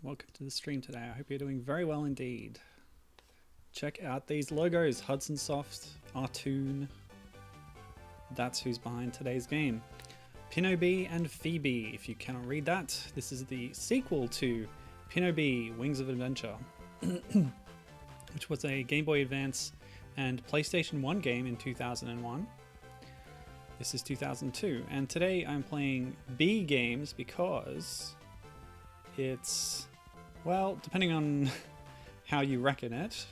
Welcome to the stream today. I hope you're doing very well indeed. Check out these logos, Hudson Soft, Artoon. That's who's behind today's game. Pinobee and Phoebee, if you cannot read that. This is the sequel to Pinobee, Wings of Adventure, which was a Game Boy Advance and PlayStation 1 game in 2001. This is 2002, and today I'm playing B games because it's, well, depending on how you reckon it,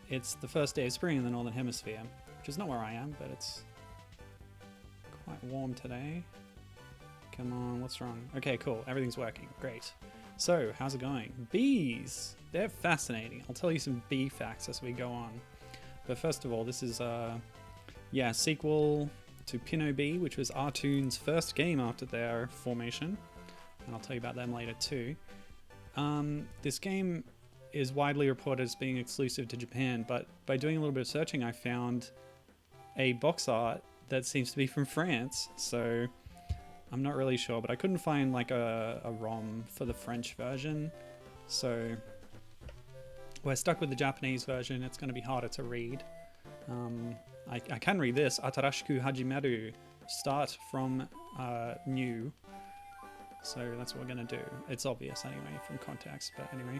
it's the first day of spring in the Northern Hemisphere, which is not where I am, but it's quite warm today. Come on, what's wrong? Okay, cool, everything's working, great. So, how's it going? Bees! They're fascinating. I'll tell you some bee facts as we go on. But first of all, this is sequel to Pinobee, which was Artoon's first game after their formation. And I'll tell you about them later too. This game is widely reported as being exclusive to Japan, but by doing a little bit of searching, I found a box art that seems to be from France, so I'm not really sure, but I couldn't find like a ROM for the French version, so we're stuck with the Japanese version. It's going to be harder to read. I can read this, Atarashiku Hajimeru, start from new. So that's what we're going to do. It's obvious anyway from context, but anyway.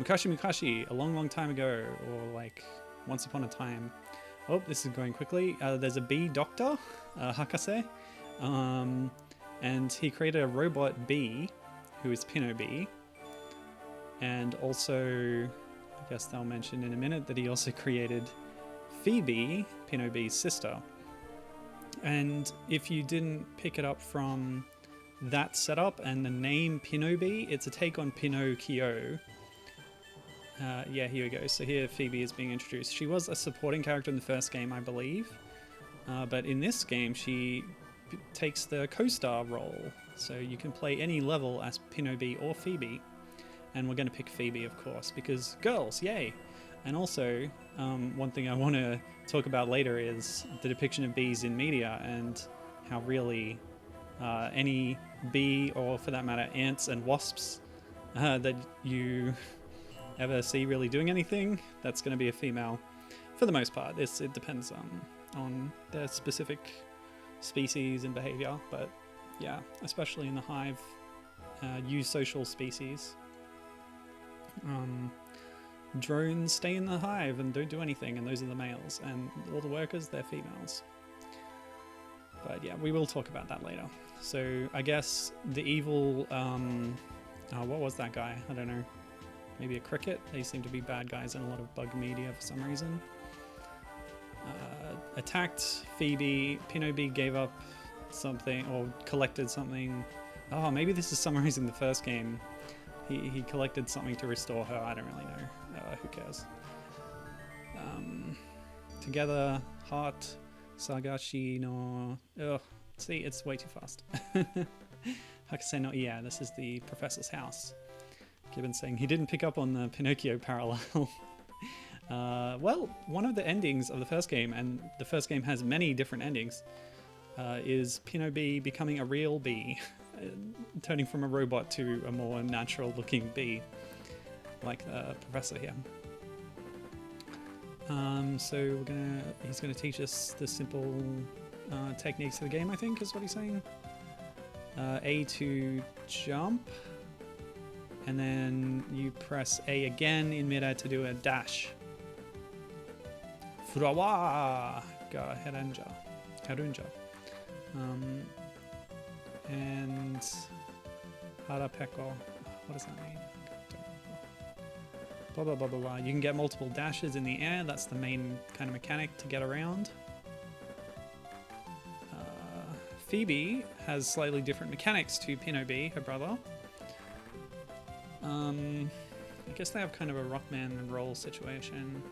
Mukashi Mukashi, a long, long time ago, or like once upon a time. Oh, this is going quickly. There's a bee doctor, Hakase, and he created a robot bee, who is Pinobee. And also, I guess they'll mention in a minute that he also created Phoebee, Pinobee's sister. And if you didn't pick it up from that setup and the name Pinobee, it's a take on Pinocchio. Yeah, here we go. So here Phoebee is being introduced. She was a supporting character in the first game, I believe. But in this game, she takes the co-star role. So you can play any level as Pinobee or Phoebee. And we're going to pick Phoebee, of course, because girls, yay! And also, one thing I want to talk about later is the depiction of bees in media and how really any bee, or for that matter ants and wasps, that you ever see really doing anything, that's going to be a female for the most part. It depends on their specific species and behavior, but yeah, especially in the hive, eusocial species. Drones stay in the hive and don't do anything, and those are the males, and all the workers, they're females. But yeah, we will talk about that later. So I guess the evil, what was that guy? I don't know. Maybe a cricket? They seem to be bad guys in a lot of bug media for some reason. Attacked Phoebee. Pinobee gave up something, or collected something. Oh, maybe this is summarizing the first game. He collected something to restore her. I don't really know. Who cares? Together, heart, Sagashi no... Ugh, see, it's way too fast. Hakase no Iya, this is the professor's house. Gibbon saying he didn't pick up on the Pinocchio parallel. Well, one of the endings of the first game, and the first game has many different endings, is Pinobee becoming a real bee. Turning from a robot to a more natural looking bee, like the professor here. So he's gonna teach us the simple techniques of the game, I think is what he's saying. A to jump, and then you press A again in midair to do a dash. Furawa ga herunja. And harapeko. What does that mean? Blah blah blah blah blah. You can get multiple dashes in the air. That's the main kind of mechanic to get around. Phoebee has slightly different mechanics to Pinobee, her brother. I guess they have kind of a Rockman roll situation.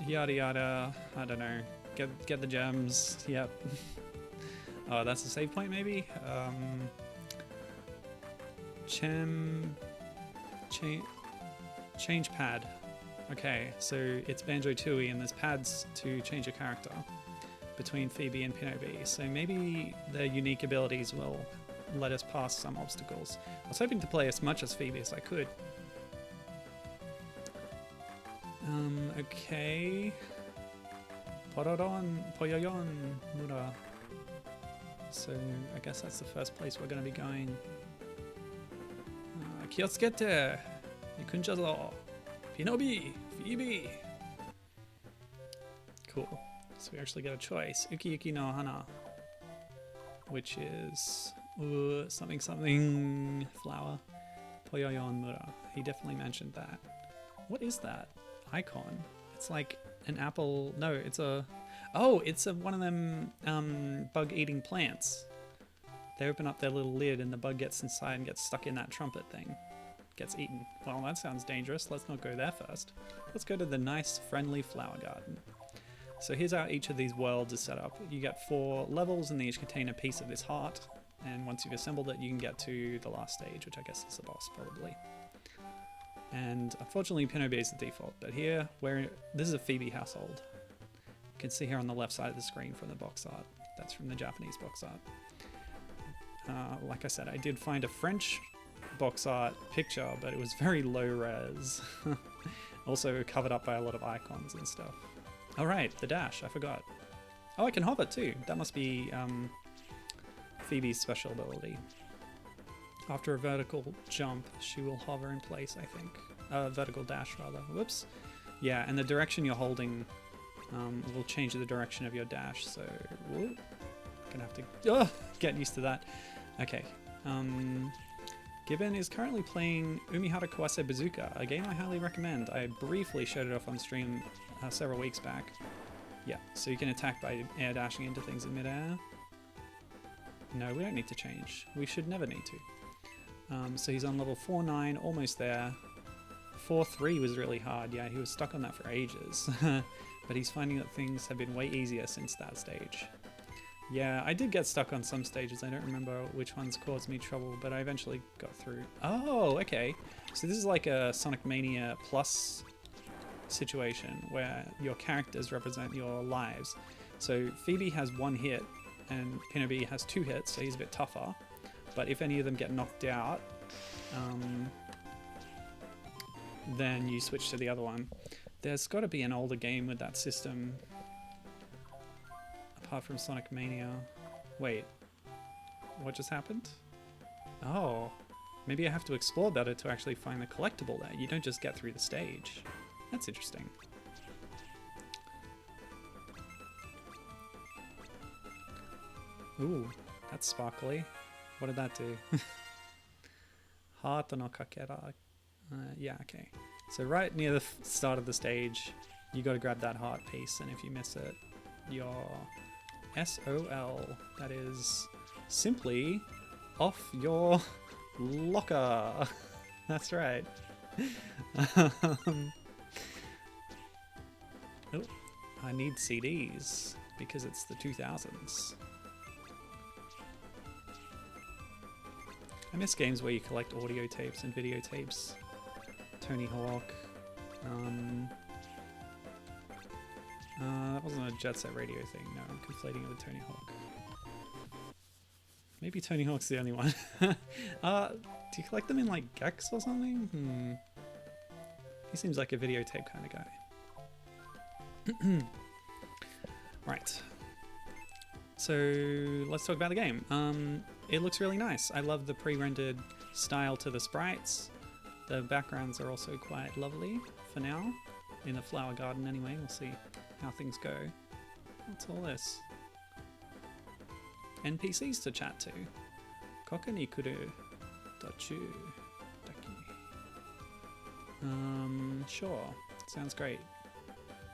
Yada yada, I don't know. Get the gems. Yep. Oh, that's a save point maybe. Change pad. Okay, so it's Banjo-Tooie and there's pads to change your character. between Phoebe and Pinobee, so maybe their unique abilities will let us pass some obstacles. I was hoping to play as much as Phoebe as I could. Okay. Poyoyon Mura. So I guess that's the first place we're going to be going. Kiotsukete! Ikunjazo! Pinobee! Phoebe! Cool. So we actually get a choice. Uki Uki no Hana. Which is something something flower. Poyoyon Mura. He definitely mentioned that. What is that icon? It's like an apple. No, it's a. Oh, it's one of them bug-eating plants. They open up their little lid and the bug gets inside and gets stuck in that trumpet thing. Gets eaten. Well, that sounds dangerous. Let's not go there first. Let's go to the nice, friendly flower garden. So here's how each of these worlds is set up. You get 4 levels and they each contain a piece of this heart. And once you've assembled it, you can get to the last stage, which I guess is the boss, probably. And unfortunately, Pinobee is the default. But here, this is a Phoebe household. You can see here on the left side of the screen from the box art. That's from the Japanese box art. Like I said, I did find a French box art picture, but it was very low res. Also covered up by a lot of icons and stuff. Alright, the dash, I forgot. Oh, I can hover too. That must be Phoebe's special ability. After a vertical jump, she will hover in place, I think. Vertical dash, rather. Whoops. Yeah, and the direction you're holding will change the direction of your dash, so... Whoop. Gonna have to get used to that. Okay. Gibbon is currently playing Umihara Kawase Bazooka, a game I highly recommend. I briefly showed it off on stream several weeks back. Yeah, so you can attack by air dashing into things in midair. No, we don't need to change. We should never need to. So he's on level 4-9, almost there. 4-3 was really hard. Yeah, he was stuck on that for ages. But he's finding that things have been way easier since that stage. Yeah, I did get stuck on some stages. I don't remember which ones caused me trouble, but I eventually got through. Oh, okay. So this is like a Sonic Mania Plus situation where your characters represent your lives. So Phoebe has 1 hit and Pinobee has 2 hits, so he's a bit tougher. But if any of them get knocked out, then you switch to the other one. There's got to be an older game with that system, apart from Sonic Mania. Wait, what just happened? Oh, maybe I have to explore better to actually find the collectible there. You don't just get through the stage. That's interesting. Ooh, that's sparkly. What did that do? Heart no kakera. Yeah, okay. So right near the start of the stage, you got to grab that heart piece, and if you miss it, you're SOL. That is simply off your locker. That's right. Oh, I need CDs because it's the 2000s. I miss games where you collect audio tapes and videotapes. Tony Hawk. That wasn't a Jet Set Radio thing. No, I'm conflating it with Tony Hawk. Maybe Tony Hawk's the only one. Do you collect them in like Gex or something? He seems like a videotape kind of guy. Right. So let's talk about the game. It looks really nice. I love the pre-rendered style to the sprites. The backgrounds are also quite lovely for now. In the flower garden anyway, we'll see how things go. What's all this? NPCs to chat to. Kokanikuru. Dachu. Daki. Sure. Sounds great.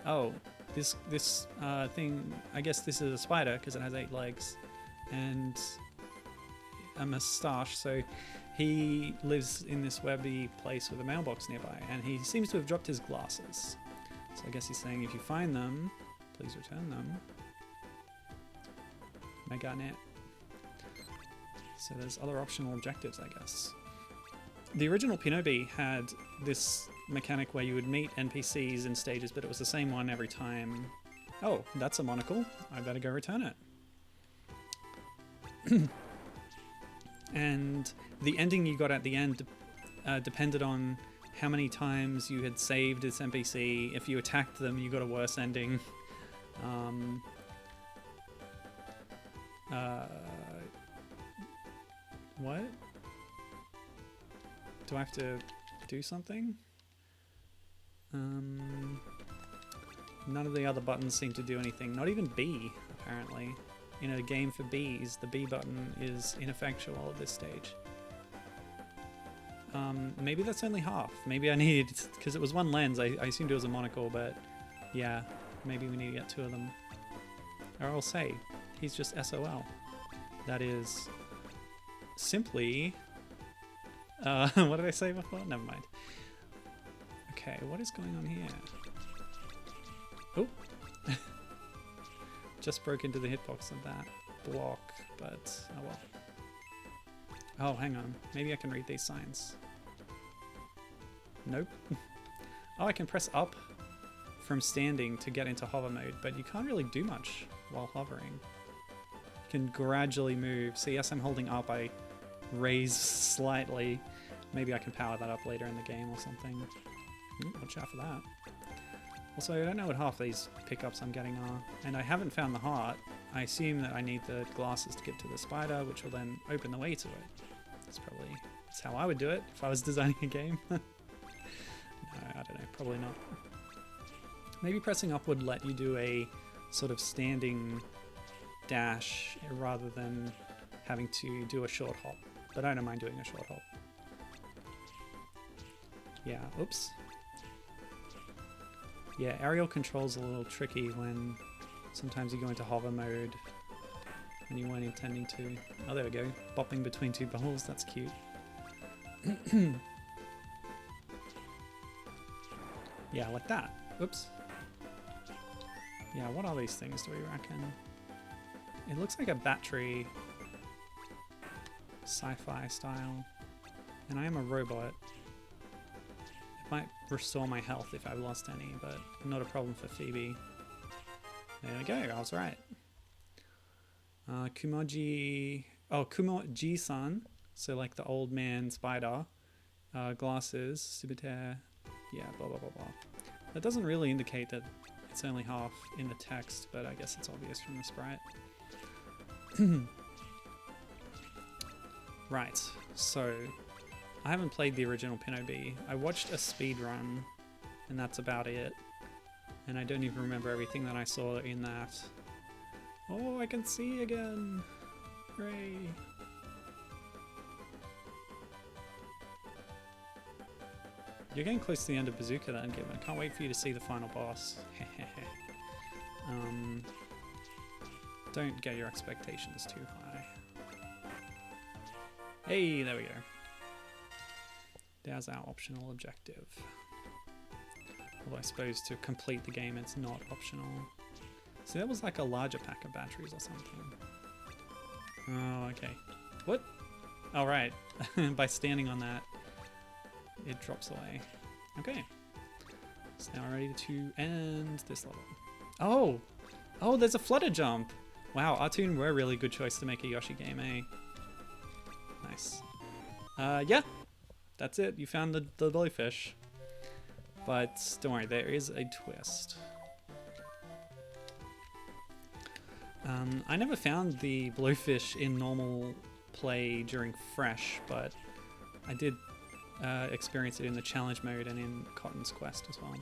Oh, this thing, I guess this is a spider because it has 8 legs and a moustache, so he lives in this webby place with a mailbox nearby, and he seems to have dropped his glasses. So I guess he's saying if you find them, please return them. Meganet. So there's other optional objectives, I guess. The original Pinobee had this mechanic where you would meet NPCs in stages, but it was the same one every time. Oh, that's a monocle. I better go return it. And the ending you got at the end depended on how many times you had saved this NPC. If you attacked them, you got a worse ending. What? Do I have to do something? None of the other buttons seem to do anything. Not even B, apparently. In a game for Bs, the B button is ineffectual at this stage. Maybe that's only half. Maybe I need, because it was one lens, I assumed it was a monocle, but yeah, maybe we need to get 2 of them. Or I'll say, he's just SOL. That is simply, what did I say before? Never mind. Okay, what is going on here? Oh! Just broke into the hitbox of that block, but oh well. Oh, hang on. Maybe I can read these signs. Nope. Oh, I can press up from standing to get into hover mode, but you can't really do much while hovering. You can gradually move. So yes, I'm holding up, I raise slightly. Maybe I can power that up later in the game or something. Watch out for that. Also, I don't know what half these pickups I'm getting are, and I haven't found the heart. I assume that I need the glasses to get to the spider, which will then open the way to it. That's how I would do it if I was designing a game. No, I don't know, probably not. Maybe pressing up would let you do a sort of standing dash rather than having to do a short hop, but I don't mind doing a short hop. Yeah, oops. Yeah, aerial control's a little tricky when sometimes you go into hover mode when you weren't intending to. Oh, there we go. Bopping between 2 balls, that's cute. Yeah, like that. Oops. Yeah, what are these things, do we reckon? It looks like a battery, sci-fi style. And I am a robot. It might restore my health if I've lost any, but not a problem for Phoebee. There we go, I was right. Kumoji... Oh, Kumoji-san. So like the old man spider. Glasses, Subite... Yeah, blah blah blah blah. That doesn't really indicate that it's only half in the text, but I guess it's obvious from the sprite. Right, so I haven't played the original Pinobee. I watched a speed run, and that's about it. And I don't even remember everything that I saw in that. Oh, I can see again! Hooray! You're getting close to the end of Bazooka then, Gibbon. I can't wait for you to see the final boss. Don't get your expectations too high. Hey, there we go. There's our optional objective. Although I suppose to complete the game it's not optional. So that was like a larger pack of batteries or something. Oh, okay. What? Oh, right. By standing on that, it drops away. Okay. So now we're ready to end this level. Oh! Oh, there's a flutter jump! Wow, Artoon were a really good choice to make a Yoshi game, eh? Nice. Yeah. That's it. You found the blowfish. But don't worry, there is a twist. I never found the blowfish in normal play during Fresh, but I did experience it in the challenge mode and in Cotton's Quest as well.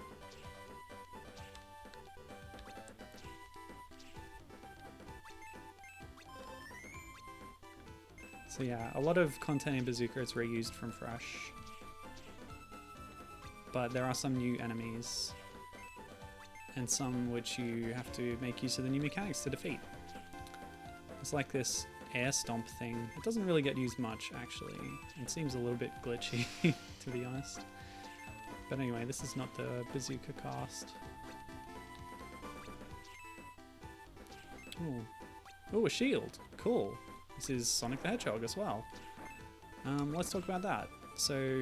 So yeah, a lot of content in Bazooka is reused from Fresh. But there are some new enemies. And some which you have to make use of the new mechanics to defeat. It's like this air stomp thing. It doesn't really get used much, actually. It seems a little bit glitchy, to be honest. But anyway, this is not the Bazooka cast. Ooh. Ooh, a shield. Cool. This is Sonic the Hedgehog as well. Let's talk about that. So,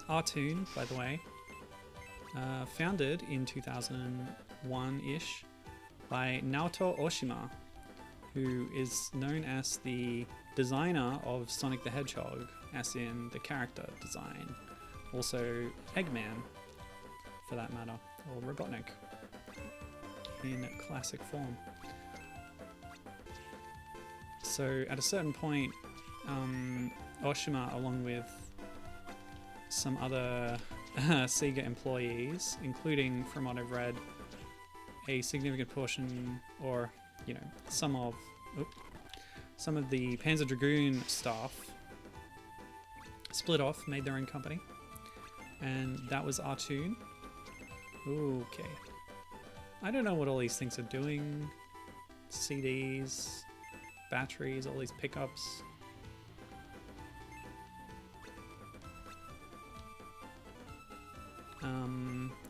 Artoon, by the way, founded in 2000. 1-ish by Naoto Oshima, who is known as the designer of Sonic the Hedgehog, as in the character design. Also Eggman, for that matter, or Robotnik in classic form. So at a certain point, Oshima, along with some other Sega employees, including, from what I've read, a significant portion, or you know, some of the Panzer Dragoon staff, split off, made their own company, and that was Artoon. Okay, I don't know what all these things are doing. CDs, batteries, all these pickups.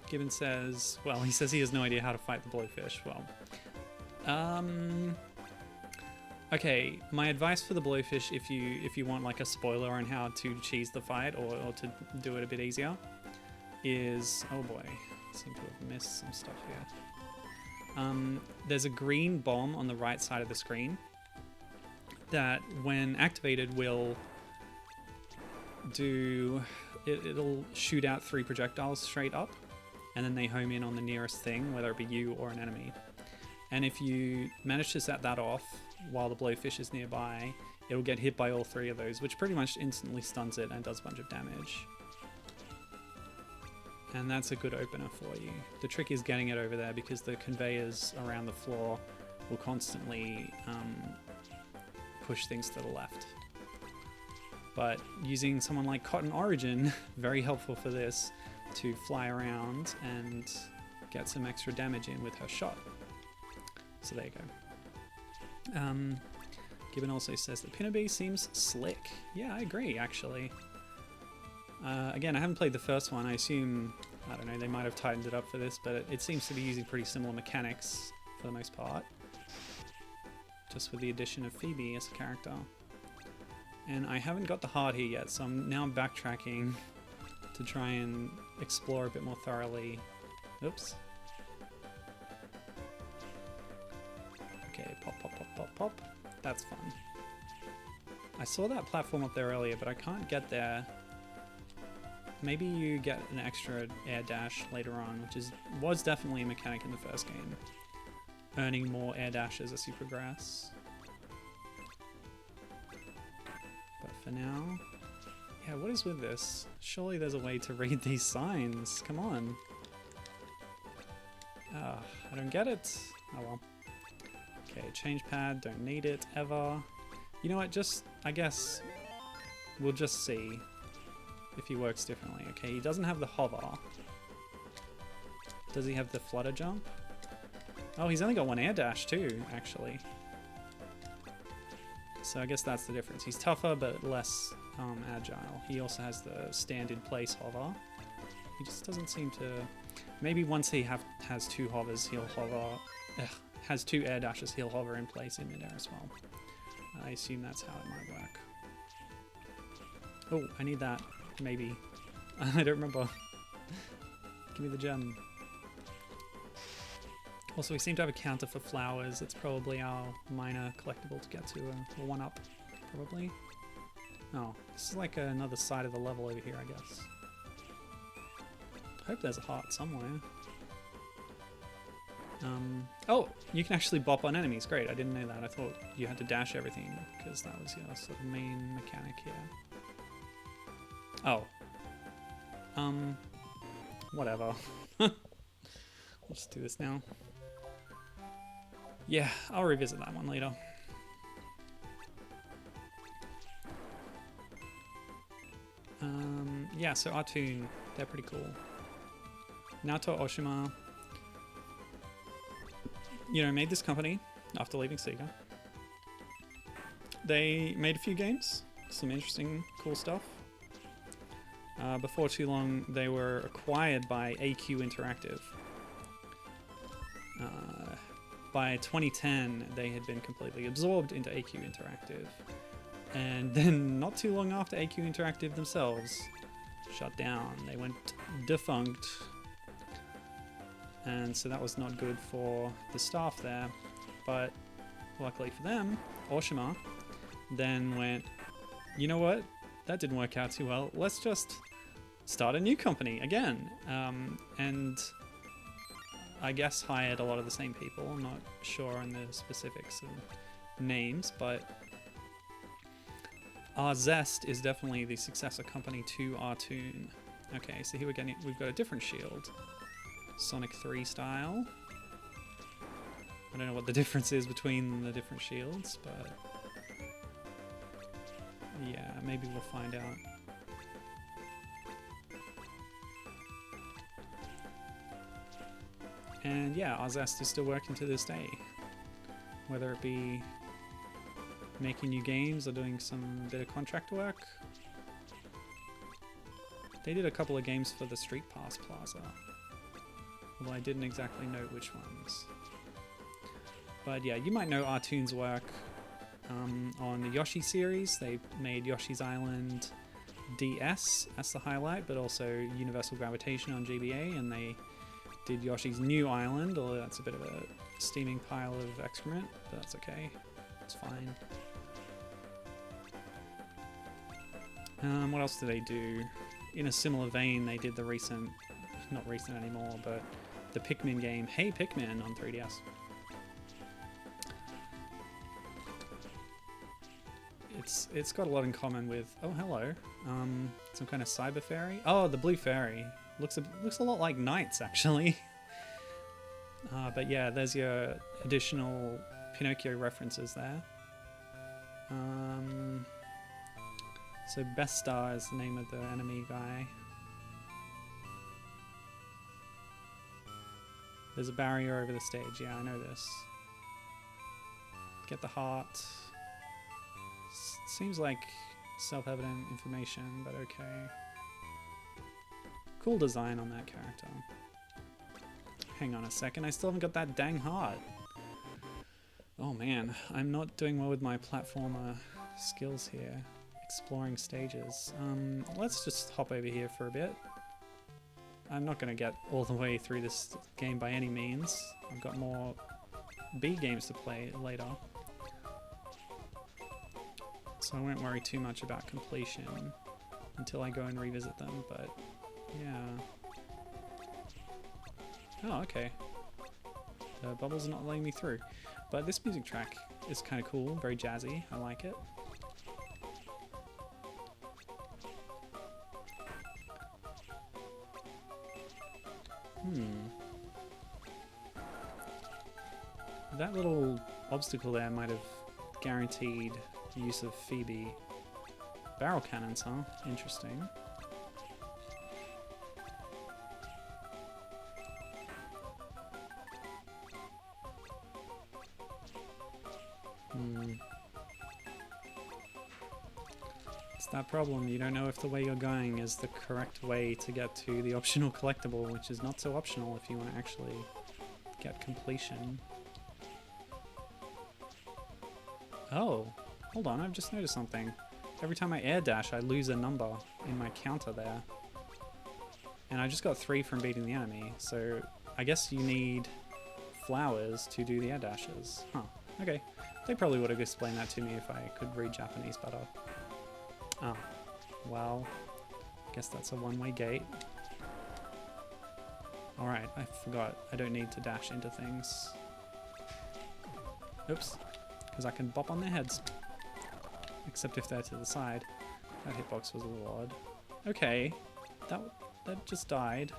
Gibbon says, well, he says he has no idea how to fight the blowfish. Well, okay, my advice for the blowfish, if you want like a spoiler on how to cheese the fight or to do it a bit easier, is, oh boy, I seem to have missed some stuff here. There's a green bomb on the right side of the screen that, when activated, will do, it'll shoot out 3 projectiles straight up, and then they home in on the nearest thing, whether it be you or an enemy. And if you manage to set that off while the blowfish is nearby, it'll get hit by all 3 of those, which pretty much instantly stuns it and does a bunch of damage. And that's a good opener for you. The trick is getting it over there, because the conveyors around the floor will constantly push things to the left. But using someone like Cotton Origin, very helpful for this, to fly around and get some extra damage in with her shot. So there you go. Gibbon also says that Pinobee seems slick. Yeah, I agree, actually. Again, I haven't played the first one. I assume, I don't know, they might have tightened it up for this, but it seems to be using pretty similar mechanics for the most part. Just with the addition of Phoebee as a character. And I haven't got the heart here yet, so I'm now backtracking to try and explore a bit more thoroughly. Oops. Okay, pop, pop, pop, pop, pop. That's fun. I saw that platform up there earlier, but I can't get there. Maybe you get an extra air dash later on, which was definitely a mechanic in the first game. Earning more air dashes as you progress. But for now, yeah, what is with this? Surely there's a way to read these signs. Come on. I don't get it. Oh well. Okay, change pad, don't need it ever. You know what, I guess we'll just see if he works differently. Okay, he doesn't have the hover. Does he have the flutter jump? Oh, he's only got 1 air dash too, actually. So I guess that's the difference. He's tougher, but less agile. He also has the stand-in-place hover. He just doesn't seem to... Maybe once he has 2 hovers, he'll hover... has 2 air dashes, he'll hover in place in midair as well. I assume that's how it might work. Oh, I need that. Maybe. I don't remember. Give me the gem. Also, we seem to have a counter for flowers. It's probably our minor collectible to get to a 1-up, probably. Oh, this is like another side of the level over here, I guess. I hope there's a heart somewhere. Oh, you can actually bop on enemies. Great, I didn't know that. I thought you had to dash everything, because that was your sort of main mechanic here. Oh. Whatever. We'll just do this now. Yeah, I'll revisit that one later. Yeah, so Artoon, they're pretty cool. Naoto Oshima, you know, made this company after leaving Sega. They made a few games, some interesting, cool stuff. Before too long, they were acquired by AQ Interactive. By 2010, they had been completely absorbed into AQ Interactive. And then not too long after, AQ Interactive themselves shut down. They went defunct. and so that was not good for the staff there. But luckily for them, Oshima then went, you know what, that didn't work out too well, let's just start a new company again. And I guess hired a lot of the same people. I'm not sure on the specifics of names, but our Zest is definitely the successor company to Artoon. Okay, so here we've got a different shield. Sonic 3 style. I don't know what the difference is between the different shields, but yeah, maybe we'll find out. And yeah, our Zest is still working to this day. Whether it be making new games or doing some bit of contract work. They did a couple of games for the Street Pass Plaza, although I didn't exactly know which ones. But yeah, you might know Artoon's work on the Yoshi series. They made Yoshi's Island DS as the highlight, but also Universal Gravitation on GBA, and they did Yoshi's New Island, although that's a bit of a steaming pile of excrement, but that's okay. It's fine. What else did they do? In a similar vein, they did the recent, not recent anymore, but the Pikmin game, Hey Pikmin, on 3DS. It's got a lot in common with, oh hello, some kind of cyber fairy. Oh, the blue fairy. Looks a lot like Knights, actually. But yeah, there's your additional Pinocchio references there. So Best Star is the name of the enemy guy. There's a barrier over the stage. Yeah, I know this. Get the heart. Seems like self-evident information, but okay. Cool design on that character. Hang on a second, I still haven't got that dang heart. Oh man, I'm not doing well with my platformer skills here. Exploring stages. Let's just hop over here for a bit. I'm not going to get all the way through this game by any means. I've got more B games to play later. So I won't worry too much about completion until I go and revisit them, but yeah. Oh, okay. The bubble's not letting me through. But this music track is kind of cool, very jazzy. I like it. That little obstacle there might have guaranteed the use of Phoebee. Barrel cannons, huh? Interesting. It's that problem, you don't know if the way you're going is the correct way to get to the optional collectible, which is not so optional if you want to actually get completion. Oh, hold on, I've just noticed something. Every time I air dash, I lose a number in my counter there. And I just got 3 from beating the enemy, so I guess you need flowers to do the air dashes. Huh, okay. They probably would have explained that to me if I could read Japanese better. Oh, well, I guess that's a one-way gate. Alright, I forgot. I don't need to dash into things. Oops. Because I can bop on their heads. Except if they're to the side. That hitbox was a little odd. Okay, that just died.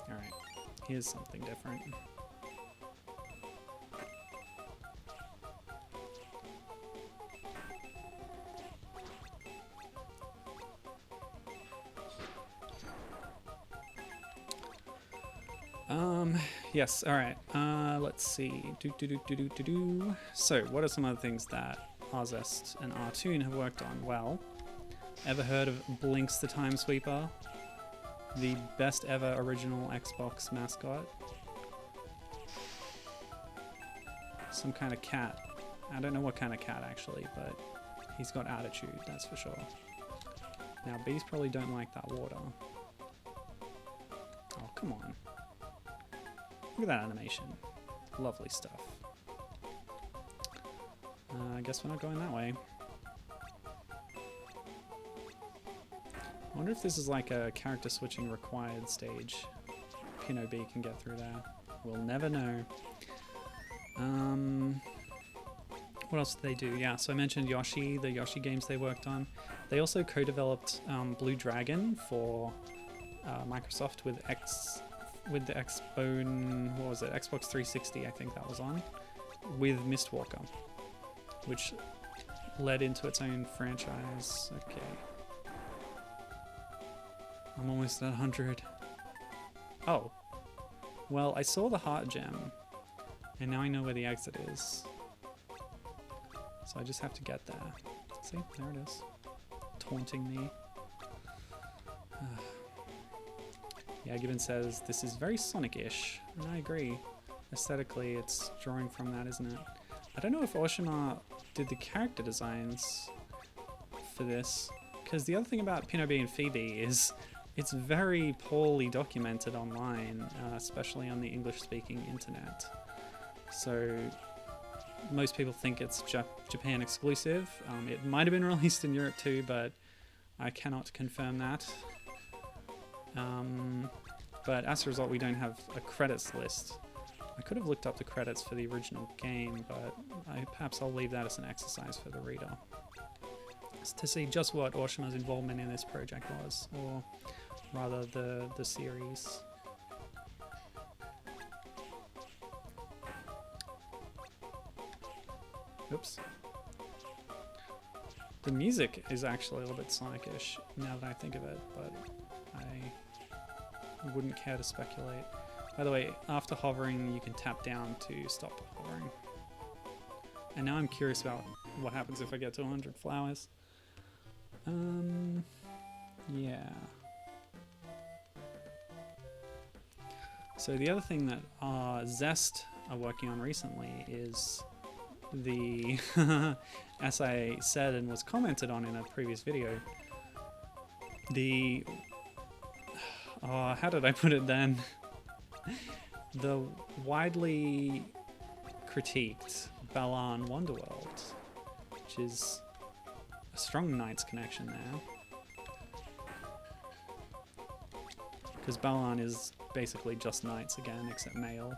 Alright, here's something different. Yes, alright. Let's see. So, what are some other things that Arzest and Artoon have worked on? Well, ever heard of Blinks the Time Sweeper? The best ever original Xbox mascot? Some kind of cat. I don't know what kind of cat actually, but he's got attitude, that's for sure. Now, bees probably don't like that water. Oh, come on. Look at that animation. Lovely stuff. I guess we're not going that way. I wonder if this is like a character switching required stage. Pinobee can get through there. We'll never know. What else did they do? Yeah, so I mentioned Yoshi, the Yoshi games they worked on. They also co-developed Blue Dragon for Microsoft with the Xbone, what was it? Xbox 360, I think that was on, with Mistwalker, which led into its own franchise. Okay. I'm almost at 100. Oh. Well, I saw the heart gem, and now I know where the exit is. So I just have to get there. See? There it is. Taunting me. Yeah, Gibbon says, this is very Sonic-ish, and I agree. Aesthetically, it's drawing from that, isn't it? I don't know if Oshima did the character designs for this, because the other thing about Pinobee and Phoebee is it's very poorly documented online, especially on the English-speaking internet. So most people think it's Japan exclusive. It might have been released in Europe too, but I cannot confirm that. But as a result, we don't have a credits list. I could have looked up the credits for the original game, but perhaps I'll leave that as an exercise for the reader, to see just what Oshima's involvement in this project was, or rather the series. Oops. The music is actually a little bit Sonic-ish now that I think of it, but I wouldn't care to speculate. By the way, after hovering, you can tap down to stop hovering. And now I'm curious about what happens if I get to 100 flowers. Yeah. So the other thing that Zest are working on recently is the, as I said and was commented on in a previous video, the, how did I put it then? The widely critiqued Balan Wonderworld, which is a strong Knights connection there. Because Balan is basically just Knights again, except male.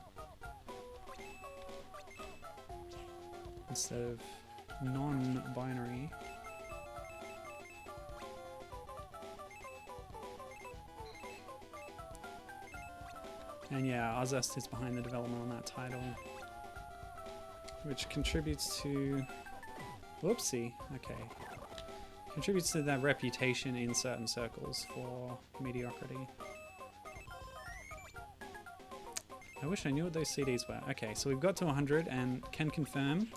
Instead of non-binary. And yeah, Arzest is behind the development on that title, which contributes to... Whoopsie, okay. Contributes to that reputation in certain circles for mediocrity. I wish I knew what those CDs were. Okay, so we've got to 100 and can confirm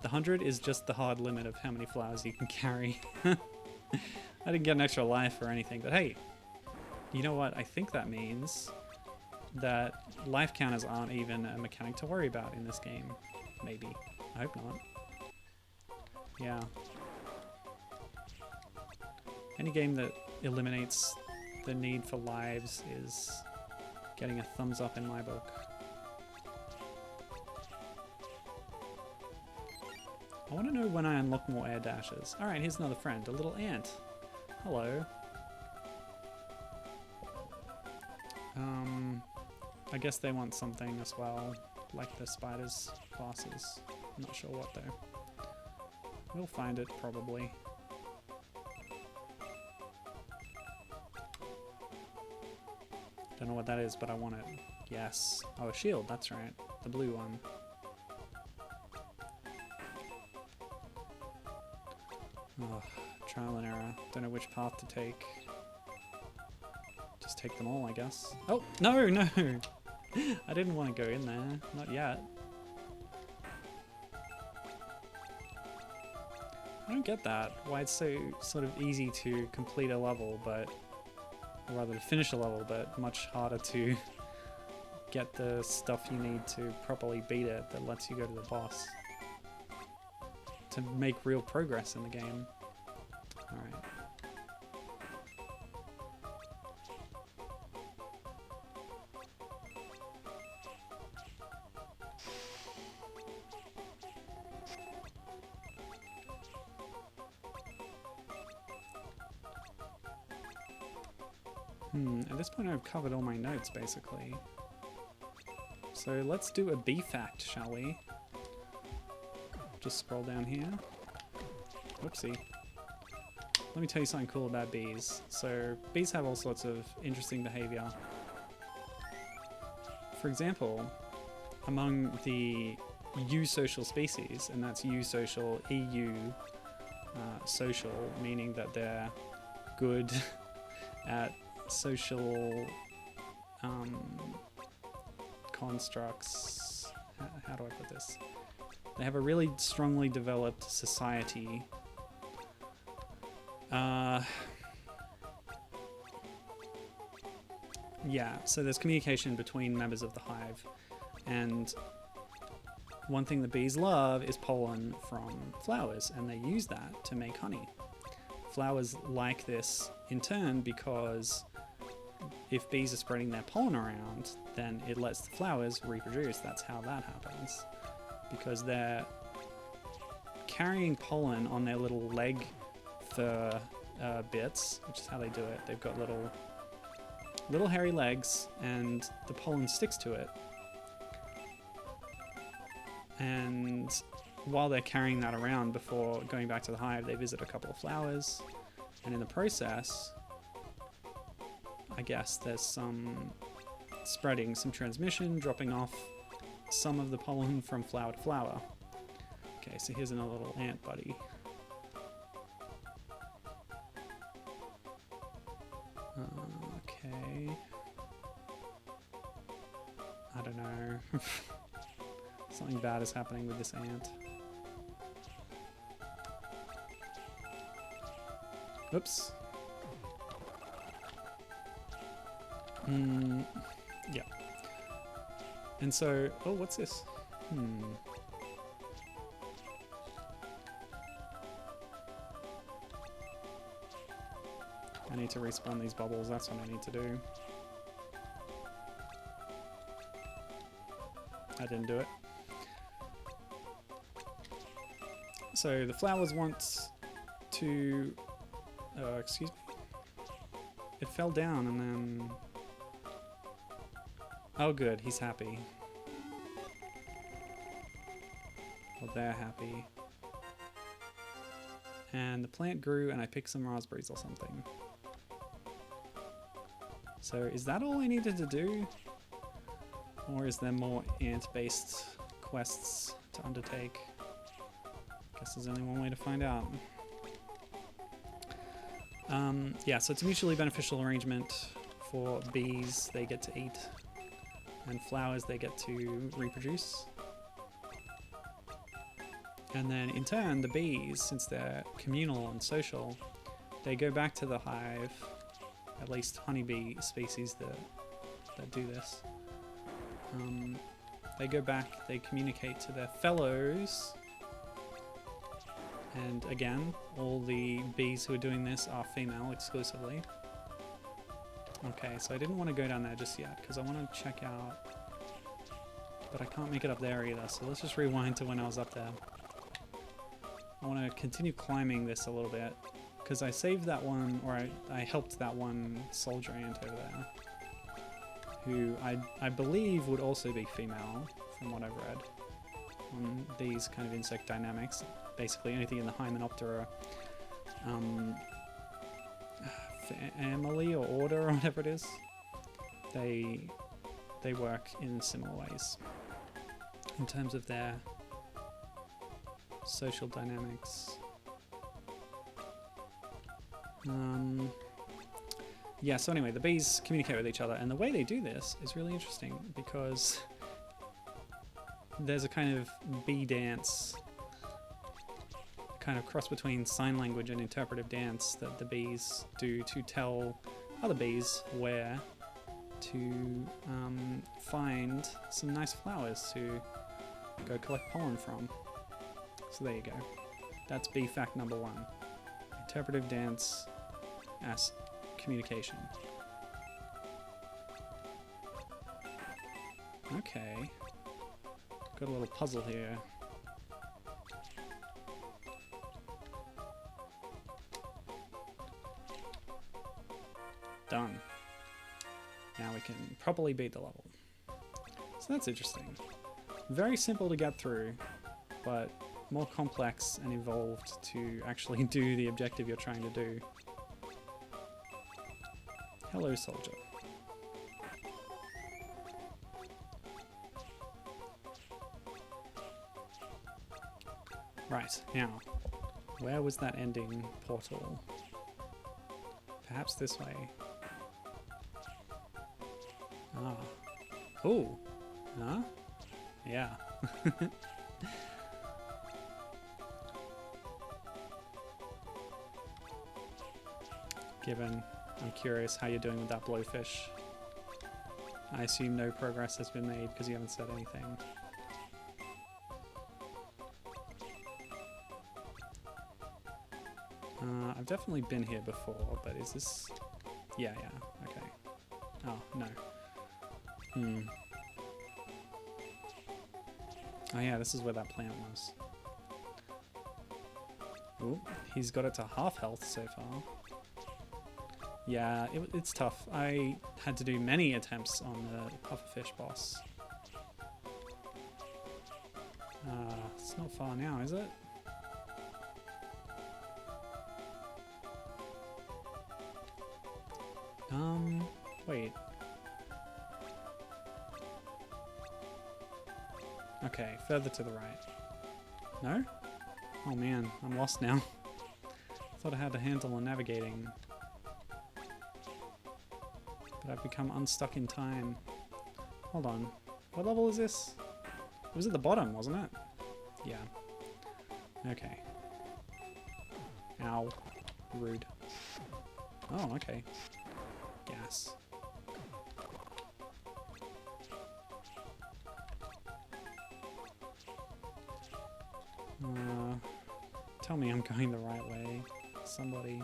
the 100 is just the hard limit of how many flowers you can carry. I didn't get an extra life or anything, but hey, you know what? I think that means that life counters aren't even a mechanic to worry about in this game. Maybe. I hope not. Yeah. Any game that eliminates the need for lives is getting a thumbs up in my book. I want to know when I unlock more air dashes. Alright, here's another friend, a little ant. Hello. I guess they want something as well, like the spider's classes. I'm not sure what though. We'll find it, probably. Don't know what that is, but I want it. Yes. Oh, a shield, that's right. The blue one. Oh, trial and error. Don't know which path to take. Just take them all, I guess. Oh, no, no! I didn't want to go in there. Not yet. I don't get that. Why it's so sort of easy to complete a level, but... or rather to finish a level, but much harder to get the stuff you need to properly beat it that lets you go to the boss. To make real progress in the game. Alright. At this point I've covered all my notes basically. So let's do a bee fact, shall we? Just scroll down here. Whoopsie. Let me tell you something cool about bees. So bees have all sorts of interesting behavior. For example, among the eusocial species, and that's eusocial, EU social, meaning that they're good at social constructs. How do I put this? They have a really strongly developed society. Yeah, so there's communication between members of the hive, and one thing the bees love is pollen from flowers, and they use that to make honey. Flowers like this in turn because if bees are spreading their pollen around, then it lets the flowers reproduce. That's how that happens. Because they're carrying pollen on their little leg fur bits, which is how they do it. They've got little hairy legs, and the pollen sticks to it. And while they're carrying that around before going back to the hive, they visit a couple of flowers, and in the process, I guess there's some spreading, some transmission, dropping off some of the pollen from flower to flower. Okay, so here's another little ant buddy. Okay. I don't know. Something bad is happening with this ant. Oops. Yeah. And so, oh, what's this? I need to respawn these bubbles, that's what I need to do. I didn't do it. So the flowers want to... excuse me? It fell down and then... Oh good, he's happy. Well, they're happy. And the plant grew and I picked some raspberries or something. So is that all I needed to do? Or is there more ant-based quests to undertake? Guess there's only one way to find out. Yeah, so it's a mutually beneficial arrangement for bees, they get to eat, and flowers, they get to reproduce. And then in turn, the bees, since they're communal and social, they go back to the hive, at least honeybee species that do this. They go back, they communicate to their fellows, and again, all the bees who are doing this are female exclusively. Okay, so I didn't want to go down there just yet, because I want to check out, but I can't make it up there either, so let's just rewind to when I was up there. I want to continue climbing this a little bit, because I saved that one, or I helped that one soldier ant over there, who I believe would also be female, from what I've read, on these kind of insect dynamics. Basically anything in the Hymenoptera family or order or whatever it is, they work in similar ways in terms of their social dynamics. Yeah, so anyway, the bees communicate with each other, and the way they do this is really interesting because there's a kind of bee dance, kind of cross between sign language and interpretive dance that the bees do to tell other bees where to find some nice flowers to go collect pollen from. So there you go. That's bee fact number 1. Interpretive dance as communication. Okay. Got a little puzzle here. Done. can properly beat the level. So that's interesting. Very simple to get through, but more complex and evolved to actually do the objective you're trying to do. Hello, soldier. Right, now, where was that ending portal? Perhaps this way. Ah. Oh. Huh? Yeah. Given, I'm curious how you're doing with that blowfish. I assume no progress has been made because you haven't said anything. I've definitely been here before, but is this... Yeah, okay. Oh, no. Oh yeah, this is where that plant was. Ooh, he's got it to half health so far. Yeah, it's tough. I had to do many attempts on the pufferfish boss. It's not far now, is it? Wait. Okay, further to the right. No? Oh man, I'm lost now. Thought I had a handle on navigating. But I've become unstuck in time. Hold on. What level is this? It was at the bottom, wasn't it? Yeah. Okay. Ow. Rude. Oh, okay. Gas. Tell me I'm going the right way. Somebody.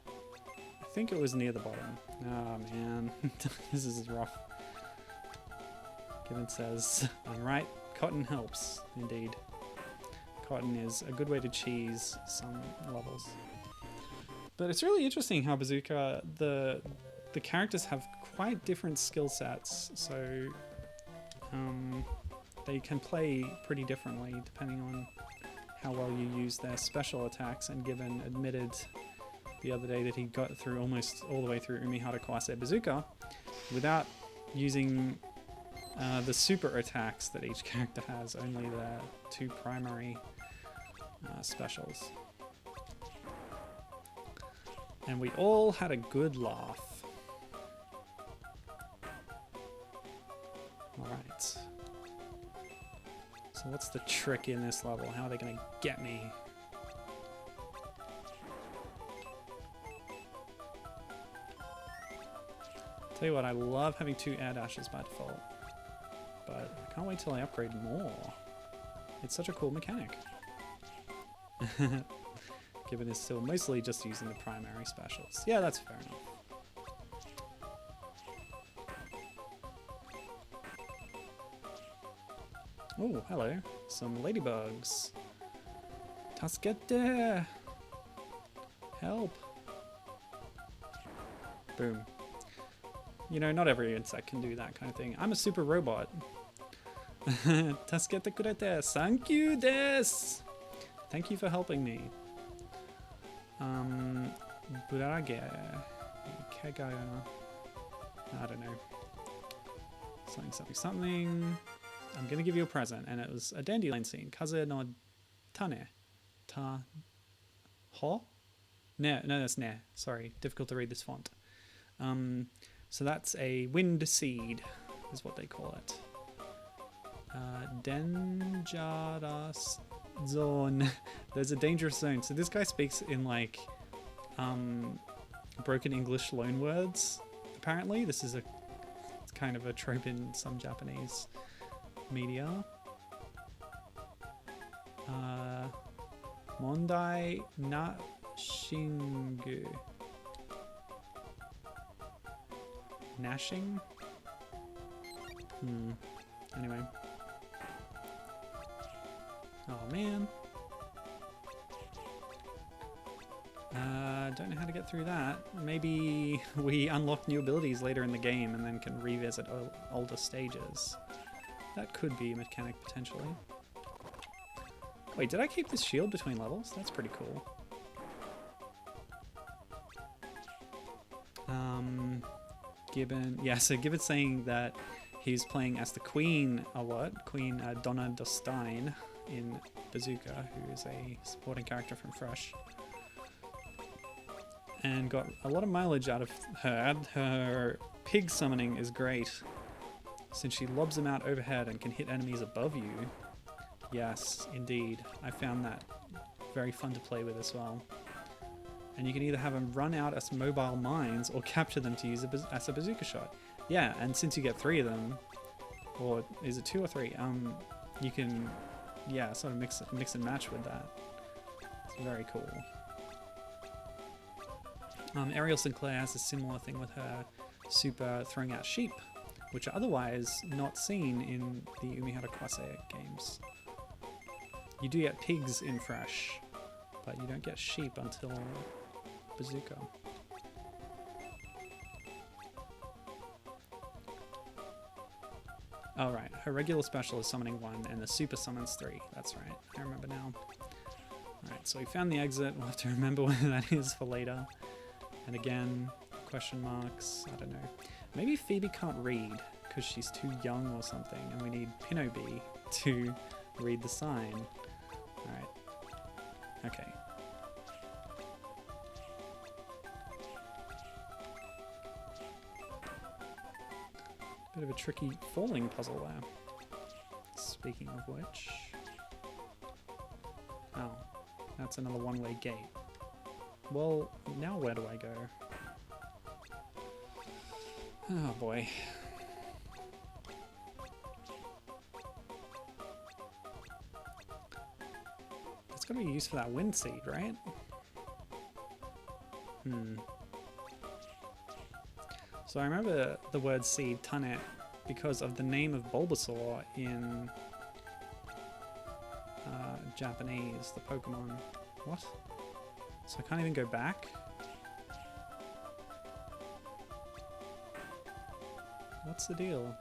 I think it was near the bottom. Oh man, this is rough. Given says, I'm right, cotton helps, indeed. Cotton is a good way to cheese some levels. But it's really interesting how Bazooka, the characters have quite different skill sets, so they can play pretty differently depending on how well you use their special attacks, and Given admitted the other day that he got through almost all the way through Umihara Kawase Bazooka without using the super attacks that each character has, only the two primary specials. And we all had a good laugh. Alright. So what's the trick in this level? How are they going to get me? Tell you what, I love having 2 air dashes by default. But I can't wait till I upgrade more. It's such a cool mechanic. Given it's still mostly just using the primary specials. Yeah, that's fair enough. Oh, hello. Some ladybugs. Tasukete! Help! Boom. You know, not every insect can do that kind of thing. I'm a super robot. Tasukete kurete! Thank you desu! Thank you for helping me. Burage. Kega. I don't know. Something. I'm gonna give you a present, and it was a dandelion scene. Kaze no tane. Ta. Ho? No, that's ne. Sorry, difficult to read this font. So that's a wind seed, is what they call it. Dangerous zone. There's a dangerous zone. So this guy speaks in like broken English loan words. Apparently, this is it's kind of a trope in some Japanese media. Mondai na shingu. Nashing? Anyway. Oh man. don't know how to get through that. Maybe we unlock new abilities later in the game and then can revisit older stages. That could be a mechanic potentially. Wait, did I keep this shield between levels? That's pretty cool. Gibbon, yeah, so Gibbon's saying that he's playing as the Queen, Queen Donna Dostine in Bazooka, who is a supporting character from Fresh. And got a lot of mileage out of her. Her pig summoning is great, since she lobs them out overhead and can hit enemies above you. Yes, indeed. I found that very fun to play with as well. And you can either have them run out as mobile mines or capture them to use as a bazooka shot. Yeah, and since you get 3 of them, or is it 2 or 3? You can, yeah, sort of mix and match with that. It's very cool. Ariel Sinclair has a similar thing with her super throwing out sheep, which are otherwise not seen in the Umihara Kawase games. You do get pigs in Fresh, but you don't get sheep until Bazooka. Oh right, her regular special is summoning 1 and the super summons 3. That's right, I remember now. Alright, so we found the exit. We'll have to remember where that is for later. And again, question marks, I don't know. Maybe Phoebe can't read because she's too young or something, and we need Pinobee to read the sign. Alright, okay. Bit of a tricky falling puzzle there. Speaking of which... Oh, that's another one-way gate. Well, now where do I go? Oh boy. It's gotta be used for that wind seed, right? So I remember the word seed, Tanet, because of the name of Bulbasaur in Japanese, the Pokemon. What? So I can't even go back? What's the deal?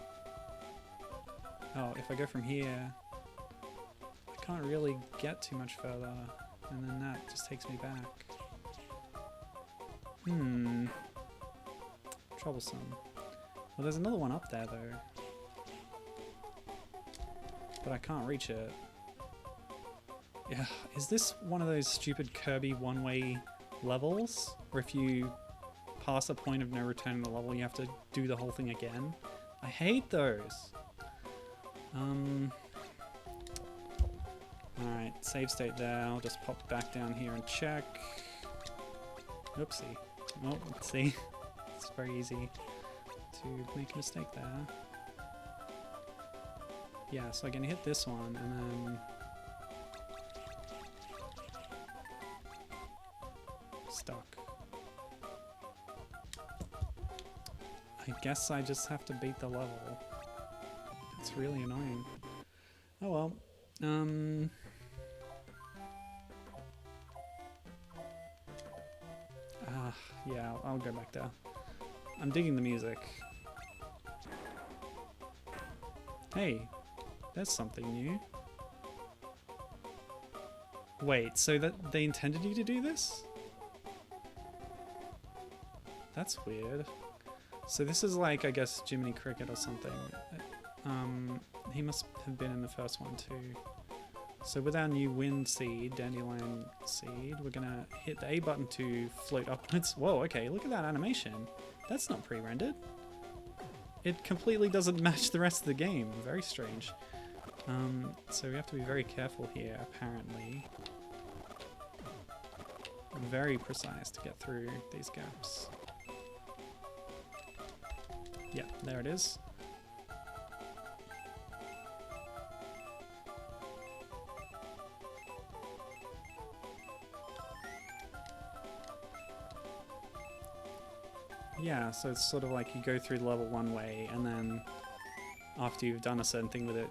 Oh, if I go from here, I can't really get too much further, and then that just takes me back. Troublesome. Well, there's another one up there though. But I can't reach it. Yeah, is this one of those stupid Kirby one-way levels? Where if you pass a point of no return in the level, you have to do the whole thing again? I hate those! Alright, save state there. I'll just pop back down here and check. Oopsie. Oh, let's see. It's very easy to make a mistake there. Yeah, so I can hit this one and then... stuck. I guess I just have to beat the level. That's really annoying. Oh well. Yeah, I'll go back there. I'm digging the music. Hey, there's something new. Wait, so that they intended you to do this? That's weird. So this is like, I guess, Jiminy Cricket or something. He must have been in the first one too. So with our new wind seed, dandelion seed, we're gonna hit the A button to float upwards. Whoa, okay, look at that animation. That's not pre-rendered. It completely doesn't match the rest of the game. Very strange. So we have to be very careful here, apparently. Very precise to get through these gaps. Yeah, there it is. Yeah, so it's sort of like you go through the level one way, and then after you've done a certain thing with it,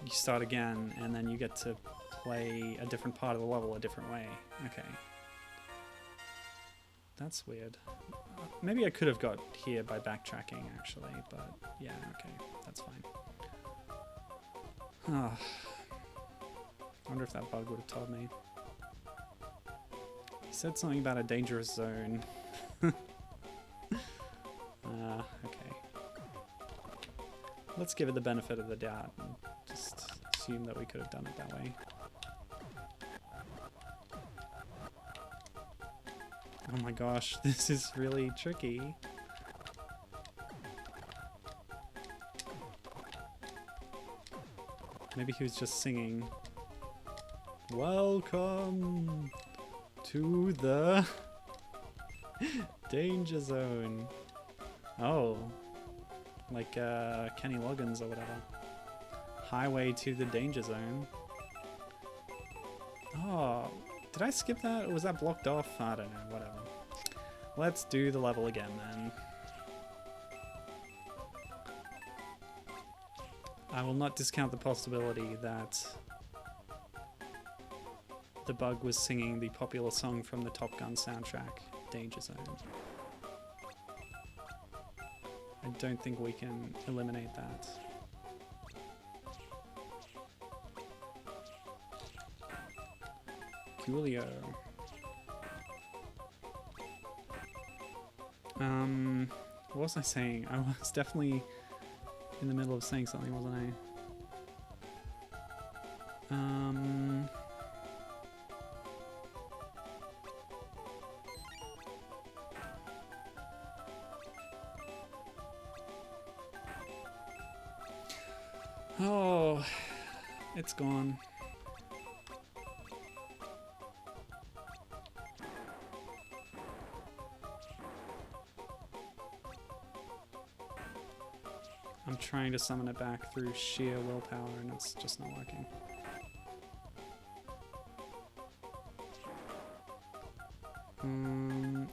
you start again, and then you get to play a different part of the level a different way. Okay. That's weird. Maybe I could have got here by backtracking, actually, but yeah, okay, that's fine. I wonder if that bug would have told me. He said something about a dangerous zone. Okay. Let's give it the benefit of the doubt and just assume that we could have done it that way. Oh my gosh, this is really tricky. Maybe he was just singing, "Welcome to the danger zone." Oh, like Kenny Loggins or whatever. Highway to the danger zone. Oh, did I skip that or was that blocked off? I don't know, whatever. Let's do the level again then. I will not discount the possibility that the bug was singing the popular song from the Top Gun soundtrack, Danger Zone. I don't think we can eliminate that. Coolio. What was I saying? I was definitely in the middle of saying something, wasn't I? Oh, it's gone. I'm trying to summon it back through sheer willpower and it's just not working.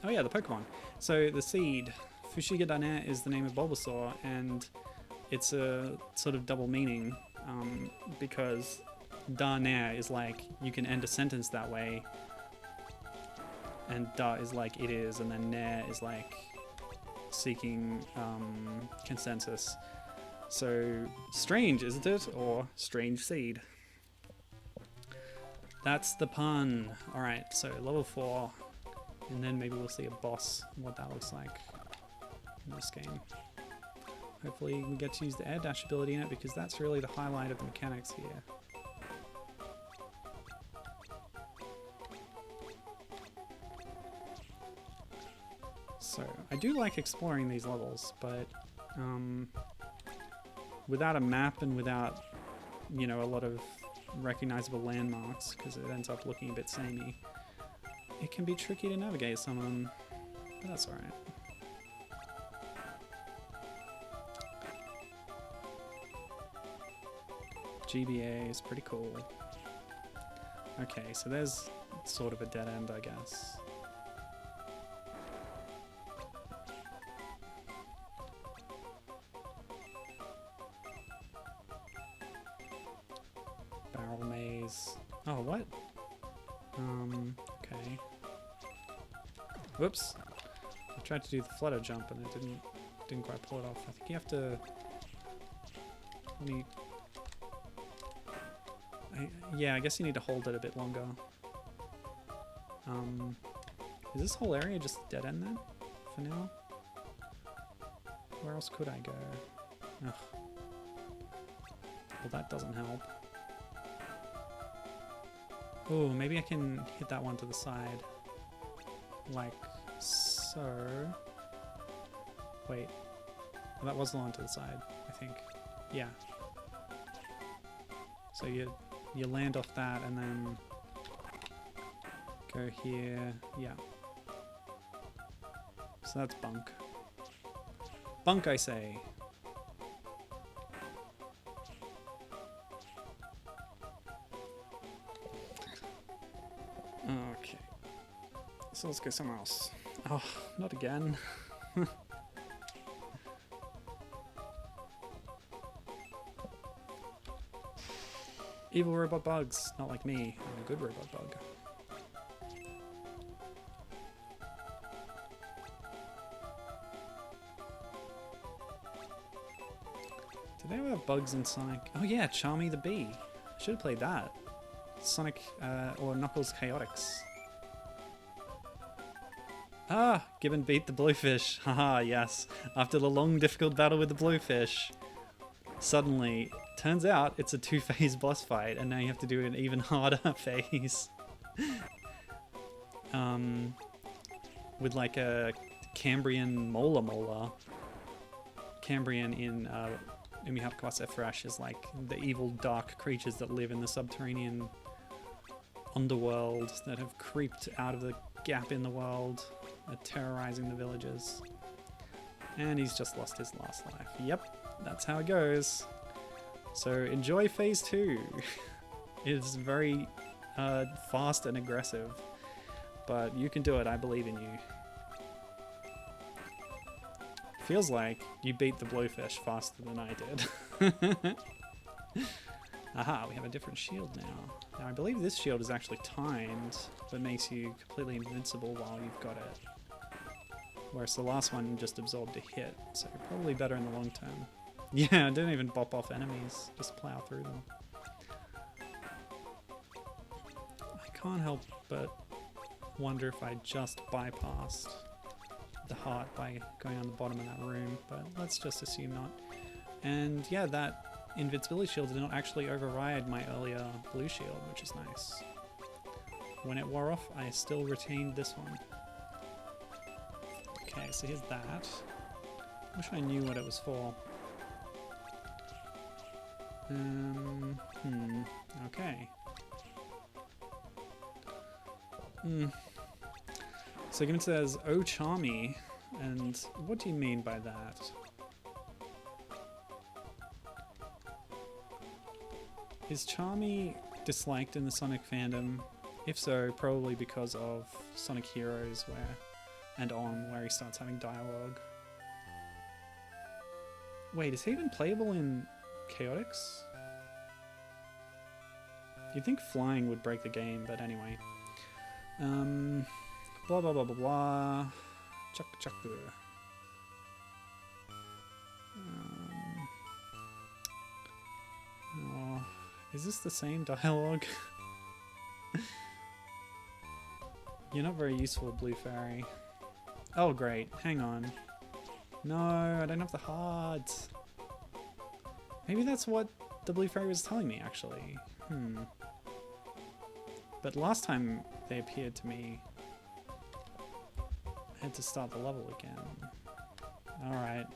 Oh yeah, the Pokemon. So the seed, Fushiga-Dane is the name of Bulbasaur, and it's a sort of double meaning because Dane is like, you can end a sentence that way, and Da is like it is, and then Ne is like seeking consensus. So strange, isn't it? Or strange seed. That's the pun. Alright, so level 4, and then maybe we'll see a boss and what that looks like in this game. Hopefully we get to use the air dash ability in it, because that's really the highlight of the mechanics here. So I do like exploring these levels, but without a map and without, you know, a lot of recognizable landmarks, because it ends up looking a bit samey, it can be tricky to navigate some of them, but that's alright. GBA is pretty cool. Okay, so there's sort of a dead end, I guess. Barrel maze. Oh, what? Okay. Whoops. I tried to do the flutter jump and it didn't quite pull it off. I think you have to... yeah, I guess you need to hold it a bit longer. Is this whole area just dead end then? For now? Where else could I go? Ugh. Well, that doesn't help. Oh, maybe I can hit that one to the side. Like so. Wait. Well, that was the one to the side, I think. Yeah. So you land off that and then go here. Yeah. So that's bunk. Bunk, I say. Okay. So let's go somewhere else. Oh, not again. Evil robot bugs, not like me. I'm a good robot bug. Did they ever have bugs in Sonic? Oh yeah, Charmy the Bee. I should have played that. Sonic or Knuckles Chaotix. Ah, Gibbon beat the bluefish. Haha, yes. After the long, difficult battle with the bluefish, suddenly, turns out it's a two-phase boss fight, and now you have to do an even harder phase. With like a Cambrian molar. Cambrian in Umihara Kawase Bazooka is like the evil dark creatures that live in the subterranean underworld that have creeped out of the gap in the world, are terrorizing the villagers. And he's just lost his last life. Yep, that's how it goes. So enjoy phase 2. It's very fast and aggressive, but you can do it. I believe in you. Feels like you beat the bluefish faster than I did. Aha, we have a different shield now. Now I believe this shield is actually timed, but makes you completely invincible while you've got it. Whereas the last one just absorbed a hit, so probably better in the long term. Yeah, I didn't even bop off enemies, just plow through them. I can't help but wonder if I just bypassed the heart by going on the bottom of that room, but let's just assume not. And yeah, that invincibility shield did not actually override my earlier blue shield, which is nice. When it wore off, I still retained this one. Okay, so here's that. Wish I knew what it was for. Okay. So Gibbon says, "Oh, Charmy," and what do you mean by that? Is Charmy disliked in the Sonic fandom? If so, probably because of Sonic Heroes where he starts having dialogue. Wait, is he even playable in Chaotix? You'd think flying would break the game, but anyway. Blah blah blah blah blah. Chuck chuck. Oh, is this the same dialogue? You're not very useful, Blue Fairy. Oh great, hang on. No, I don't have the heart. Maybe that's what the Blue Fairy was telling me, actually. But last time they appeared to me, I had to start the level again. Alright.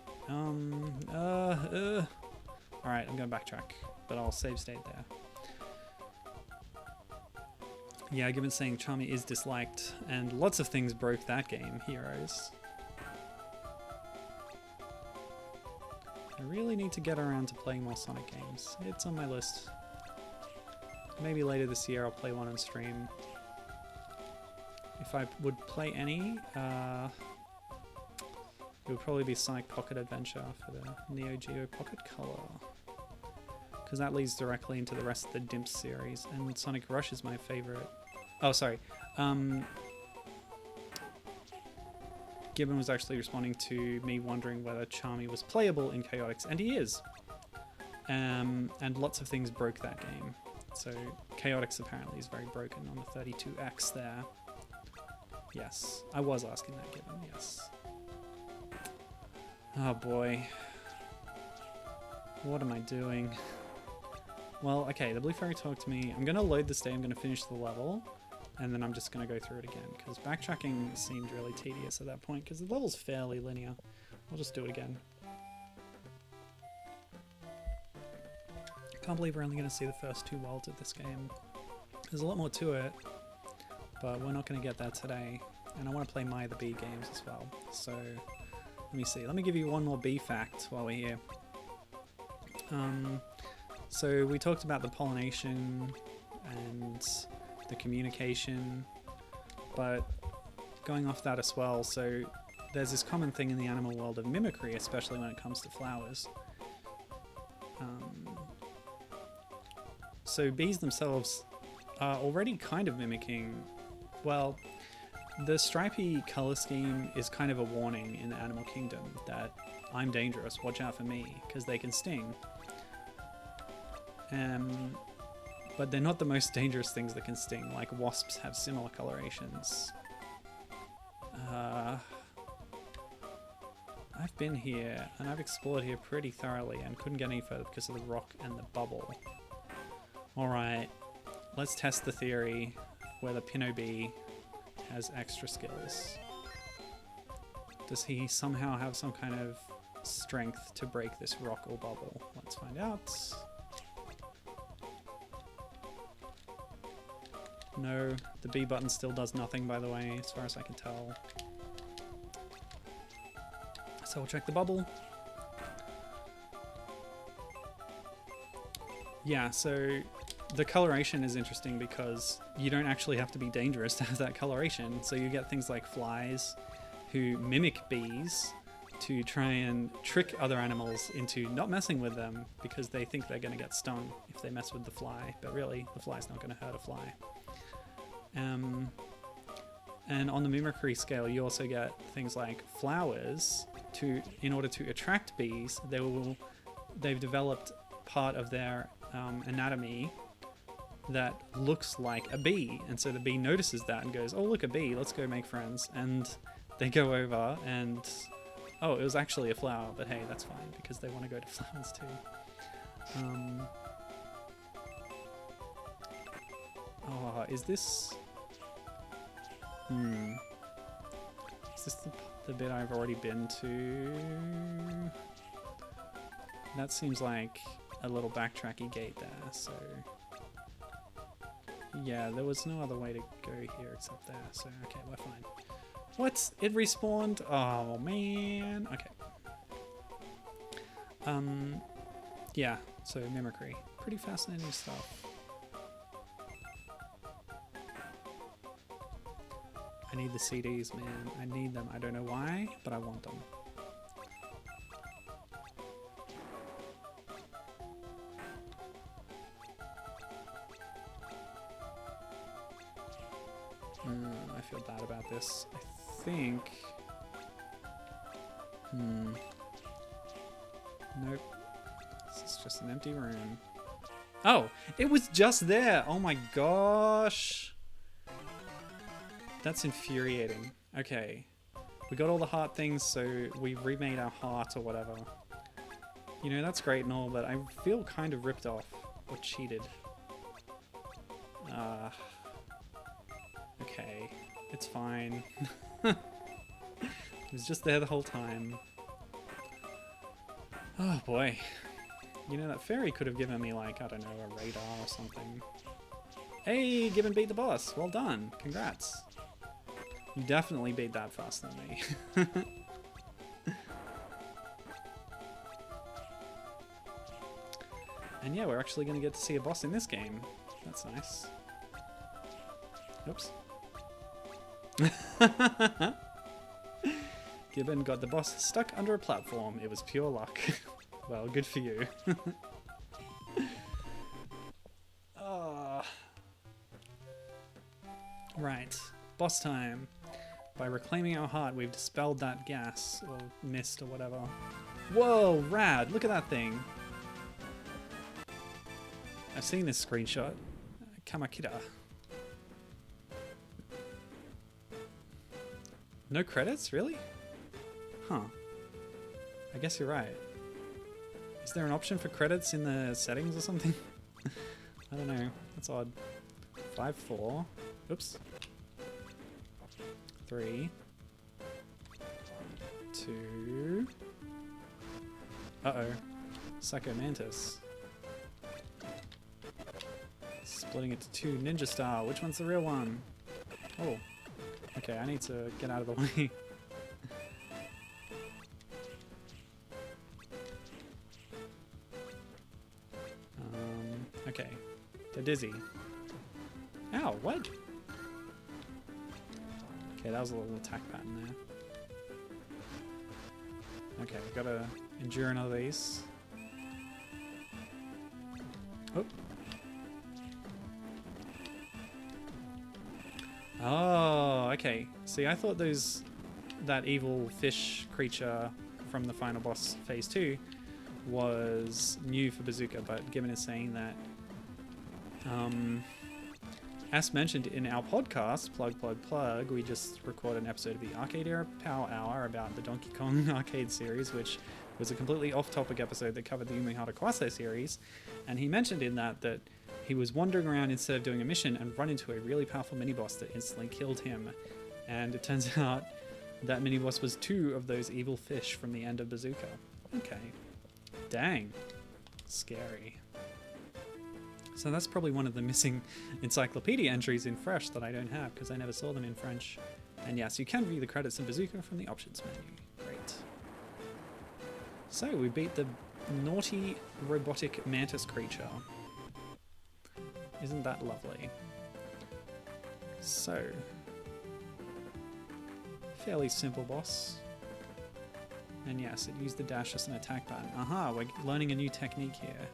Alright, I'm gonna backtrack, but I'll save state there. Yeah, Gibbon's saying Charmy is disliked, and lots of things broke that game, Heroes. I really need to get around to playing more Sonic games. It's on my list. Maybe later this year I'll play one on stream. If I would play any, it would probably be Sonic Pocket Adventure for the Neo Geo Pocket Color. Because that leads directly into the rest of the Dimps series, and Sonic Rush is my favourite. Oh, sorry. Gibbon was actually responding to me wondering whether Charmy was playable in Chaotix, and he is. And lots of things broke that game. So Chaotix apparently is very broken on the 32X there. Yes, I was asking that, Gibbon, yes. Oh boy. What am I doing? Well, okay, the Blue Fairy talked to me. I'm going to load the state, I'm going to finish the level, and then I'm just going to go through it again, because backtracking seemed really tedious at that point, because the level's fairly linear. I'll just do it again. Can't believe we're only going to see the first 2 worlds of this game. There's a lot more to it, but we're not going to get that today. And I want to play the Bee games as well. So, let me see. Let me give you one more bee fact while we're here. So we talked about the pollination and the communication, but going off that as well, so there's this common thing in the animal world of mimicry, especially when it comes to flowers. So bees themselves are already kind of mimicking, well, the stripy color scheme is kind of a warning in the animal kingdom that I'm dangerous, watch out for me, because they can sting. But they're not the most dangerous things that can sting. Like wasps have similar colorations. I've been here and I've explored here pretty thoroughly and couldn't get any further because of the rock and the bubble. Alright, let's test the theory whether Pinobee has extra skills. Does he somehow have some kind of strength to break this rock or bubble? Let's find out. No, the B button still does nothing, by the way, as far as I can tell. So we'll check the bubble. Yeah, so the coloration is interesting because you don't actually have to be dangerous to have that coloration. So you get things like flies who mimic bees to try and trick other animals into not messing with them because they think they're going to get stung if they mess with the fly. But really, the fly's not going to hurt a fly. And on the mimicry scale, you also get things like flowers. In order to attract bees, they've developed part of their anatomy that looks like a bee, and so the bee notices that and goes, "Oh, look, a bee! Let's go make friends." And they go over, and oh, it was actually a flower, but hey, that's fine because they want to go to flowers too. Oh, is this? Is this the bit I've already been to? That seems like a little backtracky gate there, so... Yeah, there was no other way to go here except there, so okay, we're fine. What? It respawned? Oh, man. Okay. Yeah, so mimicry. Pretty fascinating stuff. I need the CDs, man. I need them. I don't know why, but I want them. I feel bad about this. I think... Nope. This is just an empty room. Oh! It was just there! Oh my gosh! That's infuriating. Okay. We got all the heart things, so we remade our heart or whatever. You know, that's great and all, but I feel kind of ripped off. Or cheated. Okay. It's fine. It was just there the whole time. Oh boy. You know, that fairy could have given me, like, I don't know, a radar or something. Hey, Gibbon beat the boss. Well done. Congrats. You definitely beat that faster than me. And yeah, we're actually going to get to see a boss in this game. That's nice. Oops. Gibbon got the boss stuck under a platform. It was pure luck. Well, good for you. Right. Boss time. By reclaiming our heart, we've dispelled that gas, or mist, or whatever. Whoa, rad! Look at that thing! I've seen this screenshot. Kamakita. No credits? Really? Huh. I guess you're right. Is there an option for credits in the settings or something? I don't know. That's odd. 5-4. Oops. 3. 2. Uh-oh. Psycho Mantis. Splitting it to 2. Ninja Star. Which one's the real one? Oh. Okay, I need to get out of the way. Okay. They're dizzy. Ow, what? Okay, that was a little attack pattern there. Okay, we've got to endure another of these. Oh. Oh, okay. See, I thought that evil fish creature from the final boss phase 2 was new for Bazooka, but Gibbon is saying that, as mentioned in our podcast, plug, we just recorded an episode of the Arcade Era Power Hour about the Donkey Kong arcade series, which was a completely off-topic episode that covered the Umihara Kawase series, and he mentioned in that he was wandering around instead of doing a mission and run into a really powerful mini-boss that instantly killed him, and it turns out that mini-boss was 2 of those evil fish from the end of Bazooka. Okay. Dang. Scary. So that's probably one of the missing encyclopedia entries in Fresh that I don't have, because I never saw them in French. And yes, you can view the credits in Bazooka from the options menu. Great. So we beat the naughty robotic mantis creature. Isn't that lovely? So, fairly simple boss. And yes, it used the dash as an attack button. Aha, we're learning a new technique here.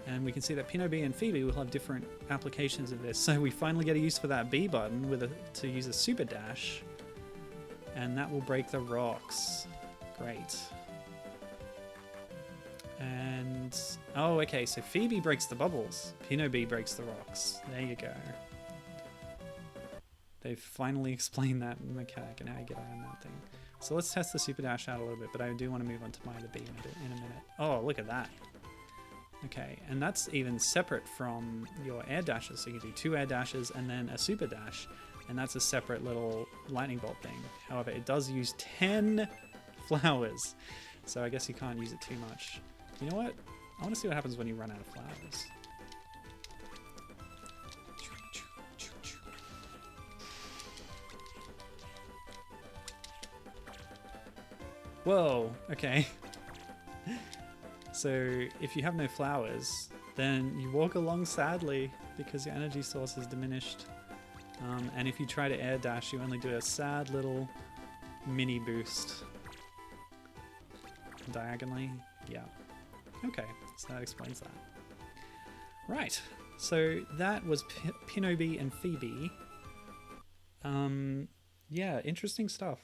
And we can see that Pinobee and Phoebee will have different applications of this. So we finally get a use for that B button to use a super dash. And that will break the rocks. Great. And, oh, okay, so Phoebee breaks the bubbles. Pinobee breaks the rocks. There you go. They've finally explained that mechanic and how you get around that thing. So let's test the super dash out a little bit, but I do want to move on to my other B in a minute. Oh, look at that. Okay, and that's even separate from your air dashes. So you can do 2 air dashes and then a super dash, and that's a separate little lightning bolt thing. However, it does use 10 flowers, so I guess you can't use it too much. You know what? I want to see what happens when you run out of flowers. Whoa, okay. So if you have no flowers, then you walk along sadly because your energy source is diminished. And if you try to air dash, you only do a sad little mini boost. Diagonally, yeah. Okay, so that explains that. Right, so that was Pinobee and Phoebee. Yeah, interesting stuff.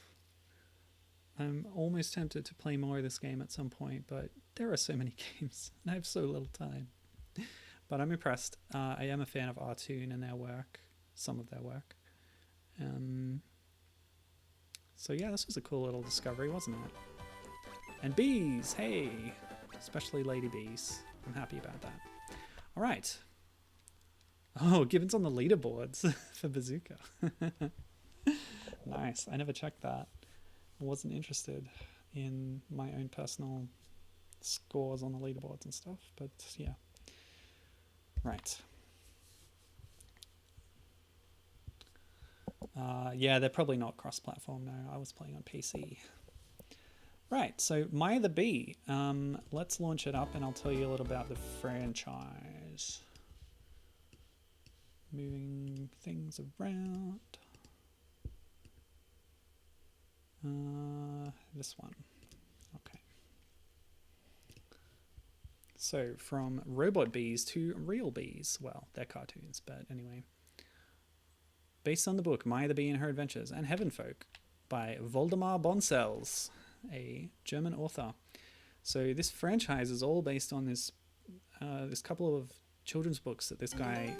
I'm almost tempted to play more of this game at some point, but there are so many games and I have so little time. But I'm impressed. I am a fan of Artoon and their work, some of their work. So yeah, this was a cool little discovery, wasn't it? And bees, hey! Especially lady bees. I'm happy about that. All right. Oh, Gibbon's on the leaderboards for Bazooka. Nice. I never checked that. I wasn't interested in my own personal scores on the leaderboards and stuff, but yeah. Right. Yeah, they're probably not cross-platform, no. I was playing on PC. Right, so My the Bee. Let's launch it up and I'll tell you a little about the franchise. Moving things around. This one. Okay. So from robot bees to real bees. Well, they're cartoons, but anyway. Based on the book My the Bee and Her Adventures and Heaven Folk by Voldemar Bonsels, a German author. So this franchise is all based on this couple of children's books that this guy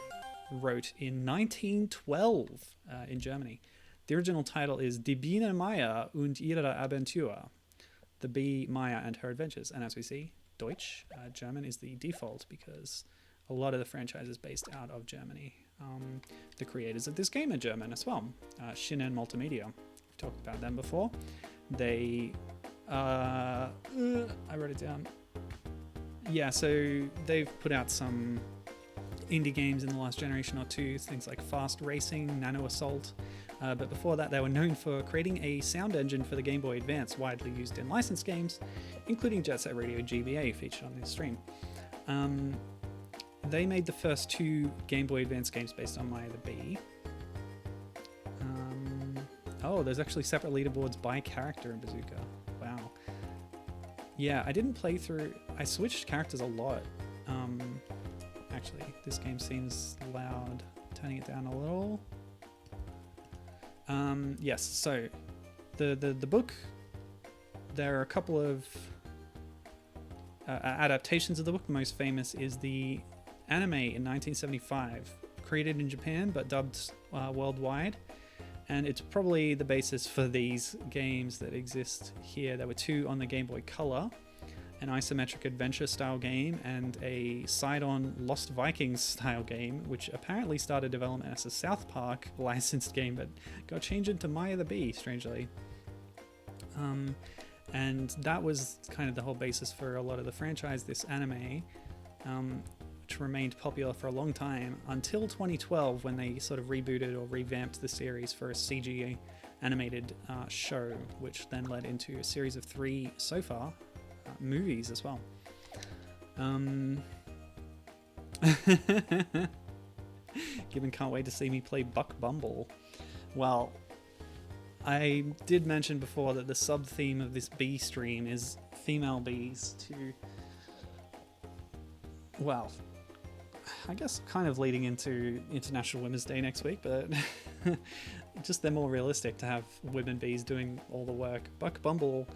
wrote in 1912 in Germany. The original title is Die Biene Maya und ihre Abenteuer, The Bee Maya and Her Adventures. And as we see, Deutsch, German, is the default because a lot of the franchise is based out of Germany. The creators of this game are German as well. Shinen Multimedia. We've talked about them before. They... I wrote it down. Yeah, so they've put out some indie games in the last generation or two, things like Fast Racing, Nano Assault. But before that, they were known for creating a sound engine for the Game Boy Advance, widely used in licensed games, including Jet Set Radio GBA, featured on this stream. They made the first 2 Game Boy Advance games based on My the Bee. Oh, there's actually separate leaderboards by character in Bazooka. Wow. Yeah, I didn't play through... I switched characters a lot. Actually, this game seems loud. Turning it down a little. Yes, so the book, there are a couple of adaptations of the book. Most famous is the anime in 1975, created in Japan but dubbed worldwide. And it's probably the basis for these games that exist here. There were two on the Game Boy Color, an isometric adventure style game and a side-on Lost Vikings style game, which apparently started development as a South Park licensed game but got changed into Maya the Bee, strangely. And that was kind of the whole basis for a lot of the franchise, this anime, which remained popular for a long time until 2012, when they sort of rebooted or revamped the series for a CG animated show, which then led into a series of 3 so far movies as well. Gibbon can't wait to see me play Buck Bumble. Well, I did mention before that the sub-theme of this bee stream is female bees to, well, I guess kind of leading into International Women's Day next week, but just they're more realistic to have women bees doing all the work. Buck Bumble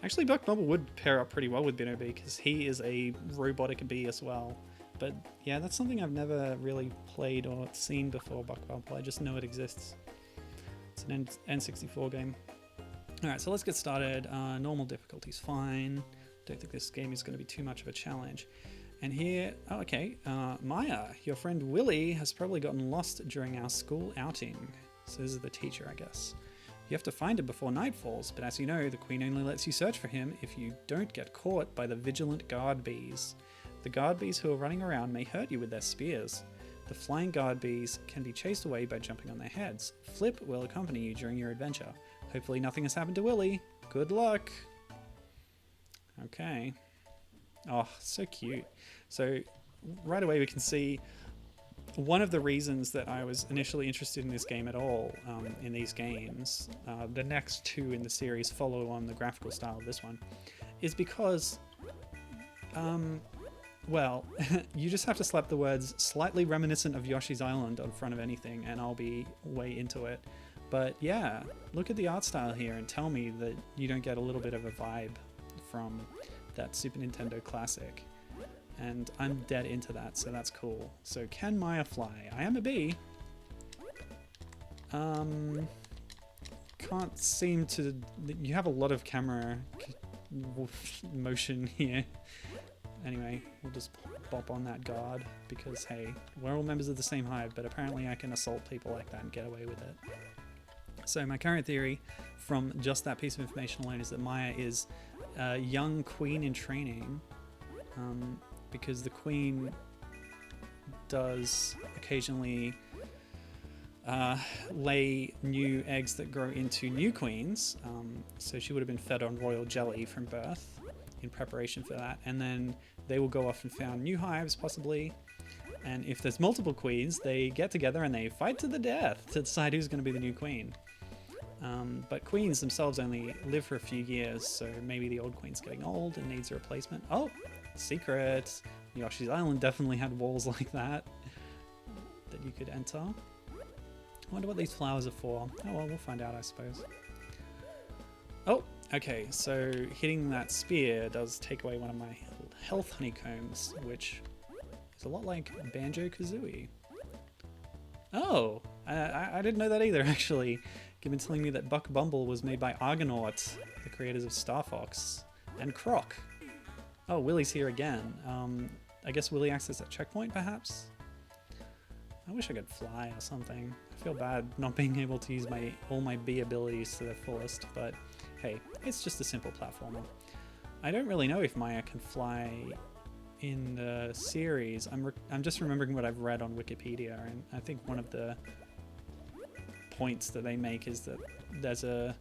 would pair up pretty well with Pinobee because he is a robotic bee as well. But yeah, that's something I've never really played or seen before, Buck Bumble. I just know it exists. It's an N64 game. Alright, so let's get started. Normal difficulty's fine. Don't think this game is going to be too much of a challenge. And here, Maya, your friend Willie has probably gotten lost during our school outing. So this is the teacher, I guess. You have to find him before night falls, but as you know, the queen only lets you search for him if you don't get caught by the vigilant guard bees. The guard bees who are running around may hurt you with their spears. The flying guard bees can be chased away by jumping on their heads. Flip will accompany you during your adventure. Hopefully nothing has happened to Willie. Good luck! Okay. Oh, so cute. So right away we can see one of the reasons that I was initially interested in this game at all, in these games, the next 2 in the series follow on the graphical style of this one, is because, well, you just have to slap the words slightly reminiscent of Yoshi's Island on front of anything and I'll be way into it. But yeah, look at the art style here and tell me that you don't get a little bit of a vibe from that Super Nintendo classic. And I'm dead into that, so that's cool. So can Maya fly? I am a bee. Can't seem to... You have a lot of camera motion here. Anyway, we'll just bop on that guard because, hey, we're all members of the same hive, but apparently I can assault people like that and get away with it. So my current theory from just that piece of information alone is that Maya is a young queen in training, because the queen does occasionally lay new eggs that grow into new queens, so she would have been fed on royal jelly from birth in preparation for that, and then they will go off and found new hives possibly, and if there's multiple queens they get together and they fight to the death to decide who's going to be the new queen. But queens themselves only live for a few years, so maybe the old queen's getting old and needs a replacement. Oh, secret! Yoshi's Island definitely had walls like that you could enter. I wonder what these flowers are for. Oh well, we'll find out, I suppose. Oh, okay, so hitting that spear does take away one of my health honeycombs, which is a lot like Banjo-Kazooie. Oh, I didn't know that either, actually. Given telling me that Buck Bumble was made by Argonaut, the creators of Star Fox, and Croc. Oh, Willie's here again. I guess Willie acts as that checkpoint, perhaps? I wish I could fly or something. I feel bad not being able to use all my bee abilities to their fullest, but hey, it's just a simple platformer. I don't really know if Maya can fly in the series. I'm just remembering what I've read on Wikipedia, and I think one of the points that they make is that there's a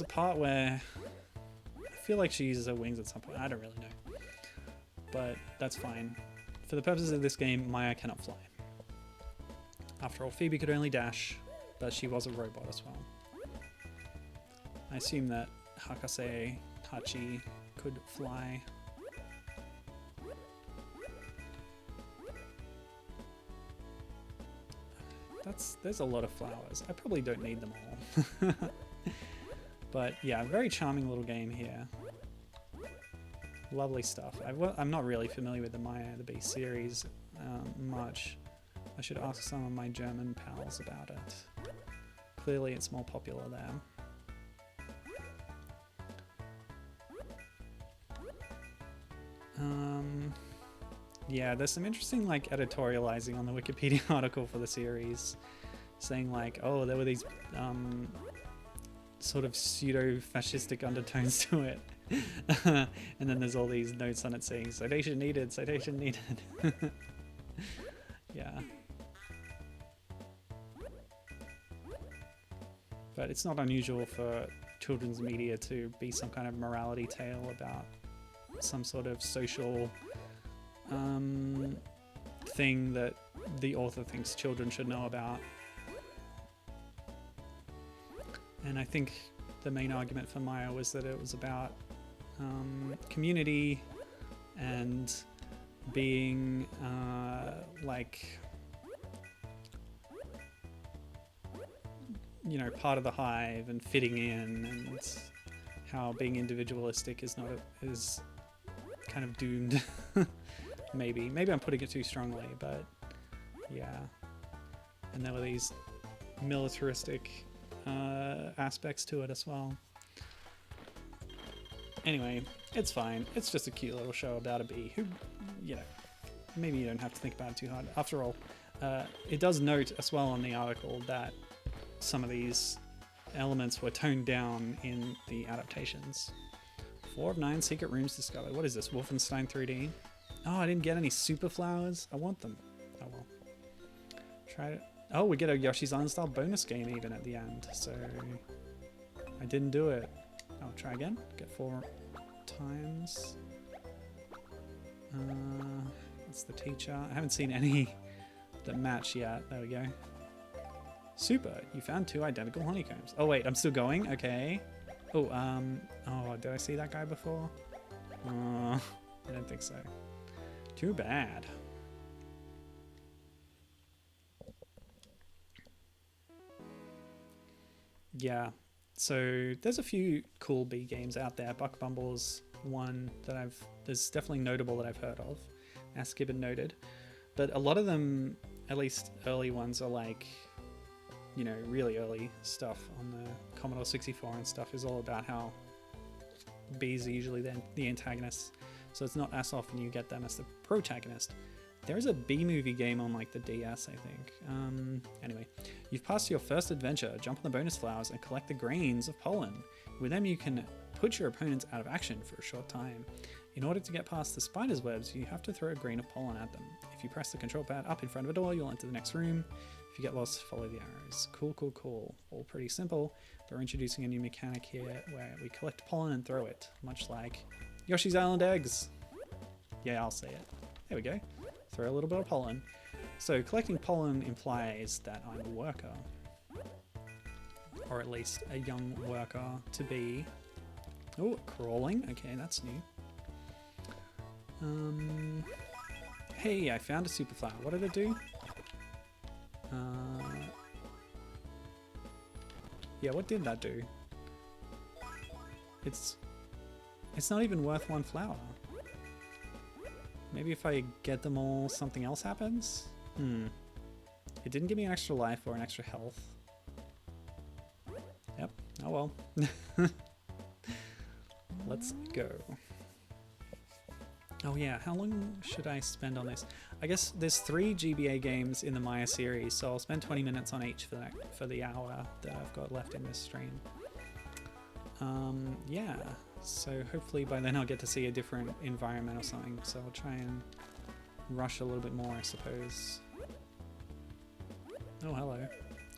part where I feel like she uses her wings at some point. I don't really know, but that's fine. For the purposes of this game, Maya cannot fly. After all, Phoebe could only dash, but she was a robot as well. I assume that Hakase Hachi could fly. There's a lot of flowers. I probably don't need them all. But yeah, very charming little game here. Lovely stuff. I'm not really familiar with the Maya the Bee series much. I should ask some of my German pals about it. Clearly it's more popular there. Yeah, there's some interesting like editorializing on the Wikipedia article for the series, saying like, oh, there were these sort of pseudo-fascistic undertones to it. And then there's all these notes on it saying citation needed, citation needed. Yeah. But it's not unusual for children's media to be some kind of morality tale about some sort of social thing that the author thinks children should know about. And I think the main argument for Maya was that it was about community and being like, you know, part of the hive and fitting in, and how being individualistic is not is kind of doomed. Maybe I'm putting it too strongly, but yeah. And there were these militaristic aspects to it as well. Anyway, it's fine. It's just a cute little show about a bee who, you know, maybe you don't have to think about it too hard. After all, it does note as well on the article that some of these elements were toned down in the adaptations. 4 of 9 secret rooms discovered. What is this, Wolfenstein 3D? Oh, I didn't get any super flowers. I want them. Oh well. Try it. Oh, we get a Yoshi's Island style bonus game even at the end, so I didn't do it. I'll try again. Get 4 times. That's the teacher. I haven't seen any that match yet. There we go. Super, you found 2 identical honeycombs. Oh wait, I'm still going? Okay. Oh, oh, did I see that guy before? I don't think so. Too bad. Yeah, so there's a few cool bee games out there. Buck Bumble's one that there's definitely notable that I've heard of, as Gibbon noted. But a lot of them, at least early ones, are like, you know, really early stuff on the Commodore 64 and stuff is all about how bees are usually the antagonists. So it's not as often you get them as the protagonist. There's a bee movie game on like the DS, I think. Anyway, you've passed your first adventure. Jump on the bonus flowers and collect the grains of pollen. With them you can put your opponents out of action for a short time. In order to get past the spider's webs, you have to throw a grain of pollen at them. If you press the control pad up in front of a door, you'll enter the next room. If you get lost, follow the arrows. Cool, cool, cool. All pretty simple, but we're introducing a new mechanic here where we collect pollen and throw it, much like Yoshi's Island eggs. Yeah, I'll say it. There we go. Throw a little bit of pollen. So collecting pollen implies that I'm a worker. Or at least a young worker to be. Oh, crawling. Okay, that's new. Hey, I found a super flower. What did it do? Yeah, what did that do? It's not even worth 1 flower. Maybe if I get them all, something else happens? It didn't give me an extra life or an extra health. Yep, oh well. Let's go. Oh yeah, how long should I spend on this? I guess there's 3 GBA games in the Maya series, so I'll spend 20 minutes on each for the hour that I've got left in this stream. Yeah, so hopefully by then I'll get to see a different environment or something, so I'll try and rush a little bit more, I suppose. Oh, hello.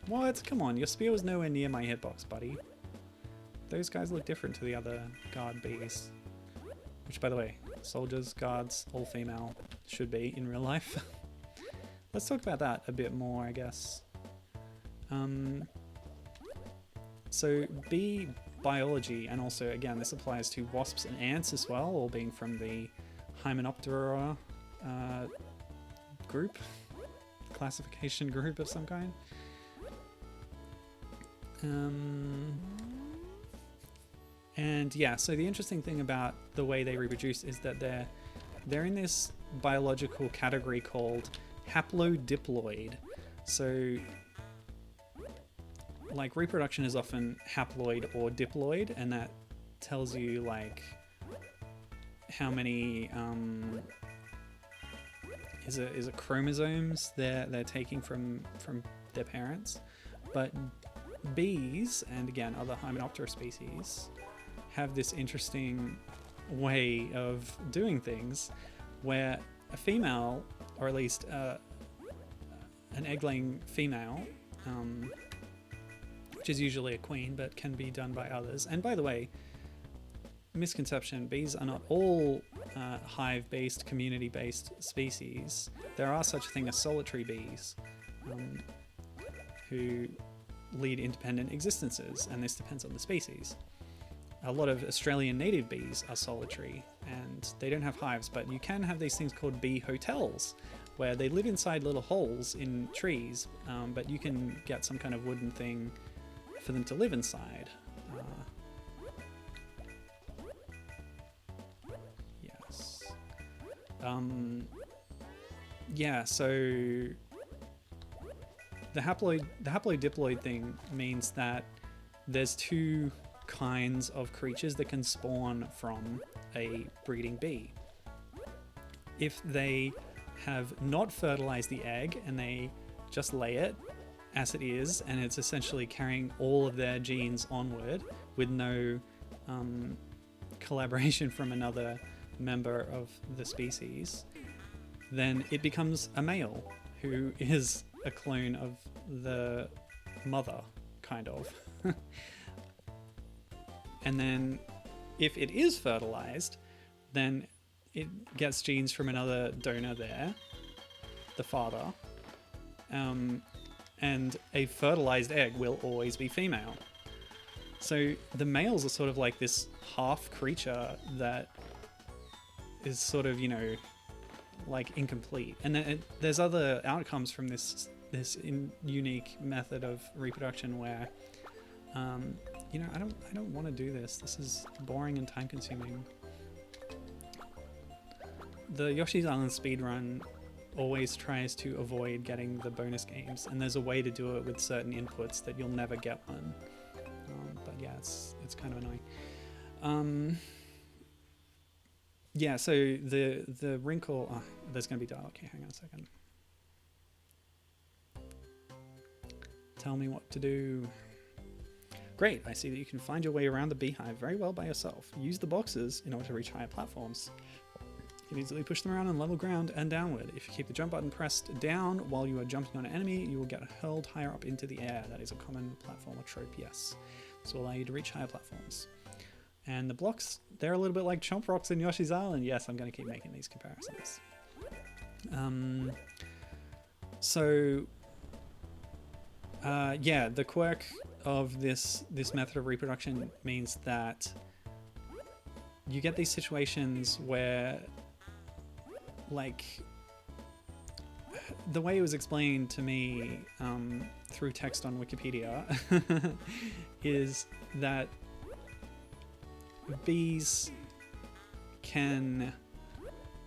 What? Come on, your spear was nowhere near my hitbox, buddy. Those guys look different to the other guard bees. Which, by the way, soldiers, guards, all female, should be in real life. Let's talk about that a bit more, I guess. So bee biology, and also, again, this applies to wasps and ants as well, all being from the Hymenoptera group, classification group of some kind. And yeah, so the interesting thing about the way they reproduce is that they're in this biological category called haplodiploid. So like reproduction is often haploid or diploid, and that tells you like how many is it chromosomes they're taking from their parents. But bees, and again other Hymenoptera species, have this interesting way of doing things where a female, or at least an egg-laying female, which is usually a queen but can be done by others. And by the way, misconception, bees are not all hive-based, community-based species. There are such a thing as solitary bees who lead independent existences, and this depends on the species. A lot of Australian native bees are solitary and they don't have hives, but you can have these things called bee hotels where they live inside little holes in trees, but you can get some kind of wooden thing for them to live inside. Yes. Yeah, so the haplodiploid thing means that there's two kinds of creatures that can spawn from a breeding bee. If they have not fertilized the egg and they just lay it as it is, and it's essentially carrying all of their genes onward with no collaboration from another member of the species, then it becomes a male who is a clone of the mother, kind of. And then if it is fertilized, then it gets genes from another donor there, the father, and a fertilized egg will always be female. So the males are sort of like this half creature that is sort of, you know, like incomplete. And then there's other outcomes from this unique method of reproduction where you know, I don't want to do this. This is boring and time consuming. The Yoshi's Island speedrun always tries to avoid getting the bonus games, and there's a way to do it with certain inputs that you'll never get one. But yeah, it's kind of annoying. Yeah, so the wrinkle... Oh, there's going to be dialogue. Okay, hang on a second. Tell me what to do. Great, I see that you can find your way around the beehive very well by yourself. Use the boxes in order to reach higher platforms. You can easily push them around on level ground and downward. If you keep the jump button pressed down while you are jumping on an enemy, you will get hurled higher up into the air. That is a common platformer trope, yes. This will allow you to reach higher platforms. And the blocks, they're a little bit like chomp rocks in Yoshi's Island. Yes, I'm going to keep making these comparisons. Yeah, the quirk of this method of reproduction means that you get these situations where, like, the way it was explained to me through text on Wikipedia is that bees can,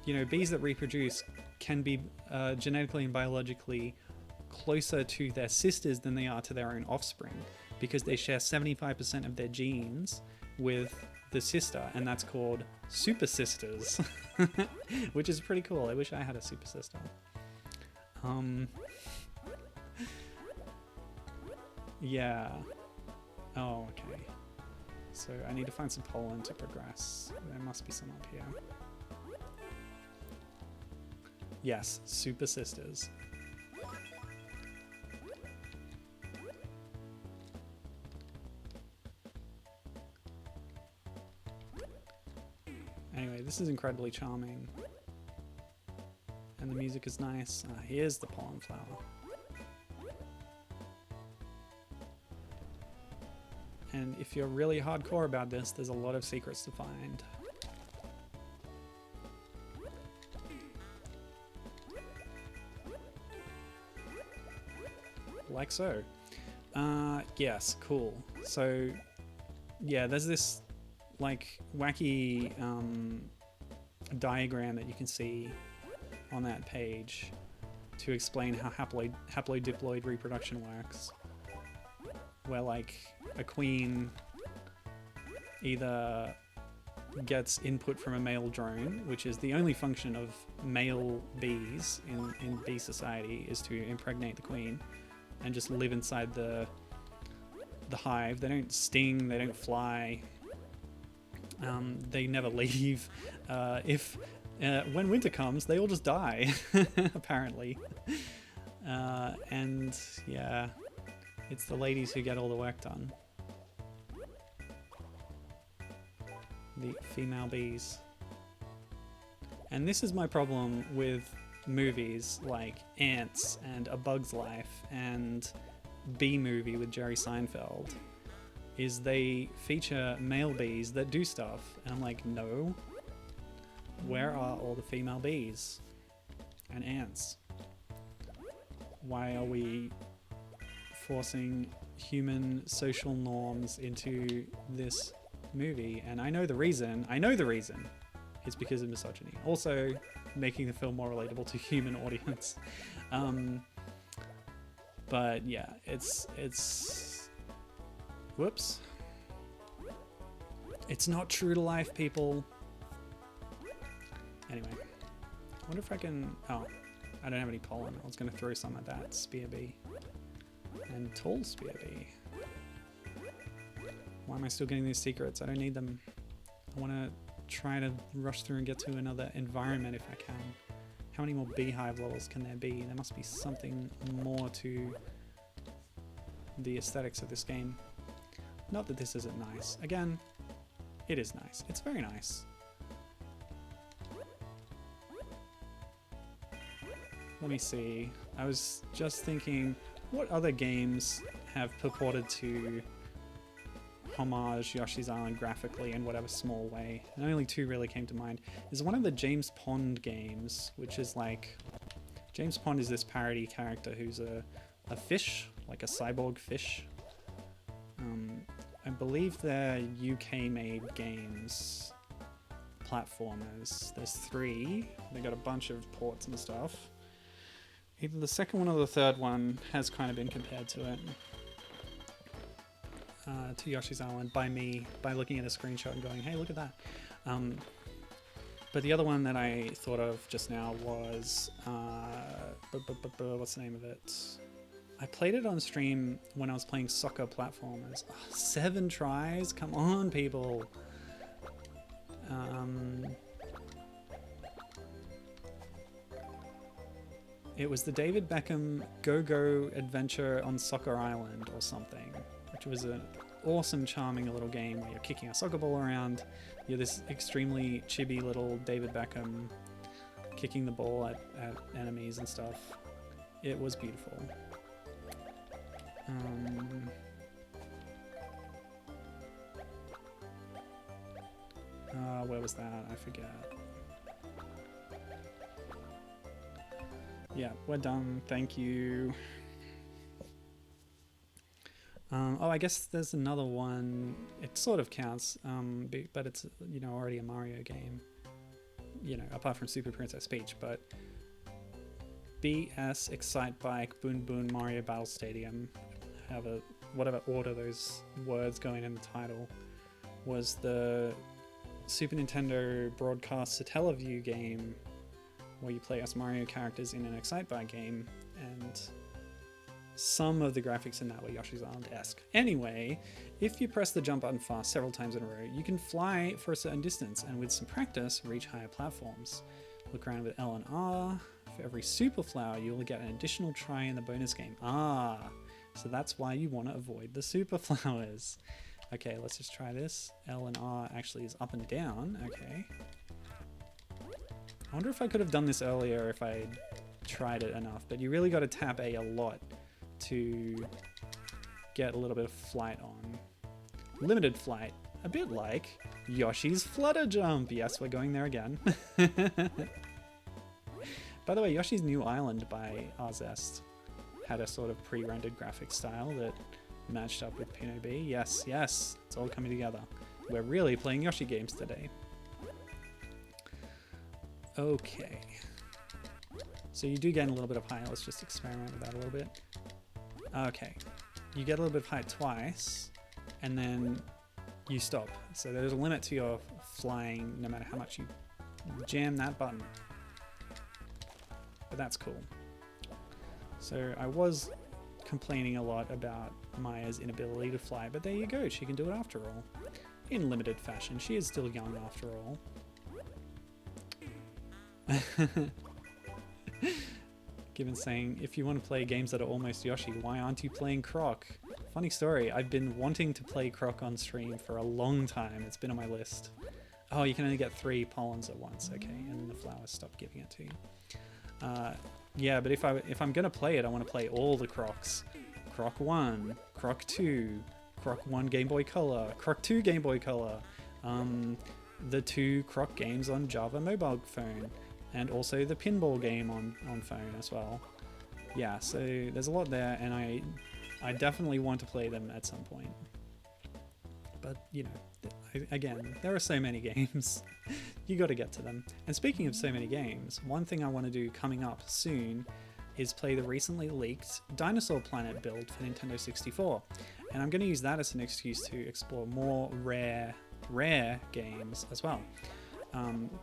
you know, bees that reproduce can be genetically and biologically closer to their sisters than they are to their own offspring, because they share 75% of their genes with the sister, and that's called super sisters, which is pretty cool. I wish I had a super sister. Yeah. Oh, okay. So I need to find some pollen to progress. There must be some up here. Yes, super sisters. Anyway, this is incredibly charming. And the music is nice. Here's the pollen flower. And if you're really hardcore about this, there's a lot of secrets to find. Like so. Yes, cool. So, yeah, there's this like wacky diagram that you can see on that page to explain how haplodiploid reproduction works, where like a queen either gets input from a male drone, which is the only function of male bees in bee society, is to impregnate the queen and just live inside the hive. They don't sting, they don't fly, they never leave. When winter comes, they all just die, apparently. And yeah, it's the ladies who get all the work done. The female bees. And this is my problem with movies like Ants and A Bug's Life and Bee Movie with Jerry Seinfeld, is they feature male bees that do stuff, and I'm like, no, where are all the female bees and ants? Why are we forcing human social norms into this movie? And I know the reason. It's because of misogyny. Also, making the film more relatable to human audience. But yeah, it's whoops. It's not true to life, people. Anyway, I wonder if I can... Oh, I don't have any pollen. I was going to throw some at that spear bee. And tall spear bee. Why am I still getting these secrets? I don't need them. I want to try to rush through and get to another environment if I can. How many more beehive levels can there be? There must be something more to the aesthetics of this game. Not that this isn't nice. Again, it is nice. It's very nice. Let me see. I was just thinking, what other games have purported to homage Yoshi's Island graphically in whatever small way? And only two really came to mind. There's one of the James Pond games, which is like... James Pond is this parody character who's a fish, like a cyborg fish. I believe they're UK-made games, platformers. There's 3. They got a bunch of ports and stuff. Either the second one or the third one has kind of been compared to it. To Yoshi's Island by me, by looking at a screenshot and going, hey, look at that. But the other one that I thought of just now was... what's the name of it? I played it on stream when I was playing soccer platformers. Oh, 7 tries? Come on, people. It was the David Beckham Go-Go Adventure on Soccer Island or something, which was an awesome, charming little game where you're kicking a soccer ball around. You're this extremely chibi little David Beckham kicking the ball at enemies and stuff. It was beautiful. Where was that? I forget. Yeah, we're done. Thank you. Oh, I guess there's another one. It sort of counts, but it's, you know, already a Mario game. You know, apart from Super Princess Peach, but BS Excite Bike Boon Boon Mario Battle Stadium, whatever order those words going in the title, was the Super Nintendo broadcast Satellaview game where you play as Mario characters in an Excite Bike game, and some of the graphics in that were Yoshi's Island-esque. Anyway, if you press the jump button fast several times in a row, you can fly for a certain distance, and with some practice, reach higher platforms. Look around with L and R. For every super flower, you will get an additional try in the bonus game. Ah, so that's why you want to avoid the super flowers. Okay, let's just try this. L and R actually is up and down. Okay. I wonder if I could have done this earlier if I tried it enough, but you really got to tap A a lot to get a little bit of flight on. Limited flight, a bit like Yoshi's Flutter Jump. Yes, we're going there again. By the way, Yoshi's New Island by Arzest had a sort of pre-rendered graphic style that matched up with Pinobee. Yes, yes, it's all coming together. We're really playing Yoshi games today. Okay. So you do gain a little bit of height. Let's just experiment with that a little bit. Okay. You get a little bit of height twice, and then you stop. So there's a limit to your flying no matter how much you jam that button. But that's cool. So I was complaining a lot about Maya's inability to fly, but there you go. She can do it after all. In limited fashion. She is still young after all. Given saying, if you want to play games that are almost Yoshi, why aren't you playing Croc? Funny story, I've been wanting to play Croc on stream for a long time. It's been on my list. Oh, you can only get 3 pollens at once. Okay, and then the flowers stop giving it to you. Yeah, but if I'm going to play it, I want to play all the Crocs. Croc 1, Croc 2, Croc 1 Game Boy Color, Croc 2 Game Boy Color, the 2 Croc games on Java mobile phone, and also the pinball game on phone as well. Yeah, so there's a lot there, and I definitely want to play them at some point. But, you know, again, there are so many games. You got to get to them. And speaking of so many games, one thing I want to do coming up soon is play the recently leaked Dinosaur Planet build for Nintendo 64. And I'm going to use that as an excuse to explore more rare games as well.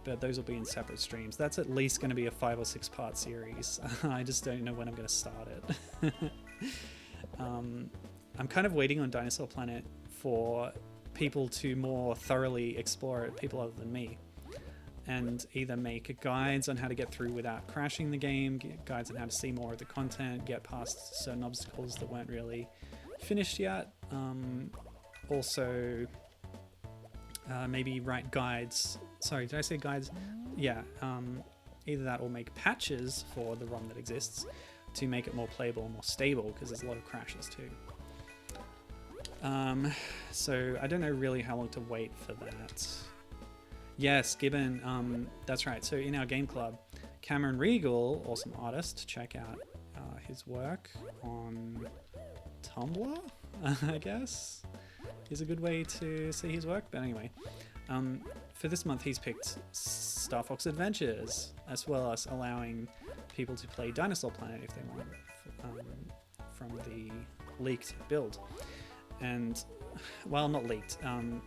But those will be in separate streams. That's at least going to be a 5 or 6 part series. I just don't know when I'm going to start it. I'm kind of waiting on Dinosaur Planet for people to more thoroughly explore it, people other than me, and either make guides on how to get through without crashing the game, guides on how to see more of the content, get past certain obstacles that weren't really finished yet. Also, maybe write guides. Sorry, did I say guides? Yeah, either that or make patches for the ROM that exists to make it more playable and more stable, because there's a lot of crashes too. So I don't know really how long to wait for that. Yes, Gibbon, that's right. So in our game club, Cameron Regal, awesome artist, check out his work on Tumblr, I guess, is a good way to see his work. But anyway, for this month he's picked Star Fox Adventures, as well as allowing people to play Dinosaur Planet if they want, from the leaked build. And, well, not leaked.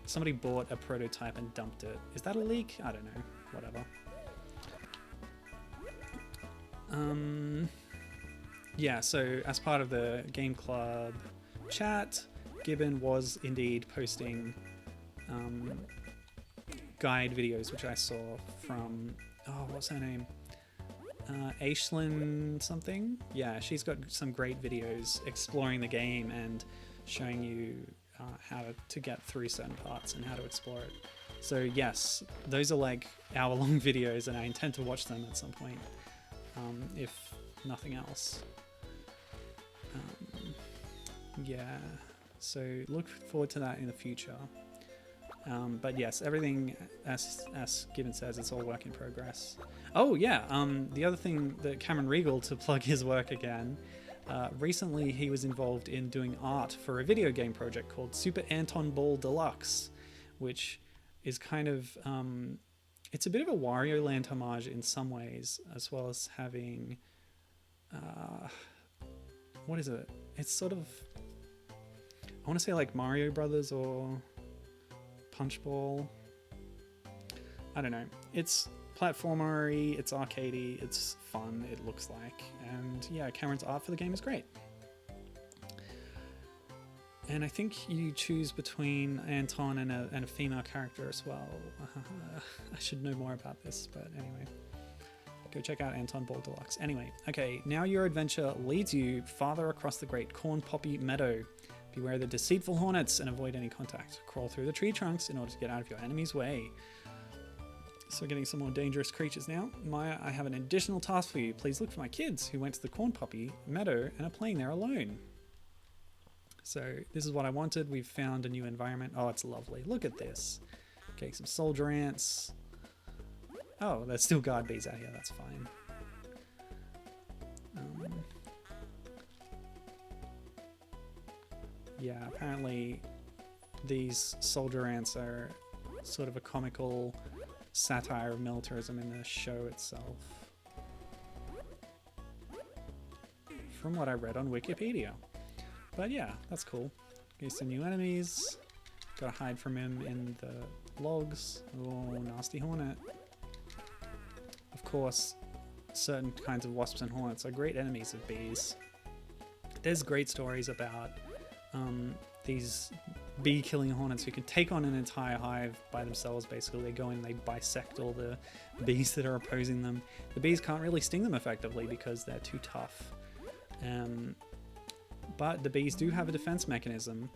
Somebody bought a prototype and dumped it. Is that a leak? I don't know. Whatever. Yeah, so as part of the Game Club chat, Gibbon was indeed posting guide videos, which I saw from, oh, what's her name? Aishlyn something? Yeah, she's got some great videos exploring the game and showing you how to get through certain parts and how to explore it. So yes, those are like hour-long videos, and I intend to watch them at some point, if nothing else. Yeah, so look forward to that in the future. But yes, everything, as Gibbon says, it's all work in progress. Oh yeah, the other thing that Cameron Regal, to plug his work again, recently he was involved in doing art for a video game project called Super Anton Ball Deluxe, which is kind of, it's a bit of a Wario Land homage in some ways, as well as having, what is it? It's sort of, I want to say like Mario Brothers or Punch Ball. I don't know. It's platformery, it's arcadey, it's fun, it looks like, and yeah, Cameron's art for the game is great. And I think you choose between Anton and a female character as well. I should know more about this, but anyway, go check out Anton Ball Deluxe. Anyway, okay, now your adventure leads you farther across the great corn poppy meadow. Beware the deceitful hornets and avoid any contact. Crawl through the tree trunks in order to get out of your enemy's way. So we're getting some more dangerous creatures now. Maya, I have an additional task for you. Please look for my kids who went to the corn poppy meadow and are playing there alone. So this is what I wanted. We've found a new environment. Oh, it's lovely. Look at this. Okay, some soldier ants. Oh, there's still guard bees out here. That's fine. Yeah, apparently these soldier ants are sort of a comical satire of militarism in the show itself. From what I read on Wikipedia. But yeah, that's cool. Okay, some new enemies. Gotta hide from him in the logs. Oh, nasty hornet. Of course, certain kinds of wasps and hornets are great enemies of bees. There's great stories about these bee-killing hornets who can take on an entire hive by themselves. Basically, they go in and they bisect all the bees that are opposing them. The bees can't really sting them effectively because they're too tough. But the bees do have a defense mechanism.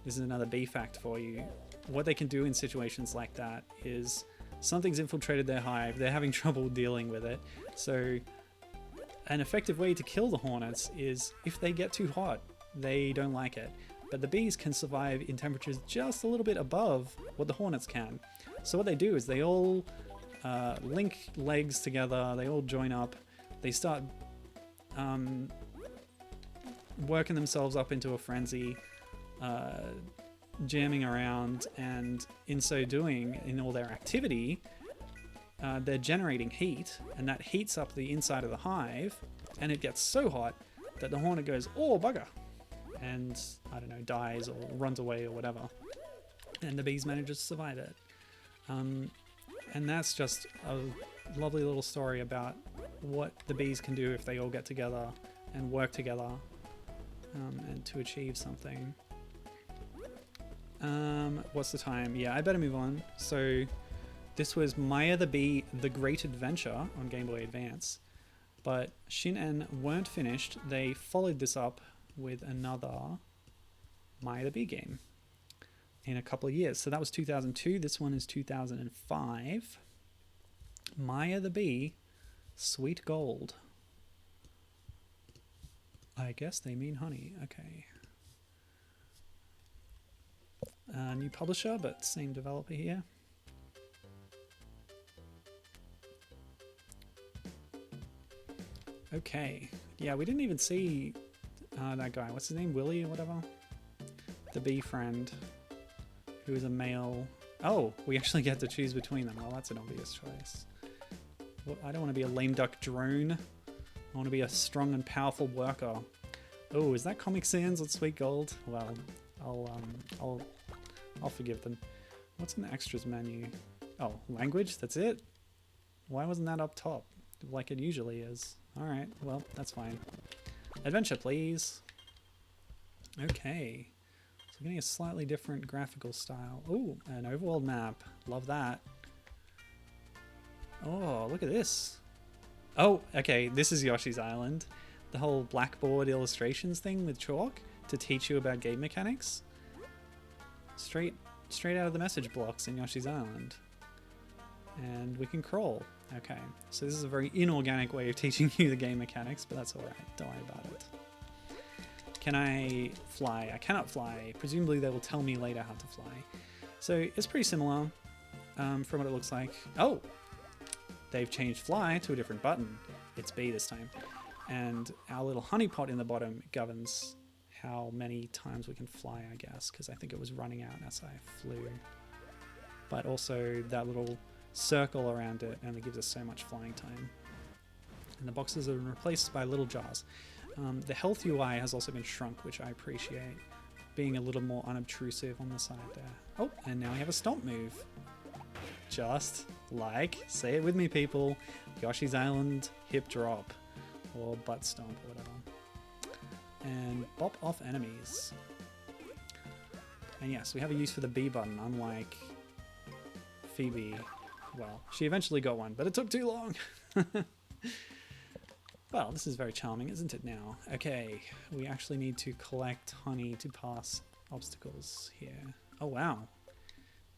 This is another bee fact for you. What they can do in situations like that is something's infiltrated their hive, they're having trouble dealing with it. So an effective way to kill the hornets is if they get too hot, they don't like it. But the bees can survive in temperatures just a little bit above what the hornets can. So what they do is they all link legs together, they all join up, they start working themselves up into a frenzy, jamming around, and in so doing, in all their activity, they're generating heat, and that heats up the inside of the hive, and it gets so hot that the hornet goes, oh bugger, and I don't know, dies or runs away or whatever, and the bees manage to survive it. And that's just a lovely little story about what the bees can do if they all get together and work together and to achieve something. What's the time? Yeah, I better move on. So this was Maya the Bee, The Great Adventure on Game Boy Advance, but Shin-En weren't finished. They followed this up with another Maya the Bee game in a couple of years. So that was 2002. This one is 2005. Maya the Bee, Sweet Gold. I guess they mean honey. Okay. New publisher, but same developer here. Okay. Yeah, we didn't even see that guy. What's his name? Willie or whatever? The bee friend, who is a male. Oh, we actually get to choose between them. Well, that's an obvious choice. Well, I don't want to be a lame duck drone. I want to be a strong and powerful worker. Oh, is that Comic Sans with Sweet Gold? Well, I'll forgive them. What's in the extras menu? Oh, language? That's it? Why wasn't that up top like it usually is? Alright, well, that's fine. Adventure, please. Okay. So getting a slightly different graphical style. Oh, an overworld map. Love that. Oh, look at this. Oh, okay, this is Yoshi's Island. The whole blackboard illustrations thing with chalk to teach you about game mechanics. Straight out of the message blocks in Yoshi's Island. And we can crawl. Okay, so this is a very inorganic way of teaching you the game mechanics, but that's alright, don't worry about it. Can I fly? I cannot fly. Presumably they will tell me later how to fly. So it's pretty similar from what it looks like. Oh! They've changed fly to a different button. It's B this time. And our little honeypot in the bottom governs how many times we can fly, I guess, because I think it was running out as I flew. But also that little circle around it only gives us so much flying time. And the boxes are replaced by little jars. The health UI has also been shrunk, which I appreciate, being a little more unobtrusive on the side there. Oh, and now we have a stomp move. Just like, say it with me people, Yoshi's Island hip drop, or butt stomp, or whatever. And bop off enemies. And yes, we have a use for the B button, unlike Phoebe. Well, she eventually got one, but it took too long. Well, this is very charming, isn't it now? Okay, we actually need to collect honey to pass obstacles here. Oh wow.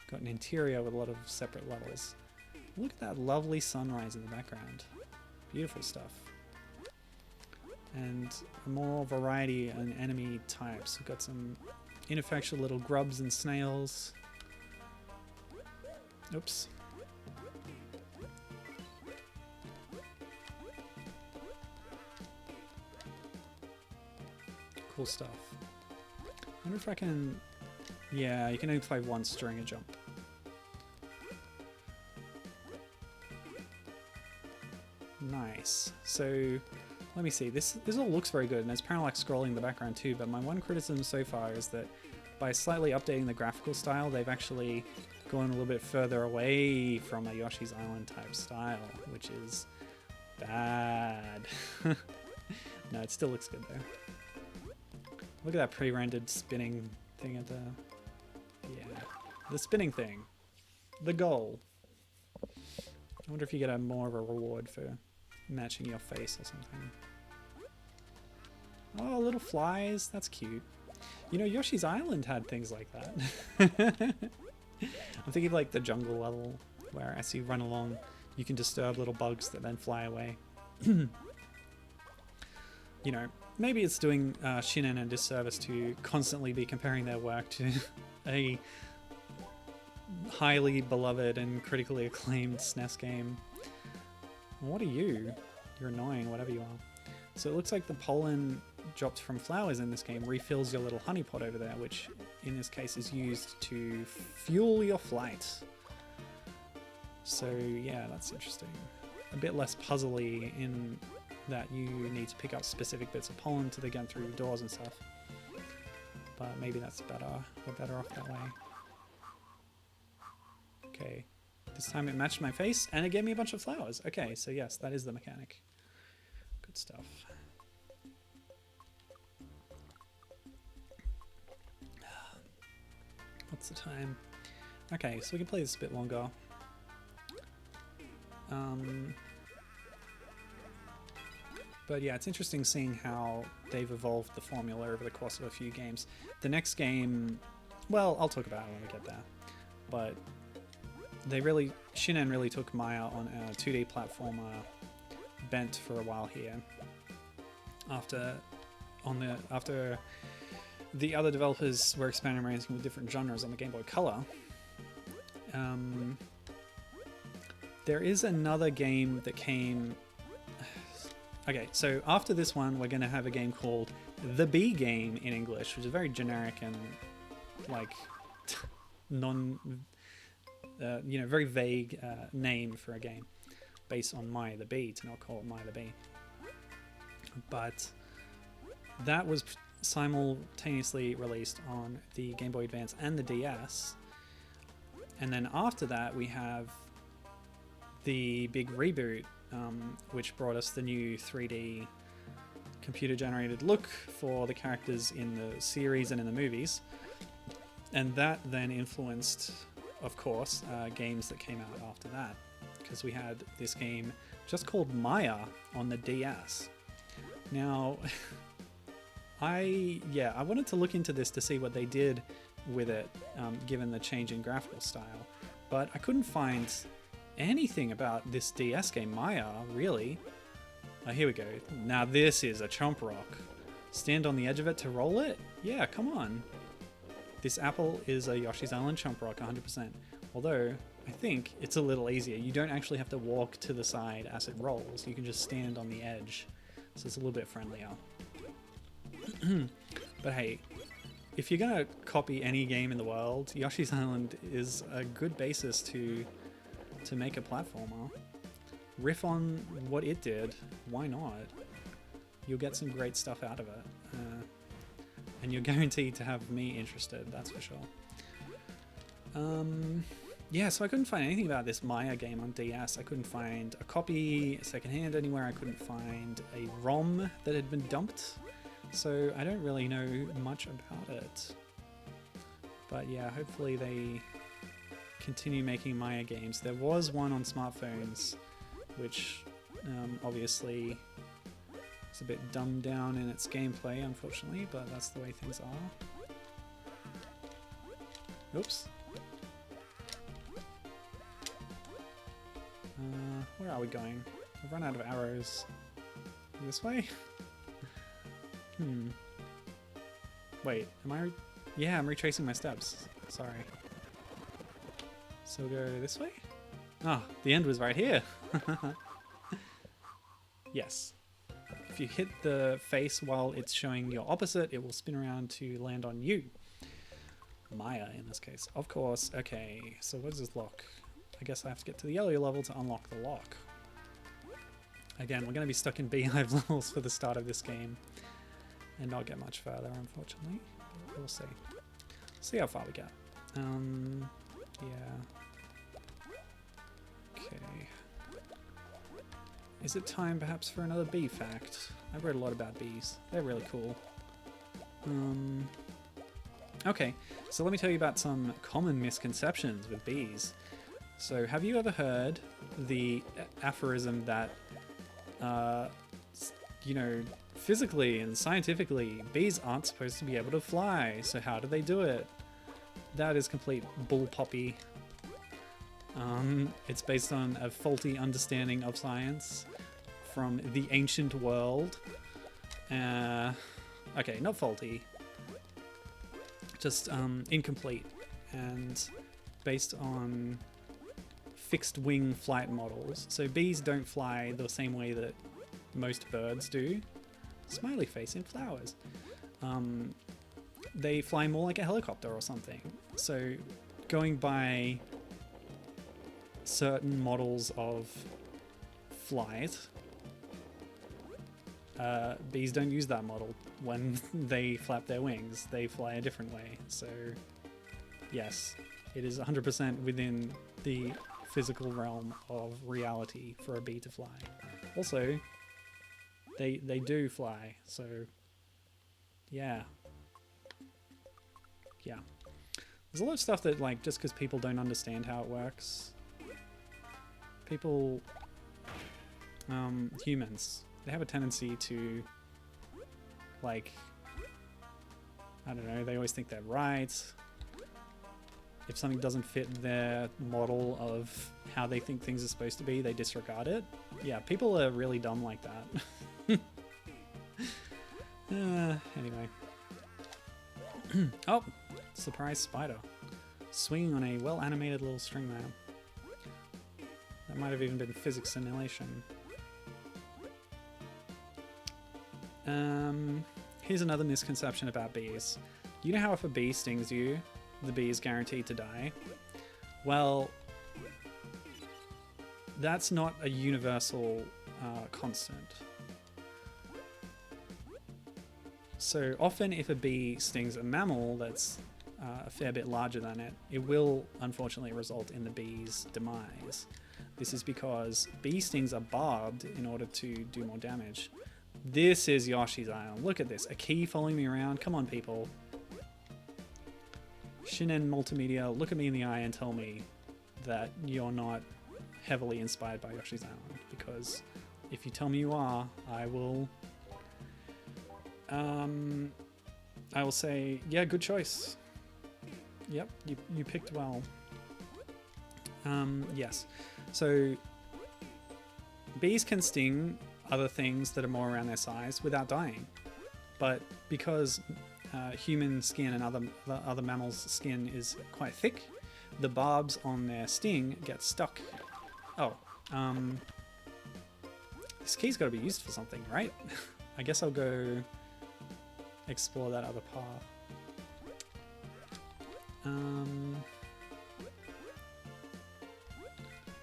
Got an interior with a lot of separate levels. Look at that lovely sunrise in the background. Beautiful stuff. And more variety in enemy types. We've got some ineffectual little grubs and snails. Oops. Cool stuff. I wonder if I can Yeah, you can only play once during a jump. Nice. So, let me see. This all looks very good, and there's parallax scrolling in the background too, but my one criticism so far is that by slightly updating the graphical style, they've actually gone a little bit further away from a Yoshi's Island type style, which is bad. No, it still looks good though. Look at that pre-rendered spinning thing at the... Yeah, the spinning thing. The goal. I wonder if you get a more of a reward for matching your face or something. Oh, little flies. That's cute. You know, Yoshi's Island had things like that. I'm thinking of like the jungle level, where as you run along, you can disturb little bugs that then fly away. You know, maybe it's doing Shinen a disservice to constantly be comparing their work to a highly beloved and critically acclaimed SNES game. What are you? You're annoying, whatever you are. So it looks like the pollen dropped from flowers in this game refills your little honey pot over there, which in this case is used to fuel your flight. So yeah, that's interesting. A bit less puzzly in that you need to pick up specific bits of pollen to get through doors and stuff. But maybe that's better. We're better off that way. Okay, this time it matched my face and it gave me a bunch of flowers. Okay, so yes, that is the mechanic. Good stuff. What's the time? Okay, so we can play this a bit longer. But yeah, it's interesting seeing how they've evolved the formula over the course of a few games. The next game, well, I'll talk about it when we get there. But Shinen really took Maya on a 2D platformer bent for a while here. After the other developers were experimenting with different genres on the Game Boy Color. There is another game that came... Okay, so after this one, we're going to have a game called The Bee Game in English, which is a very generic and, like, very vague name for a game based on Maya the Bee, to not call it Maya the Bee. But that was simultaneously released on the Game Boy Advance and the DS. And then after that, we have the big reboot, which brought us the new 3D computer-generated look for the characters in the series and in the movies. And that then influenced, of course, games that came out after that. Because we had this game just called Maya on the DS. Now, I wanted to look into this to see what they did with it, given the change in graphical style. But I couldn't find anything about this DS game, Maya, really. Oh, here we go. Now this is a chomp rock. Stand on the edge of it to roll it? Yeah, come on. This apple is a Yoshi's Island chomp rock, 100%. Although, I think it's a little easier. You don't actually have to walk to the side as it rolls. You can just stand on the edge. So it's a little bit friendlier. But hey, if you're gonna copy any game in the world, Yoshi's Island is a good basis to make a platformer. Riff on what it did, why not? You'll get some great stuff out of it. And you're guaranteed to have me interested, that's for sure. Yeah, so I couldn't find anything about this Maya game on DS. I couldn't find a copy secondhand anywhere. I couldn't find a ROM that had been dumped. So I don't really know much about it. But yeah, hopefully they continue making Maya games. There was one on smartphones, which obviously is a bit dumbed down in its gameplay, unfortunately, but that's the way things are. Oops. Where are we going? I've run out of arrows. This way? Wait, am I... Yeah, I'm retracing my steps. Sorry. So go this way? Ah, the end was right here. Yes. If you hit the face while it's showing your opposite, it will spin around to land on you. Maya in this case. Of course. Okay, so what does this lock? I guess I have to get to the yellow level to unlock the lock. Again, we're going to be stuck in beehive levels for the start of this game and not get much further, unfortunately. We'll see. See how far we get. Yeah. Okay. Is it time perhaps for another bee fact? I've read a lot about bees. They're really cool. Okay, so let me tell you about some common misconceptions with bees. So have you ever heard the aphorism that, you know, physically and scientifically, bees aren't supposed to be able to fly, so how do they do it? That is complete bull poppy. It's based on a faulty understanding of science from the ancient world. Okay, not faulty, just incomplete, and based on fixed wing flight models. So bees don't fly the same way that most birds do. Smiley face in flowers. They fly more like a helicopter or something. So going by certain models of flight, bees don't use that model when they flap their wings. They fly a different way. So yes, it is 100% within the physical realm of reality for a bee to fly. Also, they do fly, so yeah. There's a lot of stuff that, like, just because people don't understand how it works, people, humans, they have a tendency to, like, I don't know, they always think they're right. If something doesn't fit their model of how they think things are supposed to be, they disregard it. Yeah, people are really dumb like that. Anyway. Oh, surprise spider. Swinging on a well-animated little string there. That might have even been physics simulation. Here's another misconception about bees. You know how if a bee stings you, the bee is guaranteed to die? Well, that's not a universal constant. So often if a bee stings a mammal that's a fair bit larger than it, it will unfortunately result in the bee's demise. This is because bee stings are barbed in order to do more damage. This is Yoshi's Island. Look at this. A key following me around. Come on, people. Shinen Multimedia, look at me in the eye and tell me that you're not heavily inspired by Yoshi's Island, because if you tell me you are, I will say, yeah, good choice. Yep, you picked well. Yes. So bees can sting other things that are more around their size without dying, but because human skin and other mammals' skin is quite thick, the barbs on their sting get stuck. Oh, this key's got to be used for something, right? I guess I'll go explore that other path.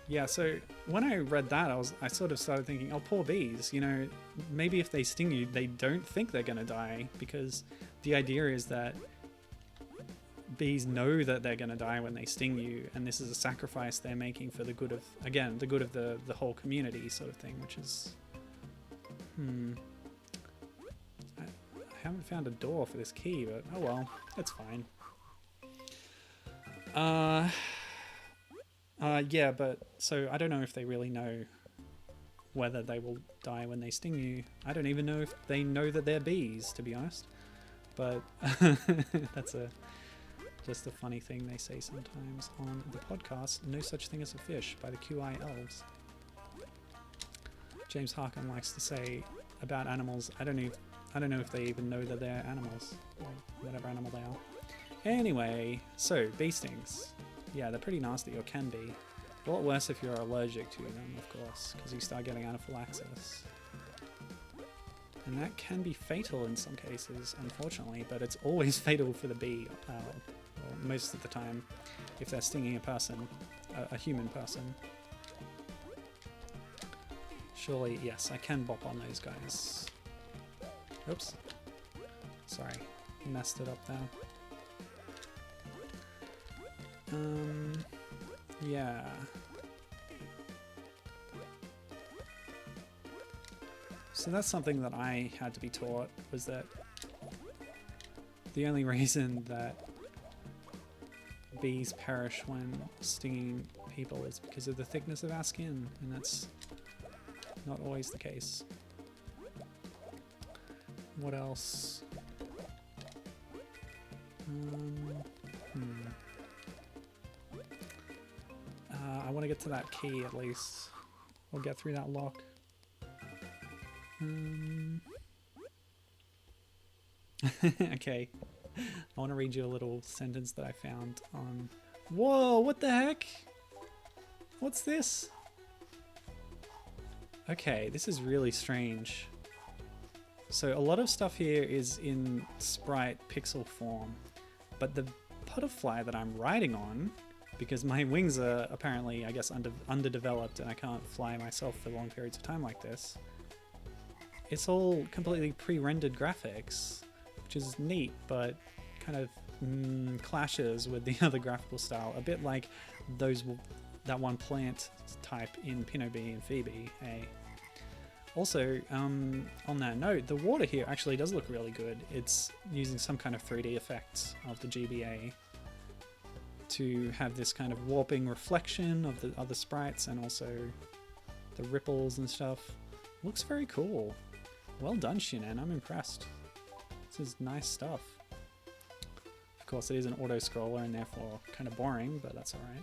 Yeah, so when I read that, I sort of started thinking, oh, poor bees, you know, maybe if they sting you, they don't think they're going to die, because the idea is that bees know that they're going to die when they sting you, and this is a sacrifice they're making for the good of, again, the good of the whole community sort of thing, which is, I haven't found a door for this key, but oh well, it's fine. Yeah, but so I don't know if they really know whether they will die when they sting you. I don't even know if they know that they're bees, to be honest. But that's just a funny thing they say sometimes on the podcast. No such thing as a fish by the QI elves. James Harkin likes to say about animals, I don't know if they even know that they're animals, or whatever animal they are. Anyway, so bee stings. Yeah, they're pretty nasty, or can be. A lot worse if you're allergic to them, of course, because you start getting anaphylaxis. And that can be fatal in some cases, unfortunately, but it's always fatal for the bee. Well, most of the time if they're stinging a person, a human person. Surely, yes, I can bop on those guys. Oops. Sorry, messed it up there. Yeah. So that's something that I had to be taught, was that the only reason that bees perish when stinging people is because of the thickness of our skin, and that's not always the case. What else? I want to get to that key at least. We'll get through that lock. Okay. I want to read you a little sentence that I found on... Whoa, what the heck? What's this? Okay, this is really strange. So a lot of stuff here is in sprite pixel form, but the butterfly that I'm riding on, because my wings are apparently, I guess, underdeveloped and I can't fly myself for long periods of time like this, it's all completely pre-rendered graphics, which is neat, but kind of clashes with the other graphical style, a bit like that one plant type in Pinobee and Phoebee. Also, on that note, the water here actually does look really good. It's using some kind of 3D effect of the GBA to have this kind of warping reflection of the other sprites and also the ripples and stuff. Looks very cool. Well done, Shinan. I'm impressed. This is nice stuff. Of course, it is an auto-scroller and therefore kind of boring, but that's alright.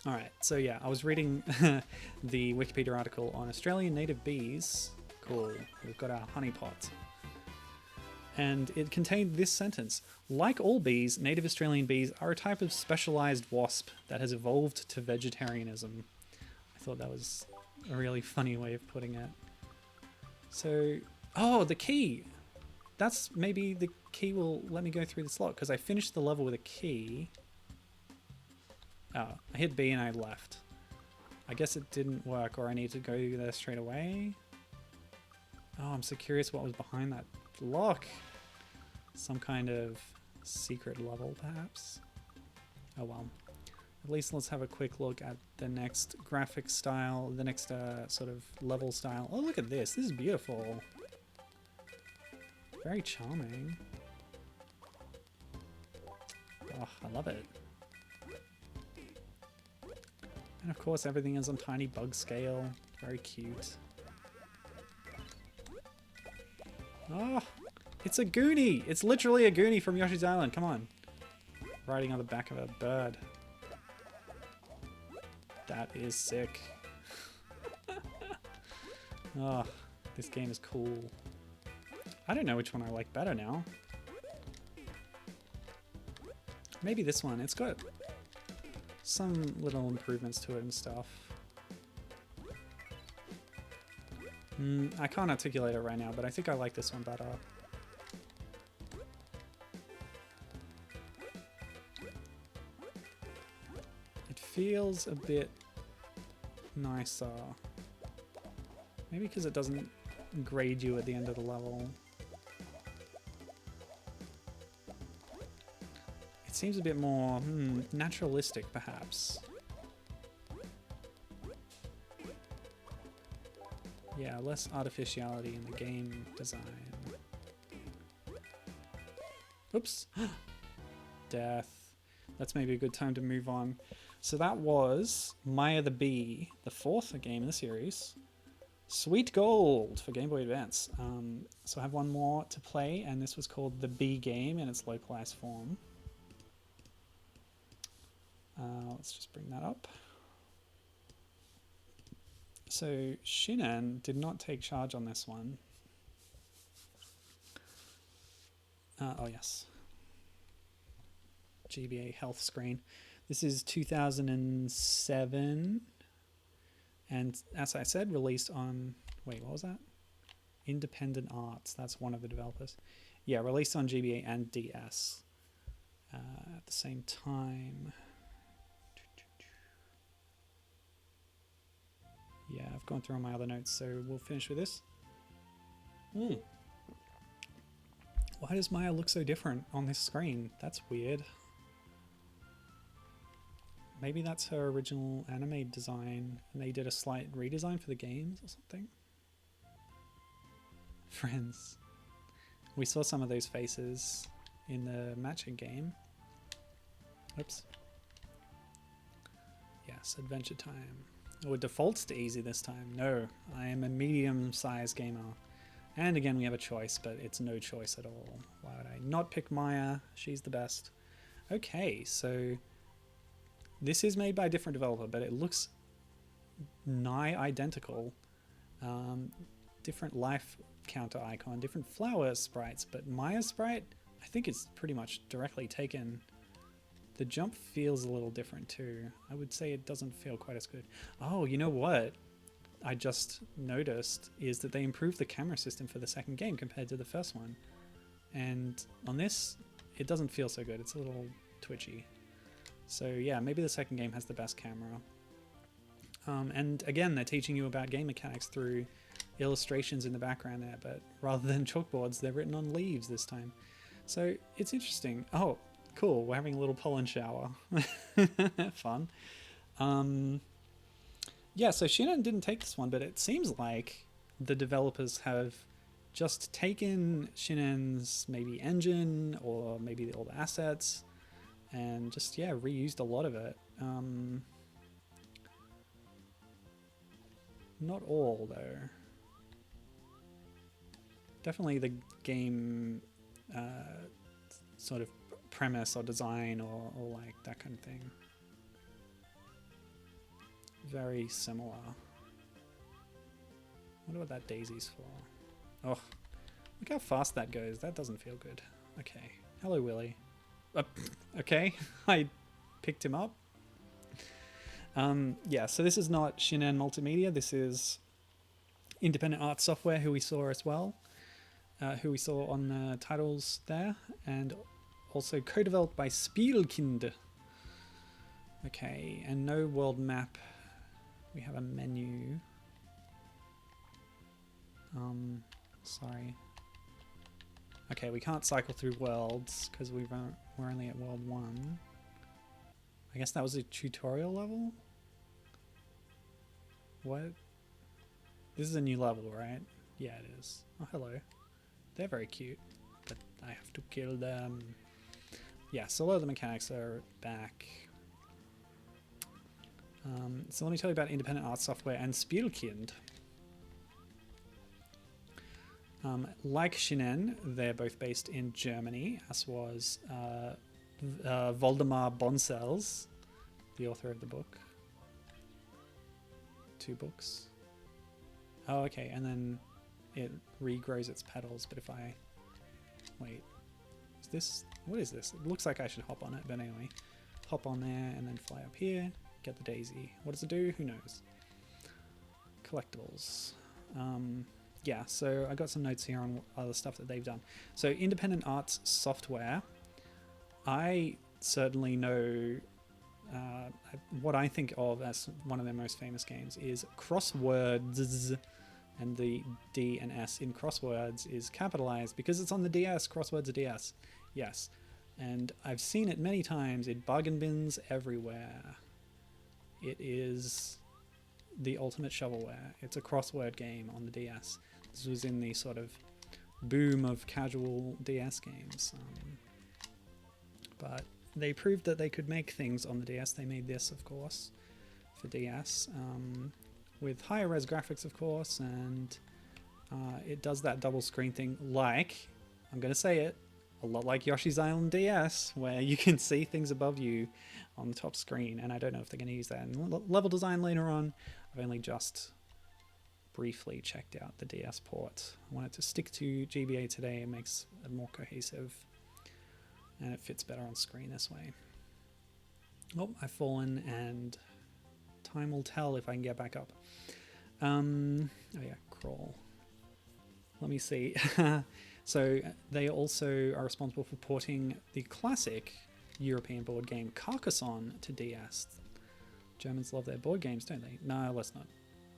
Alright, so yeah, I was reading the Wikipedia article on Australian native bees. Cool. We've got our honeypot. And it contained this sentence: like all bees, native Australian bees are a type of specialized wasp that has evolved to vegetarianism. I thought that was a really funny way of putting it. So, oh, the key! That's maybe the key will let me go through this lock, because I finished the level with a key. Oh, I hit B and I left. I guess it didn't work, or I need to go there straight away. Oh, I'm so curious what was behind that lock. Some kind of secret level, perhaps? Oh well. At least let's have a quick look at the next graphic style, the next sort of level style. Oh, look at this. This is beautiful. Very charming. Oh, I love it. And of course everything is on tiny bug scale. Very cute. Oh, it's a Goonie! It's literally a Goonie from Yoshi's Island, come on. Riding on the back of a bird. That is sick. Oh, this game is cool. I don't know which one I like better now. Maybe this one. It's got some little improvements to it and stuff. I can't articulate it right now, but I think I like this one better. It feels a bit nicer. Maybe because it doesn't grade you at the end of the level. It seems a bit more naturalistic, perhaps. Yeah, less artificiality in the game design. Oops. Death. That's maybe a good time to move on. So that was Maya the Bee, the fourth game in the series. Sweet Gold for Game Boy Advance. So I have one more to play, and this was called the Bee game in its localized form. Let's just bring that up. So Shinan did not take charge on this one. Oh yes. GBA health screen. This is 2007. And as I said, released on... Wait, what was that? Independent Arts, that's one of the developers. Yeah, released on GBA and DS at the same time. Yeah, I've gone through all my other notes, so we'll finish with this. Why does Maya look so different on this screen? That's weird. Maybe that's her original anime design and they did a slight redesign for the games or something. Friends. We saw some of those faces in the matching game. Oops. Yes, Adventure Time. Oh, it defaults to easy this time. No, I am a medium-sized gamer. And again, we have a choice, but it's no choice at all. Why would I not pick Maya? She's the best. Okay, so this is made by a different developer, but it looks nigh identical. Different life counter icon, different flower sprites, but Maya's sprite, I think it's pretty much directly taken. The jump feels a little different too. I would say it doesn't feel quite as good. Oh, you know what I just noticed is that they improved the camera system for the second game compared to the first one. And on this, it doesn't feel so good. It's a little twitchy. So yeah, maybe the second game has the best camera. And again, they're teaching you about game mechanics through illustrations in the background there, but rather than chalkboards, they're written on leaves this time. So it's interesting. Oh, cool. We're having a little pollen shower. Fun. Yeah, so Shinen didn't take this one, but it seems like the developers have just taken Shinen's maybe engine or maybe all the assets and just, yeah, reused a lot of it. Not all, though. Definitely the game sort of premise or design or like that kind of thing. Very similar. Wonder what that daisy's for. Oh, look how fast that goes. That doesn't feel good. Okay. Hello, Willy. Okay, I picked him up. Yeah, so this is not Shinen Multimedia. This is Independent Art Software, who we saw as well. Who we saw on the titles there. And also co-developed by Spielkind. Okay, and no world map. We have a menu. Sorry. Okay, we can't cycle through worlds because we're only at world 1. I guess that was a tutorial level? What? This is a new level, right? Yeah, it is. Oh, hello. They're very cute, but I have to kill them. Yeah, so a lot of the mechanics are back. So let me tell you about Independent Art Software and Spielkind. Like Shinen, they're both based in Germany, as was Voldemar Bonsels, the author of the book. 2 books. Oh, okay, and then it regrows its petals, but if I... Wait, is this... What is this? It looks like I should hop on it, but anyway. Hop on there and then fly up here, get the daisy. What does it do? Who knows? Collectibles. Yeah, so I got some notes here on other stuff that they've done. So Independent Arts Software, I certainly know what I think of as one of their most famous games is Crosswords, and the D and S in Crosswords is capitalized because it's on the DS. Crosswords are DS, yes. And I've seen it many times in bargain bins everywhere. It is the ultimate shovelware. It's a crossword game on the DS. This was in the sort of boom of casual DS games. But they proved that they could make things on the DS. They made this, of course, for DS, with higher res graphics, of course, and it does that double screen thing like, I'm going to say it, a lot like Yoshi's Island DS, where you can see things above you on the top screen, and I don't know if they're going to use that in level design later on. I've only just briefly checked out the DS port. I wanted to stick to GBA today. It makes it more cohesive and it fits better on screen this way. Oh, I've fallen and time will tell if I can get back up. Oh yeah, crawl. let me see. So they also are responsible for porting the classic European board game Carcassonne to DS. Germans love their board games, don't they? No, let's not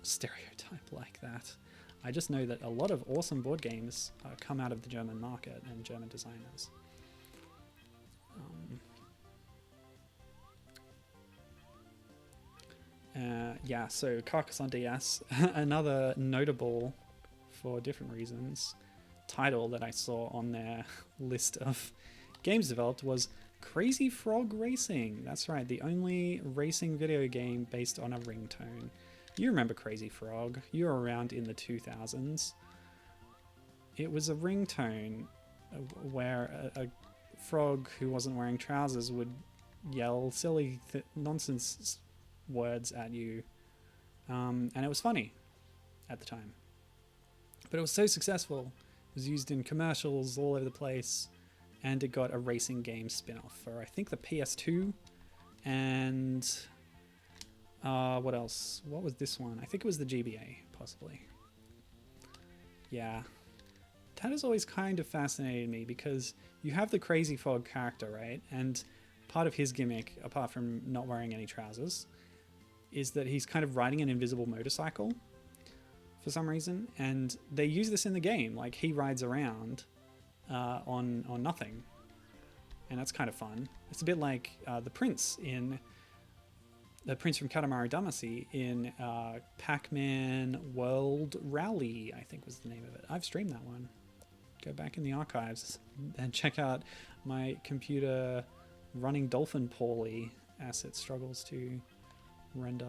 stereotype like that. I just know that a lot of awesome board games come out of the German market and German designers. Yeah, so Carcassonne DS, another notable, for different reasons, title that I saw on their list of games developed was Crazy Frog Racing. That's right, the only racing video game based on a ringtone. You remember Crazy Frog. You were around in the 2000s. It was a ringtone where a frog who wasn't wearing trousers would yell silly nonsense words at you. And it was funny at the time. But it was so successful. It was used in commercials all over the place. And it got a racing game spin-off for, I think, the PS2. And what else? What was this one? I think it was the GBA, possibly. Yeah. That has always kind of fascinated me because you have the Crazy Frog character, right? And part of his gimmick, apart from not wearing any trousers, is that he's kind of riding an invisible motorcycle for some reason. And they use this in the game. Like, he rides around on nothing. And that's kind of fun. It's a bit like the Prince from Katamari Damacy in Pac-Man World Rally, I think was the name of it. I've streamed that one. Go back in the archives and check out my computer running dolphin poorly as it struggles to render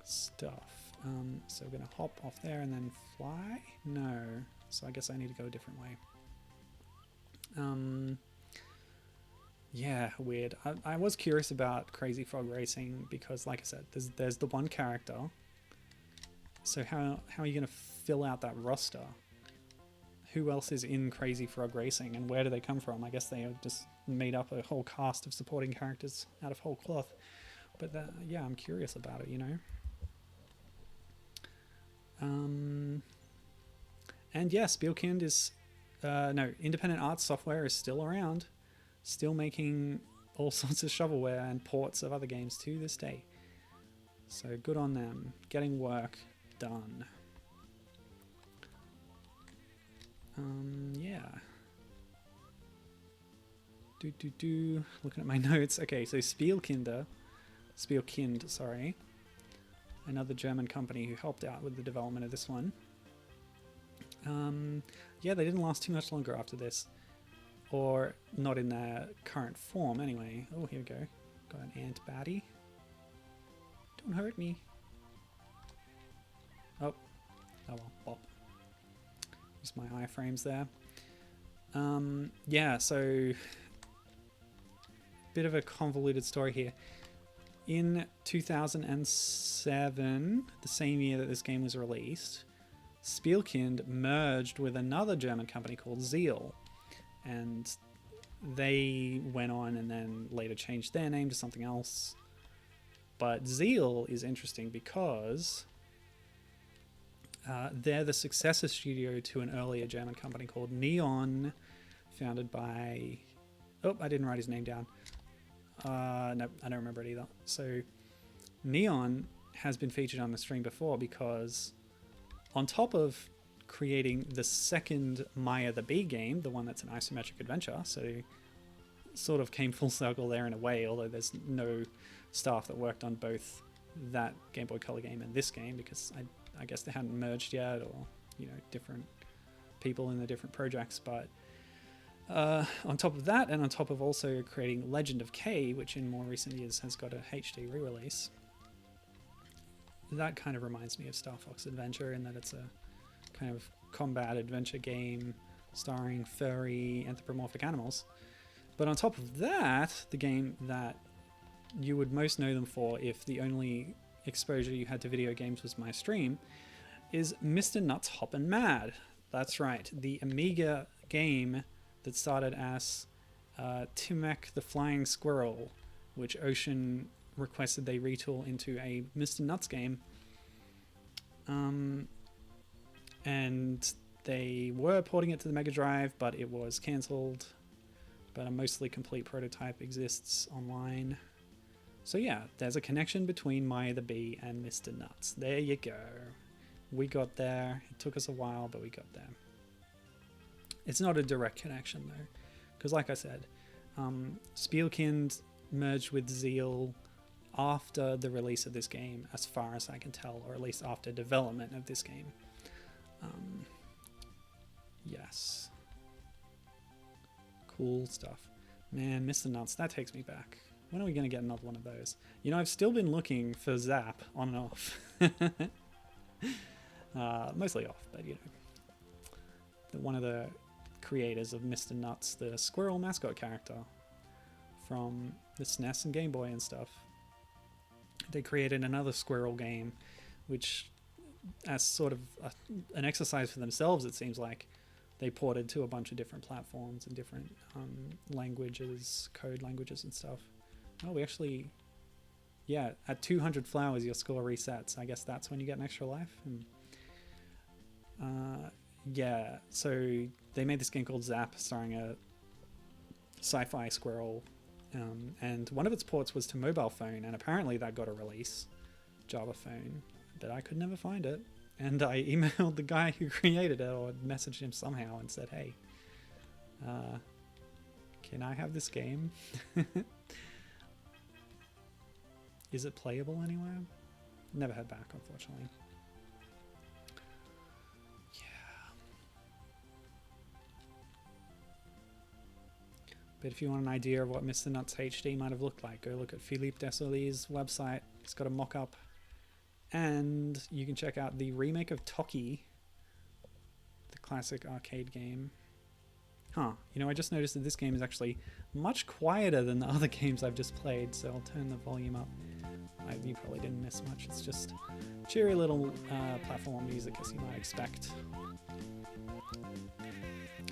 stuff. So we're going to hop off there and then fly? No. So I guess I need to go a different way. Yeah, weird. I was curious about Crazy Frog Racing because, like I said, there's the one character. So how are you going to fill out that roster? Who else is in Crazy Frog Racing and where do they come from? I guess they have just made up a whole cast of supporting characters out of whole cloth. But yeah, I'm curious about it, you know. And yeah, Spielkind is Independent Arts Software is still around, still making all sorts of shovelware and ports of other games to this day. So good on them, getting work done. Yeah. Looking at my notes. Okay, so Spielkind, sorry. Another German company who helped out with the development of this one. Yeah, they didn't last too much longer after this. Or not in their current form, anyway. Oh, here we go. Got an ant baddie. Don't hurt me. Oh well, bop. Use my iframes there. Yeah, so... bit of a convoluted story here. In 2007, the same year that this game was released, Spielkind merged with another German company called Zeal, and they went on and then later changed their name to something else. But Zeal is interesting because they're the successor studio to an earlier German company called Neon, founded by... oh, I didn't write his name down. No, I don't remember it either. So Neon has been featured on the stream before because on top of creating the second Maya the Bee game, the one that's an isometric adventure, so sort of came full circle there in a way, although there's no staff that worked on both that Game Boy Color game and this game because I guess they hadn't merged yet, or, you know, different people in the different projects. But on top of that, and on top of also creating Legend of K, which in more recent years has got a HD re-release, that kind of reminds me of Star Fox Adventure in that it's a kind of combat adventure game starring furry anthropomorphic animals. But on top of that, the game that you would most know them for if the only exposure you had to video games was my stream is Mr. Nuts Hoppin' Mad. That's right, the Amiga game that started as Timek the Flying Squirrel, which Ocean requested they retool into a Mr. Nuts game. and they were porting it to the Mega Drive, but it was cancelled. But a mostly complete prototype exists online. So yeah, there's a connection between Maya the Bee and Mr. Nuts. There you go. We got there. It took us a while, but we got there. It's not a direct connection though, because like I said, Spielkind merged with Zeal after the release of this game, as far as I can tell, or at least after development of this game. Yes. Cool stuff. Man, Mr. Nuts, that takes me back. When are we going to get another one of those? You know, I've still been looking for Zap on and off. Mostly off, but you know. One of the creators of Mr. Nuts, the squirrel mascot character from the SNES and Game Boy and stuff. They created another squirrel game, which, as sort of an exercise for themselves, it seems like, they ported to a bunch of different platforms and different languages, code languages and stuff. Oh, we actually, yeah, at 200 flowers your score resets. I guess that's when you get an extra life. And, yeah, so they made this game called Zap, starring a sci-fi squirrel, and one of its ports was to mobile phone, and apparently that got a release, Java phone, but I could never find it. And I emailed the guy who created it, or messaged him somehow and said, hey, can I have this game? Is it playable anywhere? Never heard back, unfortunately. Yeah. But if you want an idea of what Mr. Nuts HD might have looked like, go look at Philippe Desolier's website. He's got a mock-up. And you can check out the remake of Toki, the classic arcade game. Huh, you know, I just noticed that this game is actually much quieter than the other games I've just played, so I'll turn the volume up. You probably didn't miss much. It's just cheery little platform music, as you might expect.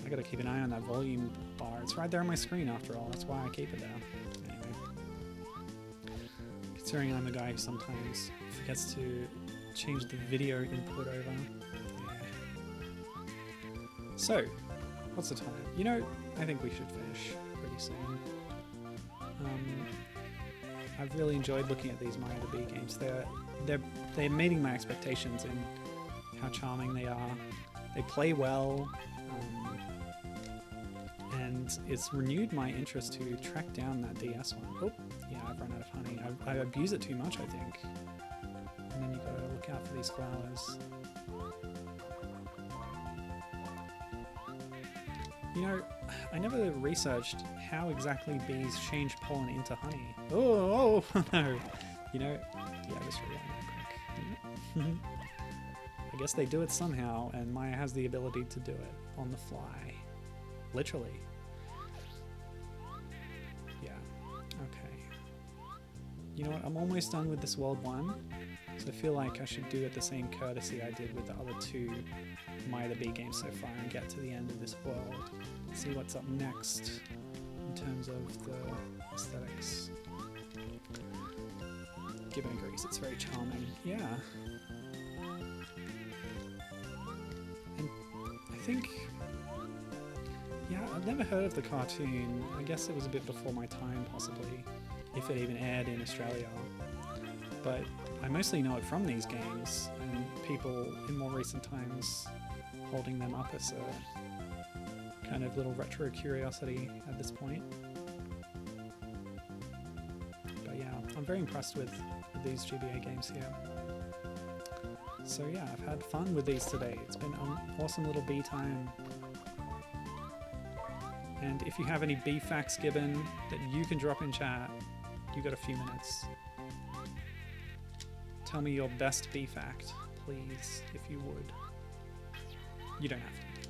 I gotta keep an eye on that volume bar. It's right there on my screen after all, that's why I keep it there. Anyway. Considering I'm the guy who sometimes forgets to change the video input over. Yeah. So, what's the time? You know, I think we should finish pretty soon. I've really enjoyed looking at these Maya the Bee games. They're meeting my expectations in how charming they are. They play well, and it's renewed my interest to track down that DS one. Oh, yeah, I've run out of honey. I abuse it too much, I think. And then you gotta look out for these flowers. You know, I never researched how exactly bees change pollen into honey. Oh no! You know, yeah, just rewind that quick. I guess they do it somehow, and Maya has the ability to do it on the fly. Literally. Yeah, okay. You know what, I'm almost done with this world 1, so I feel like I should do it the same courtesy I did with the other 2 Maya the Bee games so far and get to the end of this world. See what's up next in terms of the aesthetics. Gibbon agrees, it's very charming. Yeah. And I think, yeah, I've never heard of the cartoon. I guess it was a bit before my time, possibly, if it even aired in Australia. But I mostly know it from these games, and people in more recent times holding them up as a kind of little retro curiosity at this point. But yeah, I'm very impressed with these GBA games here. So yeah, I've had fun with these today. It's been an awesome little bee time. And if you have any bee facts, Gibbon, that you can drop in chat, you got a few minutes. Tell me your best bee fact, please, if you would. You don't have to.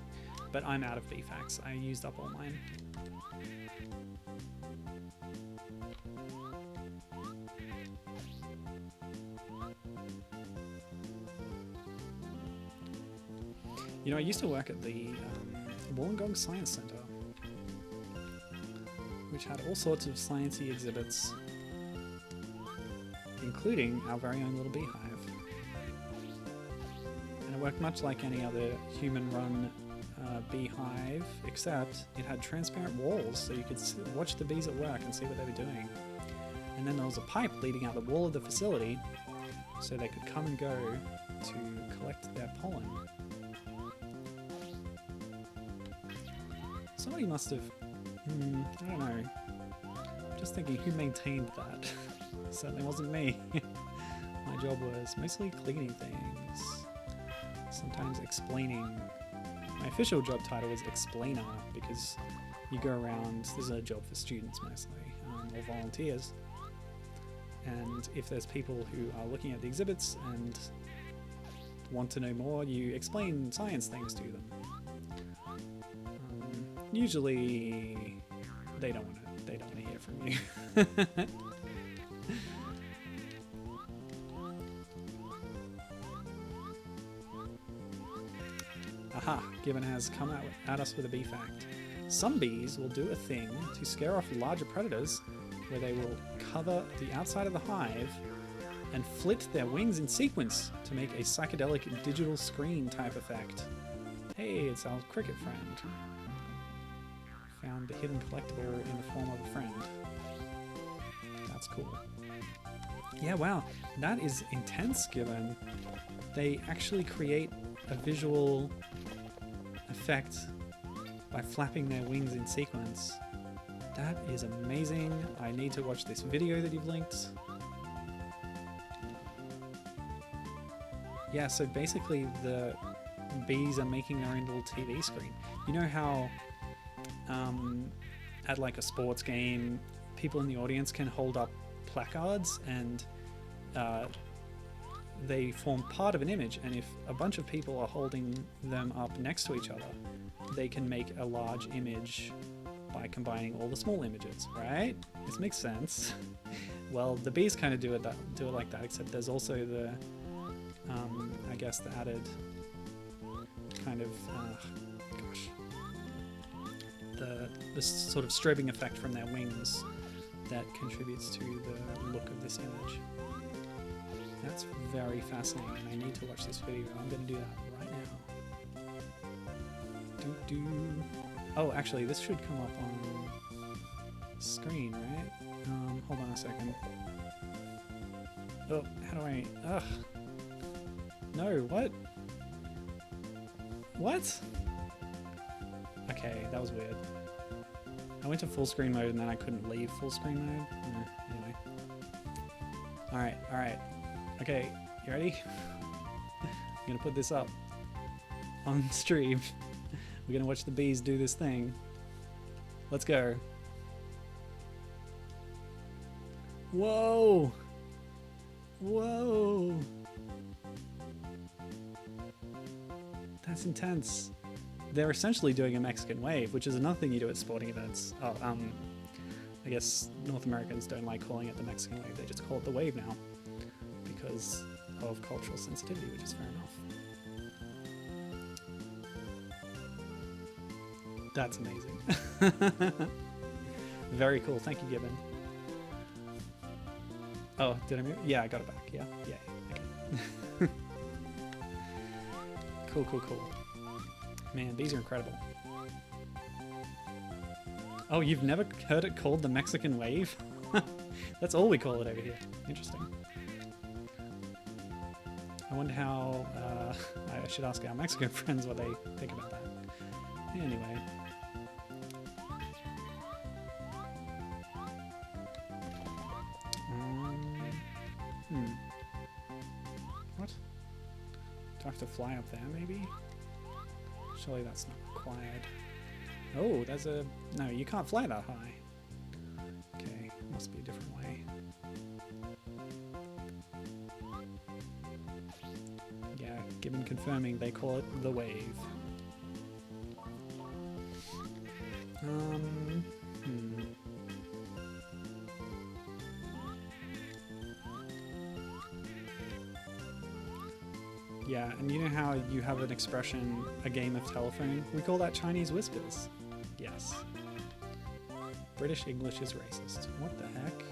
But I'm out of bee facts. I used up all mine. You know, I used to work at the Wollongong Science Centre, which had all sorts of sciencey exhibits, including our very own little beehive. And And it worked much like any other human-run beehive, except it had transparent walls, so you could watch the bees at work and see what they were doing. And then there was a pipe leading out the wall of the facility, so they could come and go to collect their pollen. Somebody must have... I don't know. Just thinking, who maintained that? Certainly wasn't me. My job was mostly cleaning things. Sometimes explaining. My official job title is explainer, because you go around, this is a job for students mostly, or volunteers. And if there's people who are looking at the exhibits and want to know more, you explain science things to them. Usually they don't want to hear from you. Aha, Gibbon has come out at us with a bee fact. Some bees will do a thing to scare off larger predators where they will cover the outside of the hive and flit their wings in sequence to make a psychedelic digital screen type effect. Hey, it's our cricket friend. Found the hidden collectible in the form of a friend. That's cool. Yeah, wow, that is intense, Gibbon. They actually create a visual effect by flapping their wings in sequence. That is amazing. I need to watch this video that you've linked. Yeah, so basically the bees are making their own little TV screen. You know how at like a sports game, people in the audience can hold up placards and they form part of an image, and if a bunch of people are holding them up next to each other, they can make a large image by combining all the small images, right? This makes sense. Well, the bees kind of do it like that, except there's also the, I guess, the added kind of, the sort of strobing effect from their wings that contributes to the look of this image. That's very fascinating, and I need to watch this video. I'm going to do that right now. Oh, actually, this should come up on screen, right? Hold on a second. Oh, how do I... Ugh. No, what? What? Okay, that was weird. I went to full screen mode and then I couldn't leave full screen mode. Anyway. Alright. Okay, you ready? I'm gonna put this up on stream. We're gonna watch the bees do this thing. Let's go. Whoa! Whoa! That's intense. They're essentially doing a Mexican wave, which is another thing you do at sporting events. Oh, I guess North Americans don't like calling it the Mexican wave, they just call it the wave now because of cultural sensitivity, which is fair enough. That's amazing. Very cool. Thank you, Gibbon. Oh, did I move? Yeah, I got it back. Yeah. Okay. Cool. Man, these are incredible. Oh, you've never heard it called the Mexican wave? That's all we call it over here. Interesting. I wonder how... I should ask our Mexican friends what they think about that. Anyway. What? Do I have to fly up there, maybe? Surely that's not required. Oh, there's a... No, you can't fly that high. Okay, must be a different way. Yeah, Gibbon confirming they call it the wave. Yeah, and you know how you have an expression, a game of telephone? We call that Chinese whispers. Yes. British English is racist. What the heck?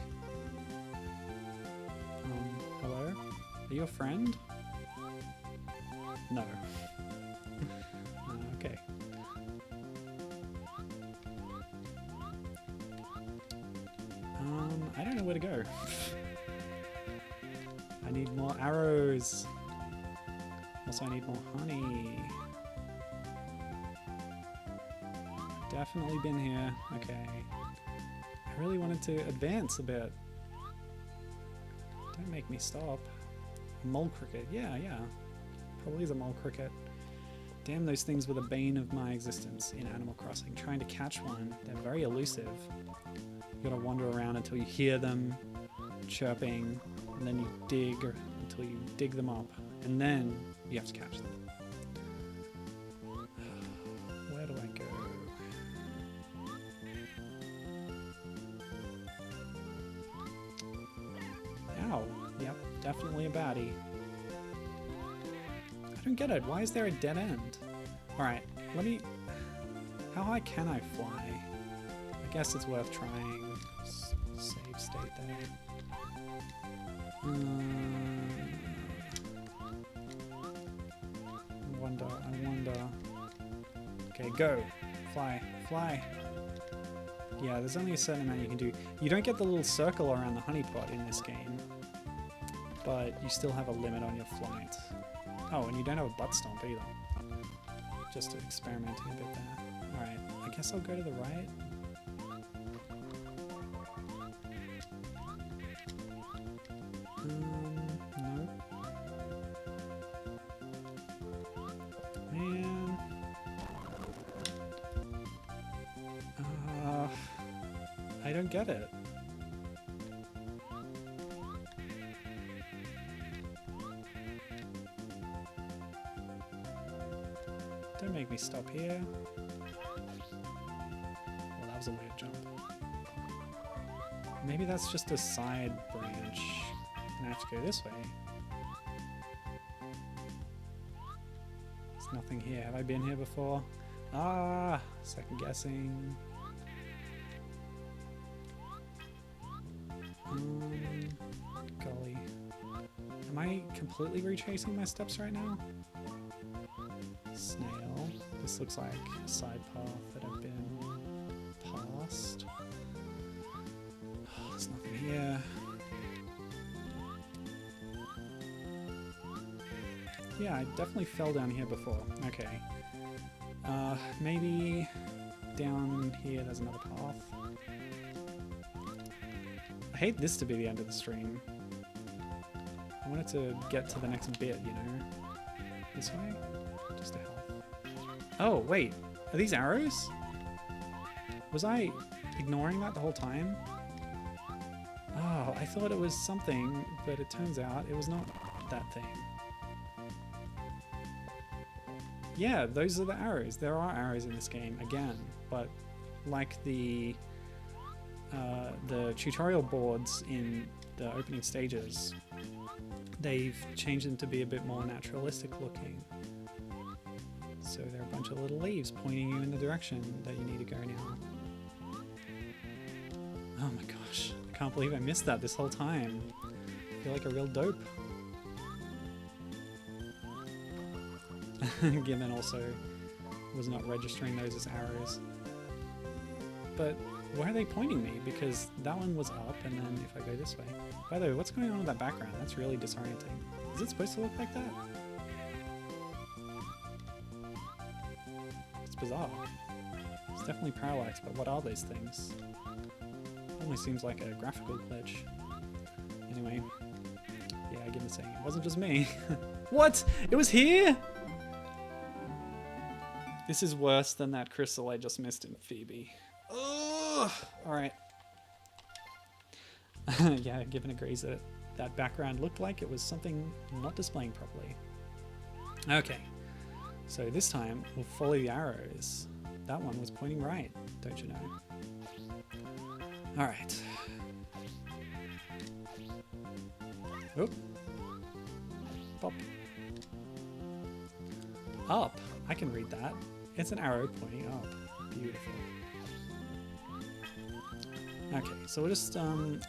Hello? Are you a friend? No. Okay. I don't know where to go. I need more arrows. Also, I need more honey. Definitely been here. Okay. I really wanted to advance a bit. Don't make me stop. A mole cricket. Yeah. Probably is a mole cricket. Damn, those things were the bane of my existence in Animal Crossing. Trying to catch one. They're very elusive. You gotta wander around until you hear them chirping, and then you dig until you dig them up, and then you have to catch them. Where do I go? Ow. Yep, definitely a baddie. I don't get it. Why is there a dead end? Alright, let me... How high can I fly? I guess it's worth trying. Save state there. I wonder. Okay, go. Fly. Yeah, there's only a certain amount you can do. You don't get the little circle around the honeypot in this game, but you still have a limit on your flight. Oh, and you don't have a butt stomp either. Just experimenting a bit there. Alright, I guess I'll go to the right. No. Man. I don't get it. Don't make me stop here. Well, that was a weird jump. Maybe that's just a side branch. And I have to go this way. There's nothing here. Have I been here before? Ah, second guessing. Golly. Am I completely retracing my steps right now? Snail. This looks like a side path that I've been past. Oh, there's nothing here. Yeah, I definitely fell down here before. Okay. Maybe down here there's another path. I hate this to be the end of the stream. I wanted to get to the next bit, you know? This way? Just to help. Oh, wait. Are these arrows? Was I ignoring that the whole time? Oh, I thought it was something, but it turns out it was not that thing. Yeah, those are the arrows. There are arrows in this game, again, but like the tutorial boards in the opening stages, they've changed them to be a bit more naturalistic looking. So there are a bunch of little leaves pointing you in the direction that you need to go now. Oh my gosh, I can't believe I missed that this whole time. I feel like a real dope. Given also was not registering those as arrows. But why are they pointing me? Because that one was up, and then if I go this way... By the way, what's going on with that background? That's really disorienting. Is it supposed to look like that? It's bizarre. It's definitely parallax, but what are those things? Only seems like a graphical glitch. Anyway. Yeah, I give it a saying. It wasn't just me. What? It was here?! This is worse than that crystal I just missed in Phoebee. Ugh! Alright. Yeah, Given agrees that that background looked like it was something not displaying properly. Okay. So this time, we'll follow the arrows. That one was pointing right, don't you know? Alright. Oop. Pop. Up. I can read that. It's an arrow pointing up. Beautiful. Okay, so we'll just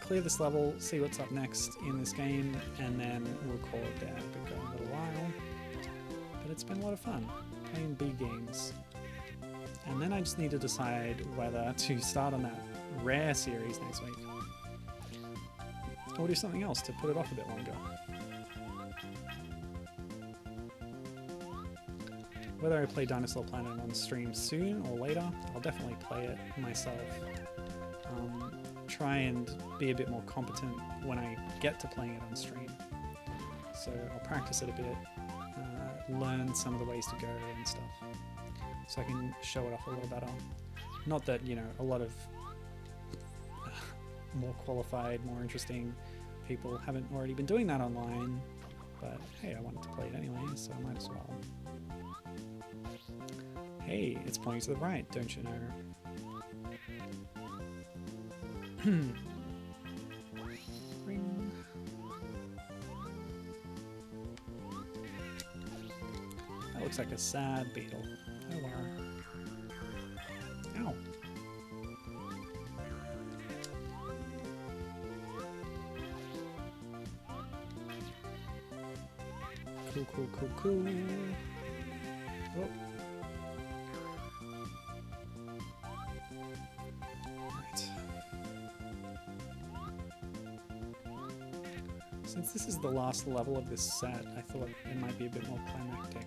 clear this level, see what's up next in this game, and then we'll call it there. Been going a little while. But it's been a lot of fun playing bee games. And then I just need to decide whether to start on that rare series next week, or do something else to put it off a bit longer. Whether I play Dinosaur Planet on stream soon or later, I'll definitely play it myself. Try and be a bit more competent when I get to playing it on stream. So I'll practice it a bit, learn some of the ways to go and stuff, so I can show it off a little better. Not that, you know, a lot of more qualified, more interesting people haven't already been doing that online, but hey, I wanted to play it anyway, so I might as well. Hey, it's pointing to the right, don't you know? Ring. That looks like a sad beetle. Oh wow. Ow. Cool, cool, cool, cool. Oh. Since this is the last level of this set, I thought it might be a bit more climactic.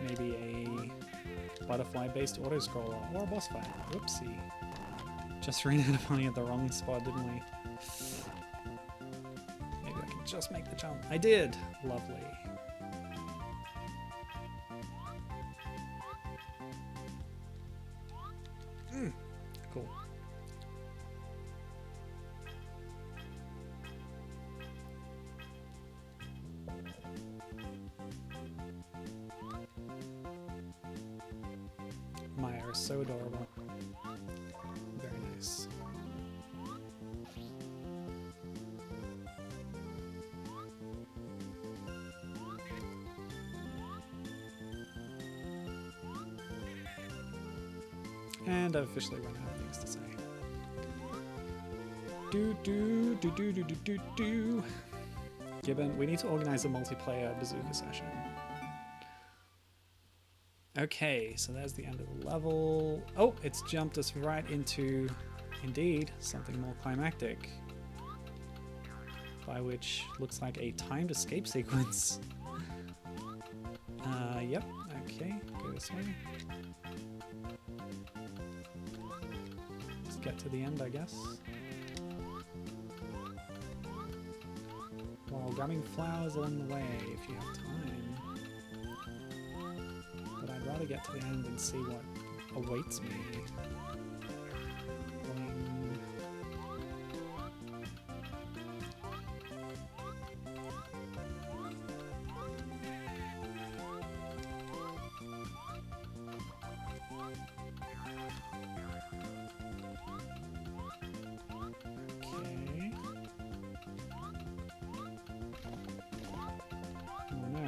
Maybe a butterfly-based auto-scroller or a boss fight. Whoopsie. Just ran out of money at the wrong spot, didn't we? Maybe I can just make the jump. I did! Lovely. Cool. Maya is so adorable. Very nice. And I've officially run out of things to say. Do. Gibbon, we need to organize a multiplayer bazooka session. Okay, so there's the end of the level. Oh, it's jumped us right into, indeed, something more climactic. By which looks like a timed escape sequence. Yep, okay, go this way. Let's get to the end, I guess. While grabbing flowers along the way, if you have time. But I'd rather get to the end and see what awaits me. Okay. Oh no.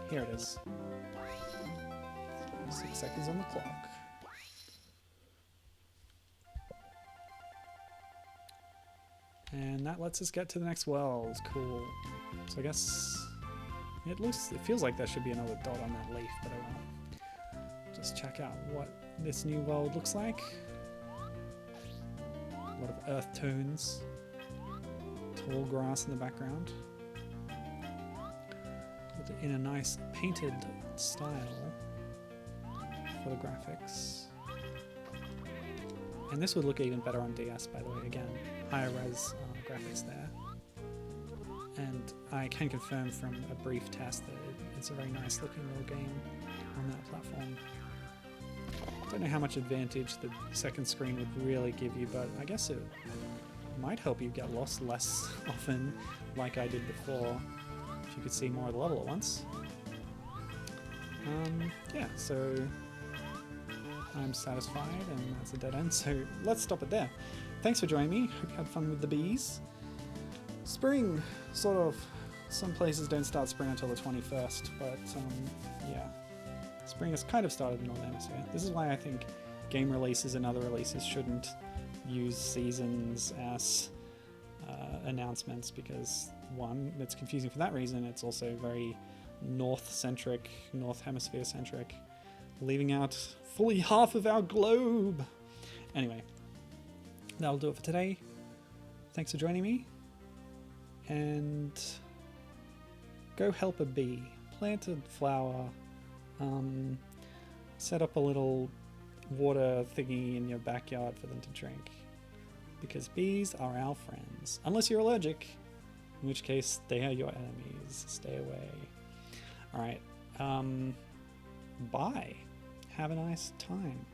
Here it is. 6 seconds on the clock. And that lets us get to the next world. Cool. So I guess it feels like there should be another dot on that leaf, but I won't. Just check out what this new world looks like. A lot of earth tones. Tall grass in the background. In a nice painted style for the graphics. And this would look even better on DS, by the way. Again, higher res graphics there. And I can confirm from a brief test that it's a very nice looking little game on that platform. Don't know how much advantage the second screen would really give you, but I guess it might help you get lost less often, like I did before, if you could see more of the level at once. Yeah, so I'm satisfied, and that's a dead end, so let's stop it there. Thanks for joining me. Hope you had fun with the bees. Spring, sort of. Some places don't start spring until the 21st, but yeah. Spring has kind of started in the Northern Hemisphere. This is why I think game releases and other releases shouldn't use seasons as announcements, because one, it's confusing for that reason. It's also very north-centric, north hemisphere-centric, leaving out fully half of our globe. Anyway, that'll do it for today. Thanks for joining me, and go help a bee. Plant a flower, set up a little water thingy in your backyard for them to drink, because bees are our friends. Unless you're allergic, in which case they are your enemies. Stay away. Alright, bye. Have a nice time.